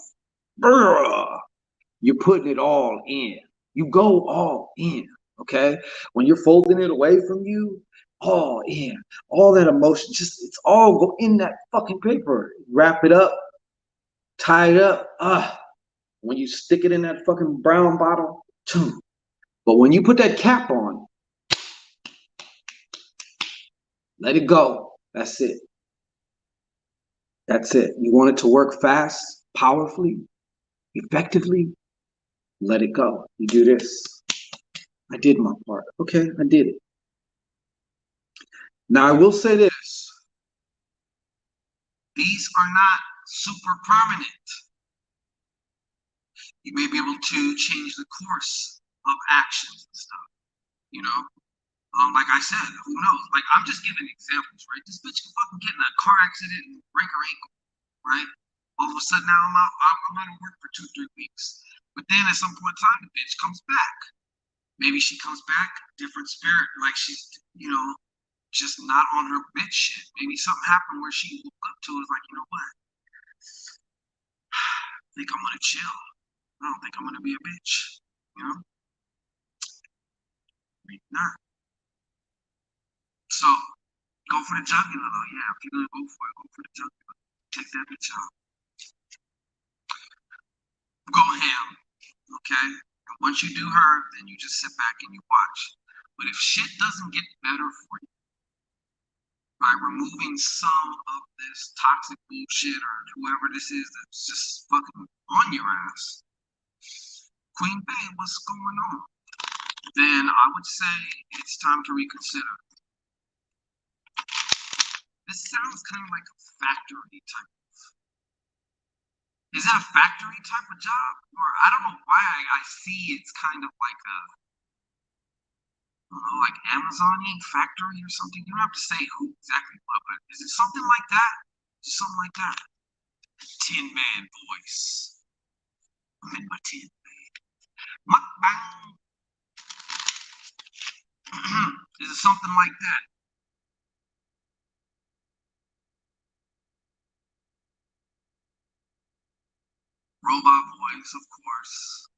you're putting it all in. You go all in, okay? When you're folding it away from you, all in, all that emotion, just it's all go in that fucking paper. Wrap it up, tie it up. When you stick it in that fucking brown bottle, but when you put that cap on, let it go. That's it. That's it. You want it to work fast, powerfully, effectively, let it go. You do this. I did my part. Okay, I did it. Now, I will say this. These are not super permanent. You may be able to change the course of actions and stuff, you know? Like I said, who knows? Like, I'm just giving examples, right? This bitch can fucking get in a car accident and break her ankle, right? All of a sudden now I'm out of work for 2-3 weeks. But then at some point in time, the bitch comes back. Maybe she comes back, different spirit, like she's, just not on her bitch shit. Maybe something happened where she woke up to it like, you know what? I think I'm gonna chill. I don't think I'm gonna be a bitch. You know? Maybe not. So go for the jugular though. Yeah, if you're gonna go for it, go for the jugular. Take that bitch out. Go ham. Okay? And once you do her, then you just sit back and you watch. But if shit doesn't get better for you by removing some of this toxic bullshit or whoever this is that's just fucking on your ass, Queen Bey, what's going on? Then I would say it's time to reconsider. This sounds kind of like a factory type. Is that a factory type of job? Or I don't know why I see it's kind of like a, I don't know, like Amazon-y factory or something. You don't have to say who exactly what, but is it something like that? Is it something like that? Tin Man voice. I'm in my tin man. Mukbang. Is it something like that? Robot voice, of course.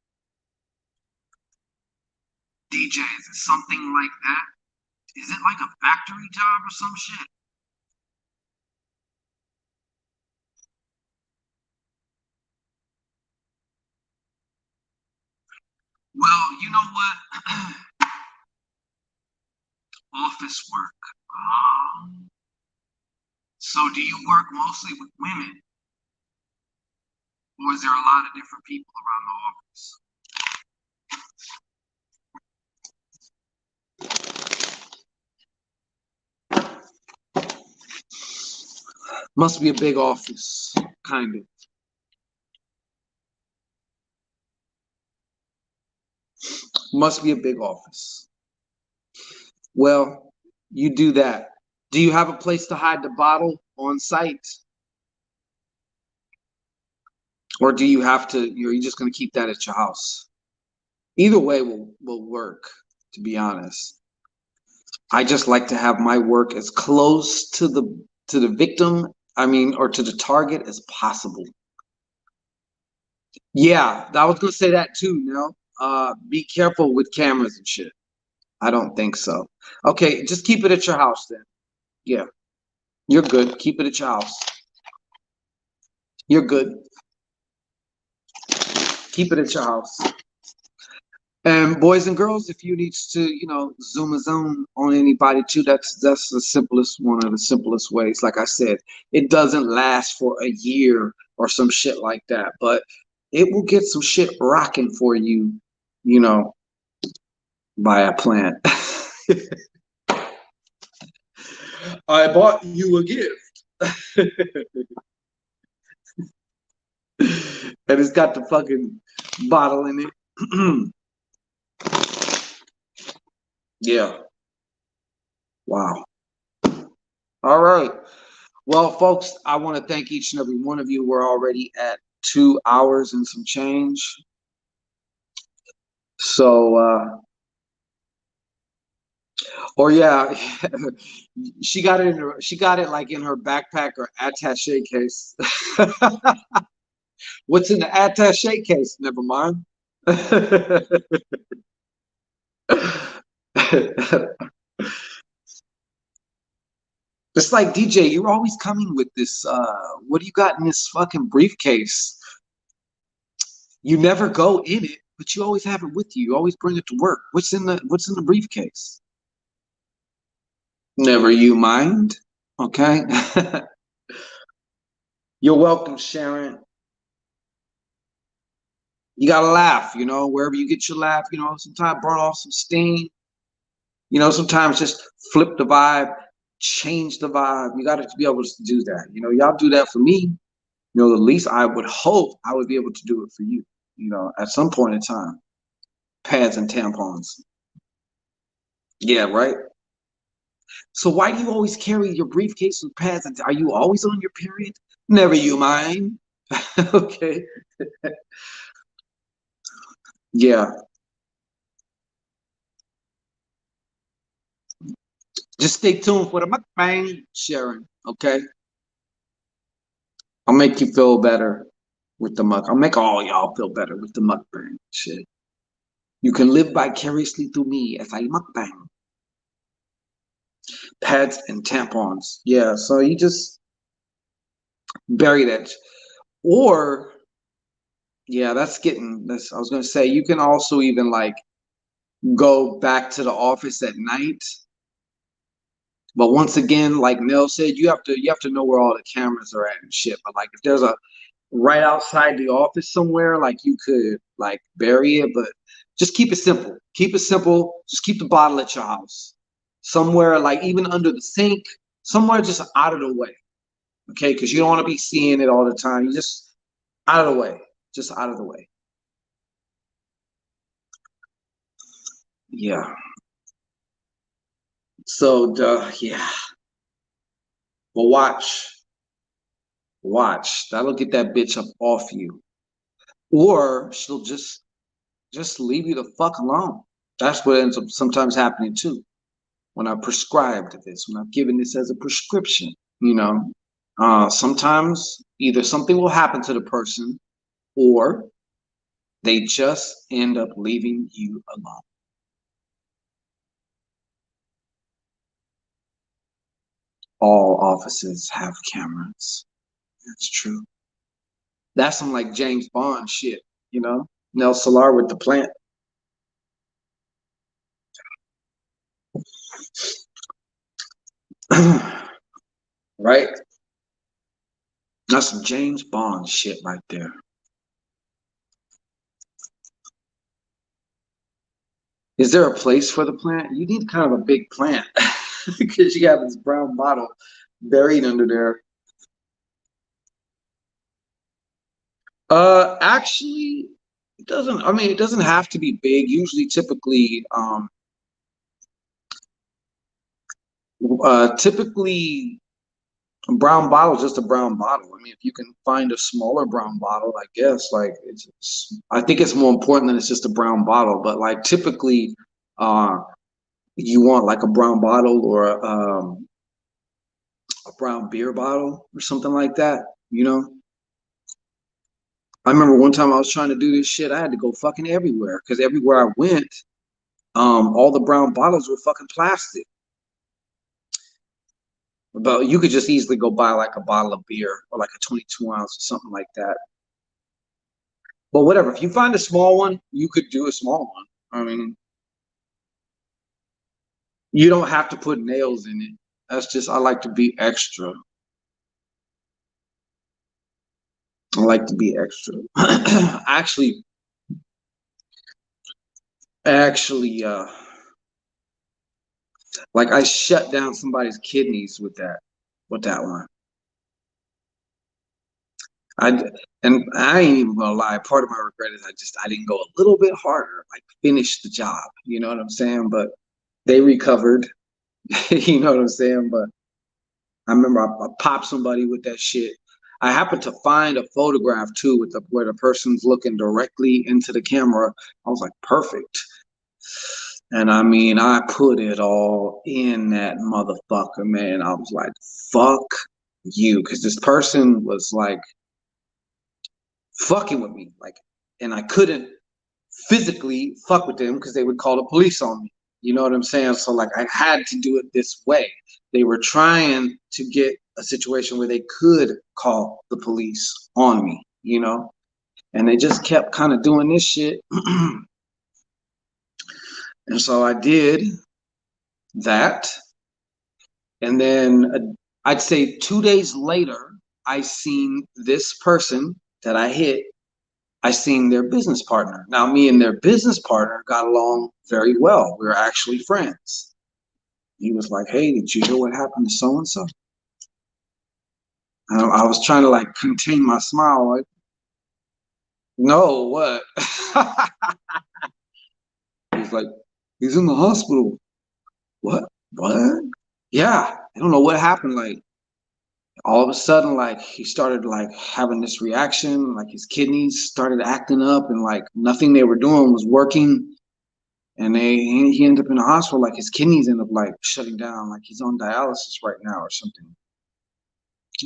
DJ, is it something like that? Is it like a factory job or some shit? Well, you know what? Office work. So do you work mostly with women? Or is there a lot of different people around the office? Must be a big office, kind of. Must be a big office. Well, you do that. Do you have a place to hide the bottle on site? Or do you have to, you're just going to keep that at your house? Either way will work, to be honest. I just like to have my work as close to the victim, I mean, or to the target as possible. Yeah, I was gonna say that too, be careful with cameras and shit. I don't think so. Okay, just keep it at your house then. Yeah, you're good. Keep it at your house. You're good. Keep it at your house. And boys and girls, if you need to, zoom a zone on anybody too, that's the simplest, one of the simplest ways. Like I said, it doesn't last for a year or some shit like that, but it will get some shit rocking for you, by a plant. I bought you a gift. And it's got the fucking bottle in it. Yeah. Wow. All right. Well, folks, I want to thank each and every one of you. We're already at 2 hours and some change. So, or yeah, she got it she got it like in her backpack or attaché case. What's in the attaché case? Never mind. It's like, DJ, you're always coming with this. What do you got in this fucking briefcase? You never go in it, but you always have it with you. You always bring it to work. What's in the briefcase? Never you mind. Okay. You're welcome, Sharon. You gotta laugh, wherever you get your laugh, sometimes burn off some steam. Sometimes just flip the vibe, change the vibe. You gotta be able to do that. Y'all do that for me. The least I would hope I would be able to do it for you, at some point in time. Pads and tampons. Yeah, right. So why do you always carry your briefcase with pads? And are you always on your period? Never you mind. Okay. Yeah. Just stay tuned for the mukbang, Sharon. Okay. I'll make you feel better with the muk. I'll make all y'all feel better with the mukbang shit. You can live vicariously through me as I mukbang. Pads and tampons. Yeah. So you just bury that. Or yeah, that's getting this. I was gonna say you can also even like go back to the office at night. But once again, like Nell said, you have to know where all the cameras are at and shit. But like if there's a right outside the office somewhere, like you could like bury it, but just keep it simple. Keep it simple. Just keep the bottle at your house. Somewhere like even under the sink, somewhere just out of the way. Okay, because you don't want to be seeing it all the time. You just out of the way. Just out of the way. Yeah. So yeah. But watch. That'll get that bitch up off you. Or she'll just leave you the fuck alone. That's what ends up sometimes happening too. When I prescribed this, when I've given this as a prescription, sometimes either something will happen to the person or they just end up leaving you alone. All offices have cameras. That's true. That's some like James Bond shit, Nell Solar with the plant. Right? That's some James Bond shit right there. Is there a place for the plant? You need kind of a big plant because you have this brown bottle buried under there. Actually, it doesn't. I mean, it doesn't have to be big. Usually, typically, a brown bottle is just a brown bottle. I mean, if you can find a smaller brown bottle, I guess like I think it's more important than it's just a brown bottle. But like typically, uh, you want like a brown bottle or a brown beer bottle or something like that. You know, I remember one time I was trying to do this shit. I had to go fucking everywhere because everywhere I went, all the brown bottles were fucking plastic. But you could just easily go buy like a bottle of beer or like a 22 ounce or something like that. But whatever, if you find a small one, you could do a small one. I mean, you don't have to put nails in it. That's just, I like to be extra. I like to be extra. actually, actually, like I shut down somebody's kidneys with that one. I and I ain't even gonna lie. Part of my regret is I didn't go a little bit harder, like finish the job. You know what I'm saying? But they recovered. You know what I'm saying? But I remember I popped somebody with that shit. I happened to find a photograph too with where the person's looking directly into the camera. I was like, perfect. And I mean, I put it all in that motherfucker, man. I was like, fuck you. Because this person was like fucking with me. Like, and I couldn't physically fuck with them because they would call the police on me. You know what I'm saying? So like I had to do it this way. They were trying to get a situation where they could call the police on me, you know? And they just kept kind of doing this shit. And so I did that. And then I'd say 2 days later, I seen this person that I hit. I seen their business partner. Now, me and their business partner got along very well. We were actually friends. He was like, "Hey, did you hear what happened to so and so?" I was trying to like contain my smile, like, "No, what?" He's like, "He's in the hospital." What? What? Yeah, I don't know what happened. Like all of a sudden, like he started like having this reaction, like his kidneys started acting up, and like nothing they were doing was working. And he ended up in the hospital, like his kidneys end up like shutting down, like he's on dialysis right now or something.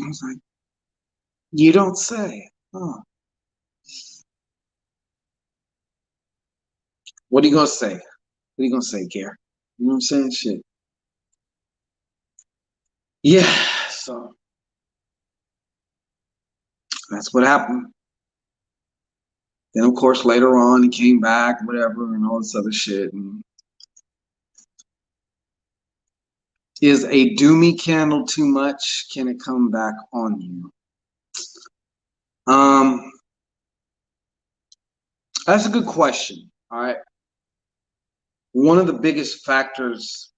I was like, you don't say. Huh. What are you gonna say? What are you gonna say, Gare? You know what I'm saying? Shit. Yeah. So that's what happened. Then of course later on he came back, whatever, and all this other shit. And is a doomy candle too much? Can it come back on you? Um, that's a good question. All right. One of the biggest factors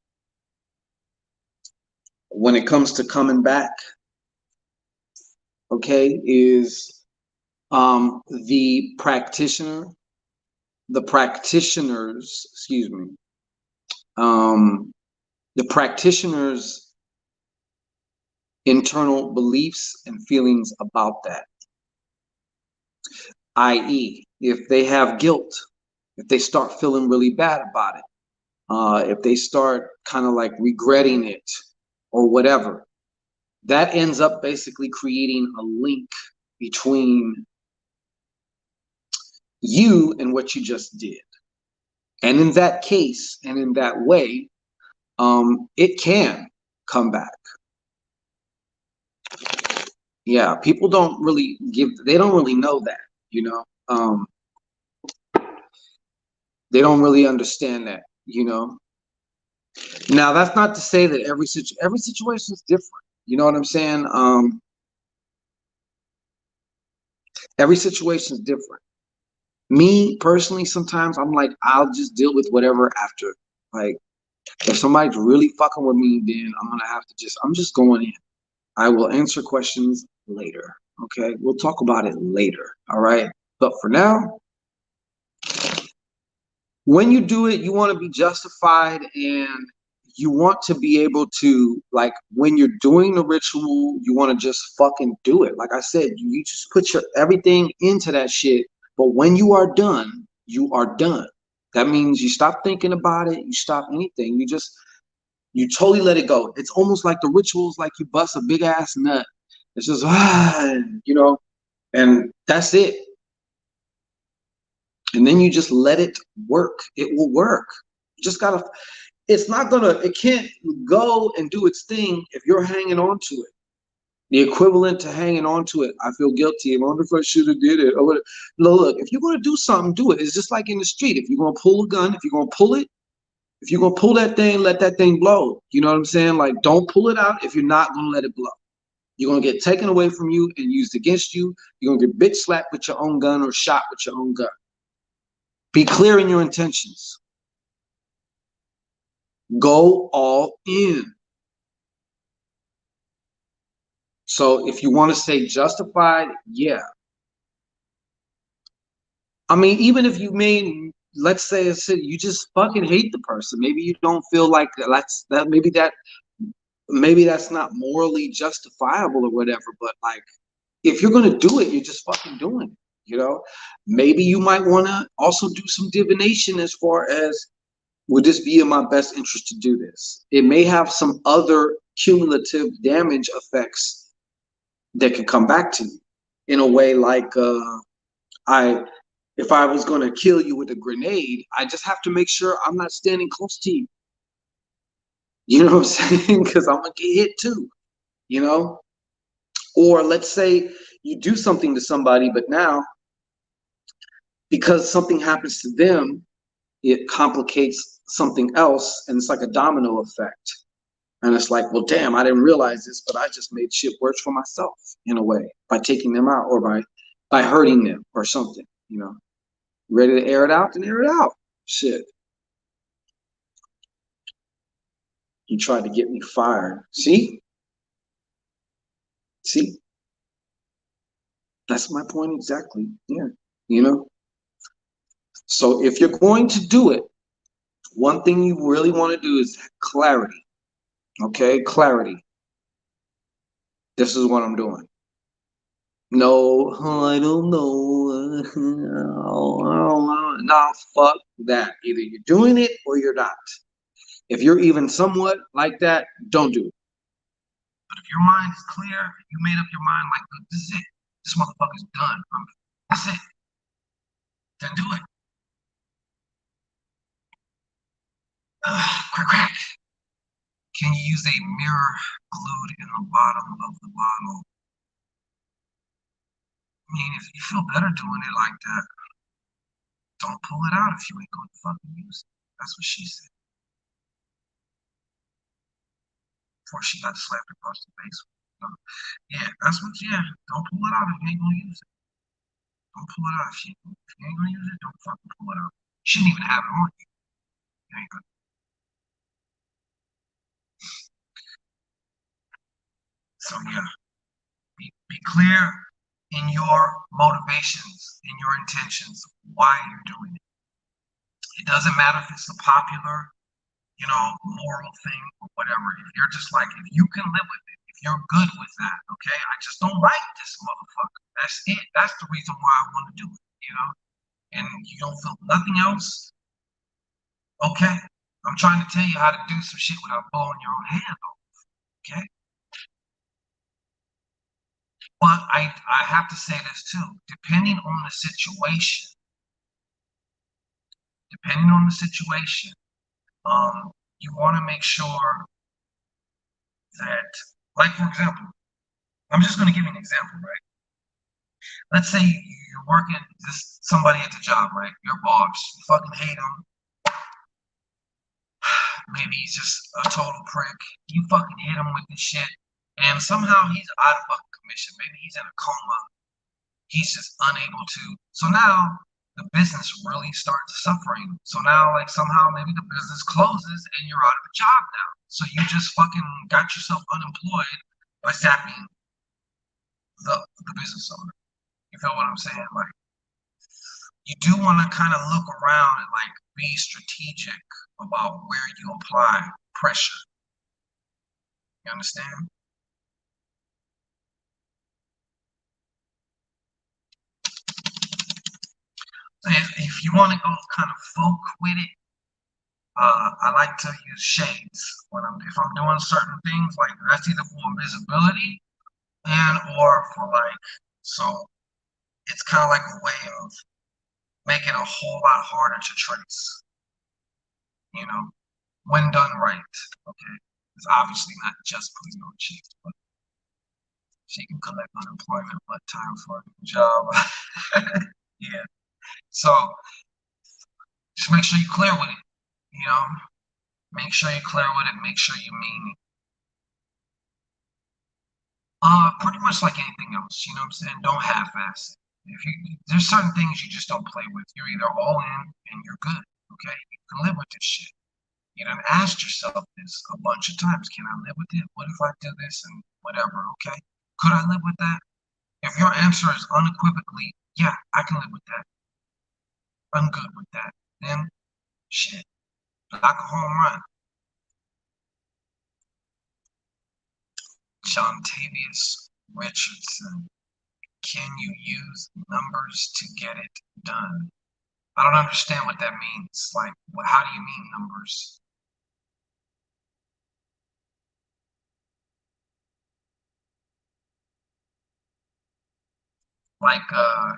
when it comes to coming back, okay, is the practitioners, excuse me, um, the practitioners' internal beliefs and feelings about that. I.e., if they have guilt, if they start feeling really bad about it, if they start kind of like regretting it or whatever, that ends up basically creating a link between you and what you just did. And in that case, and in that way, it can come back. Yeah, people don't really they don't really know that, you know. They don't really understand that, you know. Now, that's not to say that every situation is different. You know what I'm saying? Every situation is different. Me personally, sometimes I'm like, I'll just deal with whatever after. Like, if somebody's really fucking with me, then I'm just going in. I will answer questions later. Okay. We'll talk about it later. All right. But for now, when you do it, you want to be justified and you want to be able to, like, when you're doing the ritual, you want to just fucking do it. Like I said, you just put your everything into that shit. But when you are done, you are done. That means you stop thinking about it, you stop anything. You totally let it go. It's almost like the rituals, like you bust a big ass nut. It's just, and that's it. And then you just let it work. It will work. You just gotta, it can't go and do its thing if you're hanging on to it. The equivalent to hanging on to it. I feel guilty. I wonder if I should have did it. Or what. No, look, if you're gonna do something, do it. It's just like in the street. If you're gonna pull a gun, if you're gonna pull it, if you're gonna pull that thing, let that thing blow. You know what I'm saying? Like, don't pull it out if you're not gonna let it blow. You're gonna get taken away from you and used against you. You're gonna get bitch slapped with your own gun or shot with your own gun. Be clear in your intentions. Go all in. So if you want to say justified, yeah. I mean, even if you made, let's say you just fucking hate the person. Maybe you don't feel like that. Maybe that's not morally justifiable or whatever. But like, if you're gonna do it, you're just fucking doing it. You know, maybe you might want to also do some divination as far as, would this be in my best interest to do this? It may have some other cumulative damage effects that can come back to you in a way like, I if I was going to kill you with a grenade, I just have to make sure I'm not standing close to you. You know what I'm saying? Because I'm going to get hit too, you know? Or let's say you do something to somebody, but now because something happens to them, it complicates something else. And it's like a domino effect. And it's like, well, damn, I didn't realize this, but I just made shit worse for myself in a way by taking them out or by hurting them or something, you know? Ready to air it out, then air it out. Shit. You tried to get me fired. See? See? That's my point exactly. Yeah. You know? So if you're going to do it, one thing you really want to do is clarity. Okay? Clarity. This is what I'm doing. No, I don't know. No, fuck that. Either you're doing it or you're not. If you're even somewhat like that, don't do it. But if your mind is clear, you made up your mind like, this is it. This motherfucker's done. That's it. Then do it. Crack, crack. Can you use a mirror glued in the bottom of the bottle? I mean, if you feel better doing it like that, don't pull it out if you ain't going to fucking use it. That's what she said. Before she got slapped across the face. Yeah, that's what, yeah. Don't pull it out if you ain't going to use it. Don't pull it out if you ain't going to use it. Don't fucking pull it out. She didn't even have it on you. You ain't gonna. So, yeah, be clear in your motivations, in your intentions, why you're doing it. It doesn't matter if it's a popular, moral thing or whatever. If you're just like, if you can live with it, if you're good with that, okay, I just don't like this motherfucker. That's it. That's the reason why I want to do it. And you don't feel nothing else, okay? I'm trying to tell you how to do some shit without blowing your own hand off, okay? But I have to say this too, depending on the situation, you want to make sure that, like, for example, I'm just going to give you an example, right? Let's say you're working somebody at the job, right? Your boss, you fucking hate him. Maybe he's just a total prick. You fucking hit him with this shit, and somehow he's out of fucking commission. Maybe he's in a coma. He's just unable to. So now the business really starts suffering. So now, like, somehow maybe the business closes and you're out of a job now. So you just fucking got yourself unemployed by zapping the business owner. You feel what I'm saying? Like, you do want to kind of look around and like be strategic about where you apply pressure. You understand? So if you want to go kind of folk with it, I like to use shades when if I'm doing certain things. Like that's either for visibility and or for like, so it's kind of like a way of making it a whole lot harder to trace. You know, when done right. Okay, it's obviously not just putting on shades, but she can collect unemployment, but time for a new job. Yeah. So just make sure you're clear with it. You know, make sure you're clear with it. Make sure you mean it. Pretty much like anything else, you know what I'm saying? Don't half-ass it. If there's certain things you just don't play with. You're either all in and you're good, okay? You can live with this shit. You done asked yourself this a bunch of times. Can I live with it? What if I do this and whatever, okay? Could I live with that? If your answer is unequivocally, yeah, I can live with that. I'm good with that. Then shit, like a home run. Jontavius Richardson. Can you use numbers to get it done? I don't understand what that means. Like, how do you mean numbers? Like,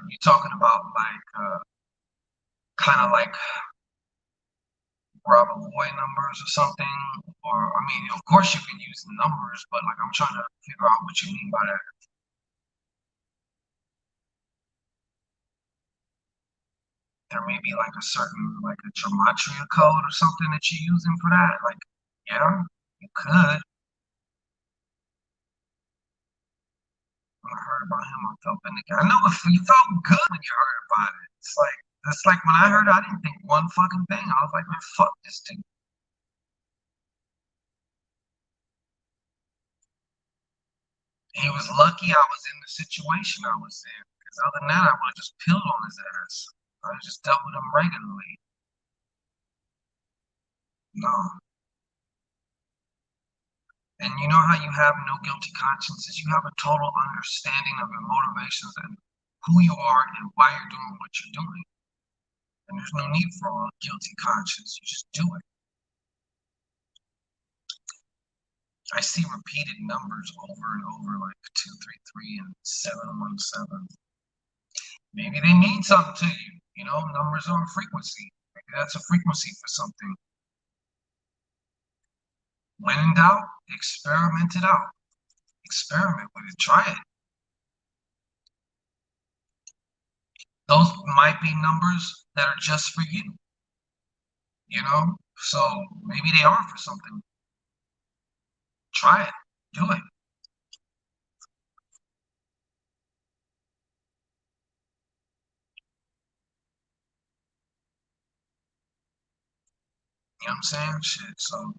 you talking about like, kind of like Bravo Boy numbers or something? Or, I mean, of course you can use numbers, but like, I'm trying to figure out what you mean by that. There may be like a certain, like a gematria code or something that you're using for that. Like, yeah, you could. When I heard about him, I felt vindicated. I know you felt good when you heard about it. It's like when I heard it, I didn't think one fucking thing. I was like, man, fuck this dude. He was lucky I was in the situation I was in. Because other than that, I would have just peeled on his ass. I just dealt with him regularly. No. And you know how you have no guilty consciences? You have a total understanding of your motivations and who you are and why you're doing what you're doing. And there's no need for a guilty conscience. You just do it. I see repeated numbers over and over, like 233 and 717. Maybe they mean something to you. You know, numbers are a frequency. Maybe that's a frequency for something. When in doubt, experiment it out. Experiment with it. Try it. Those might be numbers that are just for you. You know, so maybe they are for something. Try it. Do it. You know what I'm saying? Shit. So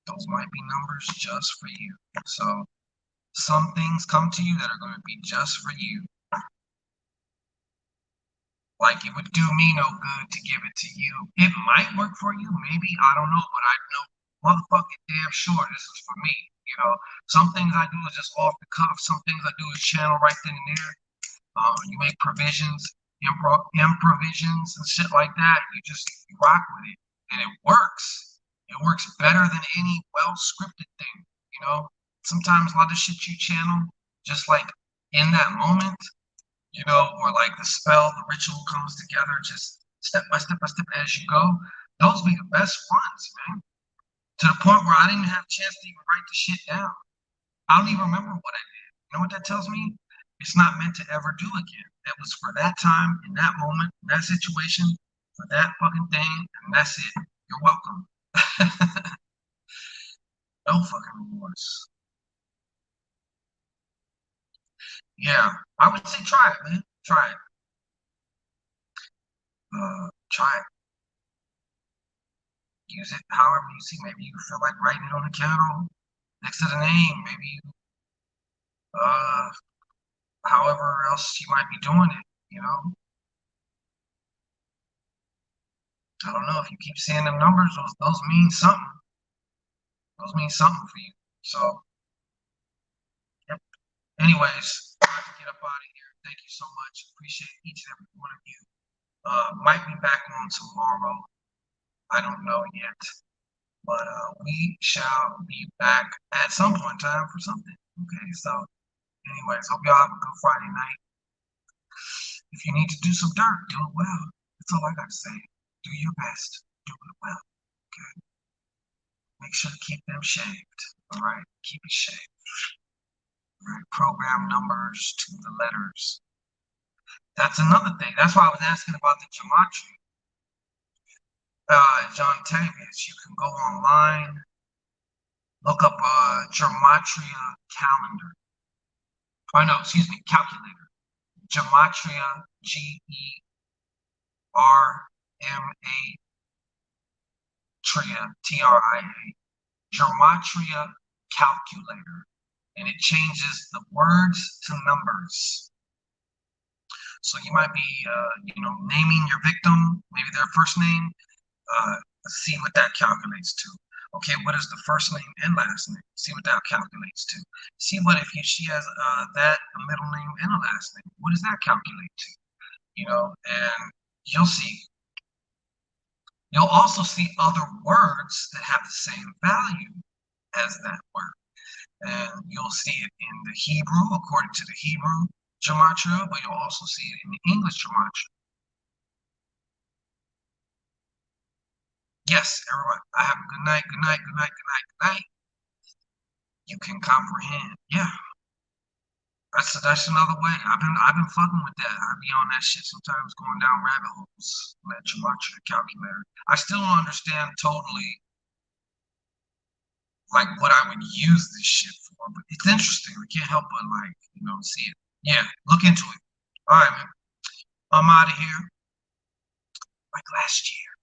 those might be numbers just for you. So some things come to you that are going to be just for you. Like it would do me no good to give it to you. It might work for you, maybe. I don't know, but I know motherfucking damn sure this is for me. You know, some things I do is just off the cuff. Some things I do is channel right then and there. You make provisions, improvisions and shit like that. You rock with it, and it works. It works better than any well-scripted thing. You know, sometimes a lot of shit you channel, just like in that moment, you know, or like the spell, the ritual comes together just step by step as you go. Those be the best ones, man. To the point where I didn't even have a chance to even write the shit down. I don't even remember what I did. You know what that tells me? It's not meant to ever do again. That was for that time, in that moment, in that situation, for that fucking thing, and that's it. You're welcome. No fucking remorse. Yeah, I would say try it, man. Try it. Try it. Use it however you see. Maybe you feel like writing it on the counter next to the name. Maybe you, uh, however else you might be doing it. You know, I don't know if you keep seeing them numbers. Those mean something. Those mean something for you. So, yep. Anyways, I have to get up out of here. Thank you so much. Appreciate each and every one of you. Might be back on tomorrow. I don't know yet. But we shall be back at some point in time for something. Okay, so anyways, hope y'all have a good Friday night. If you need to do some dirt, do it well. That's all I got to say. Do your best. Do it well. Okay. Make sure to keep them shaved. All right. Keep it shaved. All right. Program numbers to the letters. That's another thing. That's why I was asking about the gematria. John Tavius, you can go online, look up gematria calendar. Oh no, excuse me, calculator. Gematria, G-E-R-M-A, Tria, T-R-I-A, Gematria calculator. And it changes the words to numbers. So you might be, naming your victim, maybe their first name, see what that calculates to. Okay, what is the first name and last name? See what that calculates to. See what if she has that a middle name and a last name. What does that calculate to? And you'll see. You'll also see other words that have the same value as that word. And you'll see it in the Hebrew, according to the Hebrew gematria, but you'll also see it in the English gematria. Yes, everyone. I have a good night, good night, good night, good night, good night. You can comprehend. Yeah. That's another way. I've been fucking with that. I be on that shit sometimes, going down rabbit holes. That gematria calculator. I still don't understand totally like what I would use this shit for, but it's interesting. I can't help but see it. Yeah, look into it. All right, man. I'm out of here. Like last year.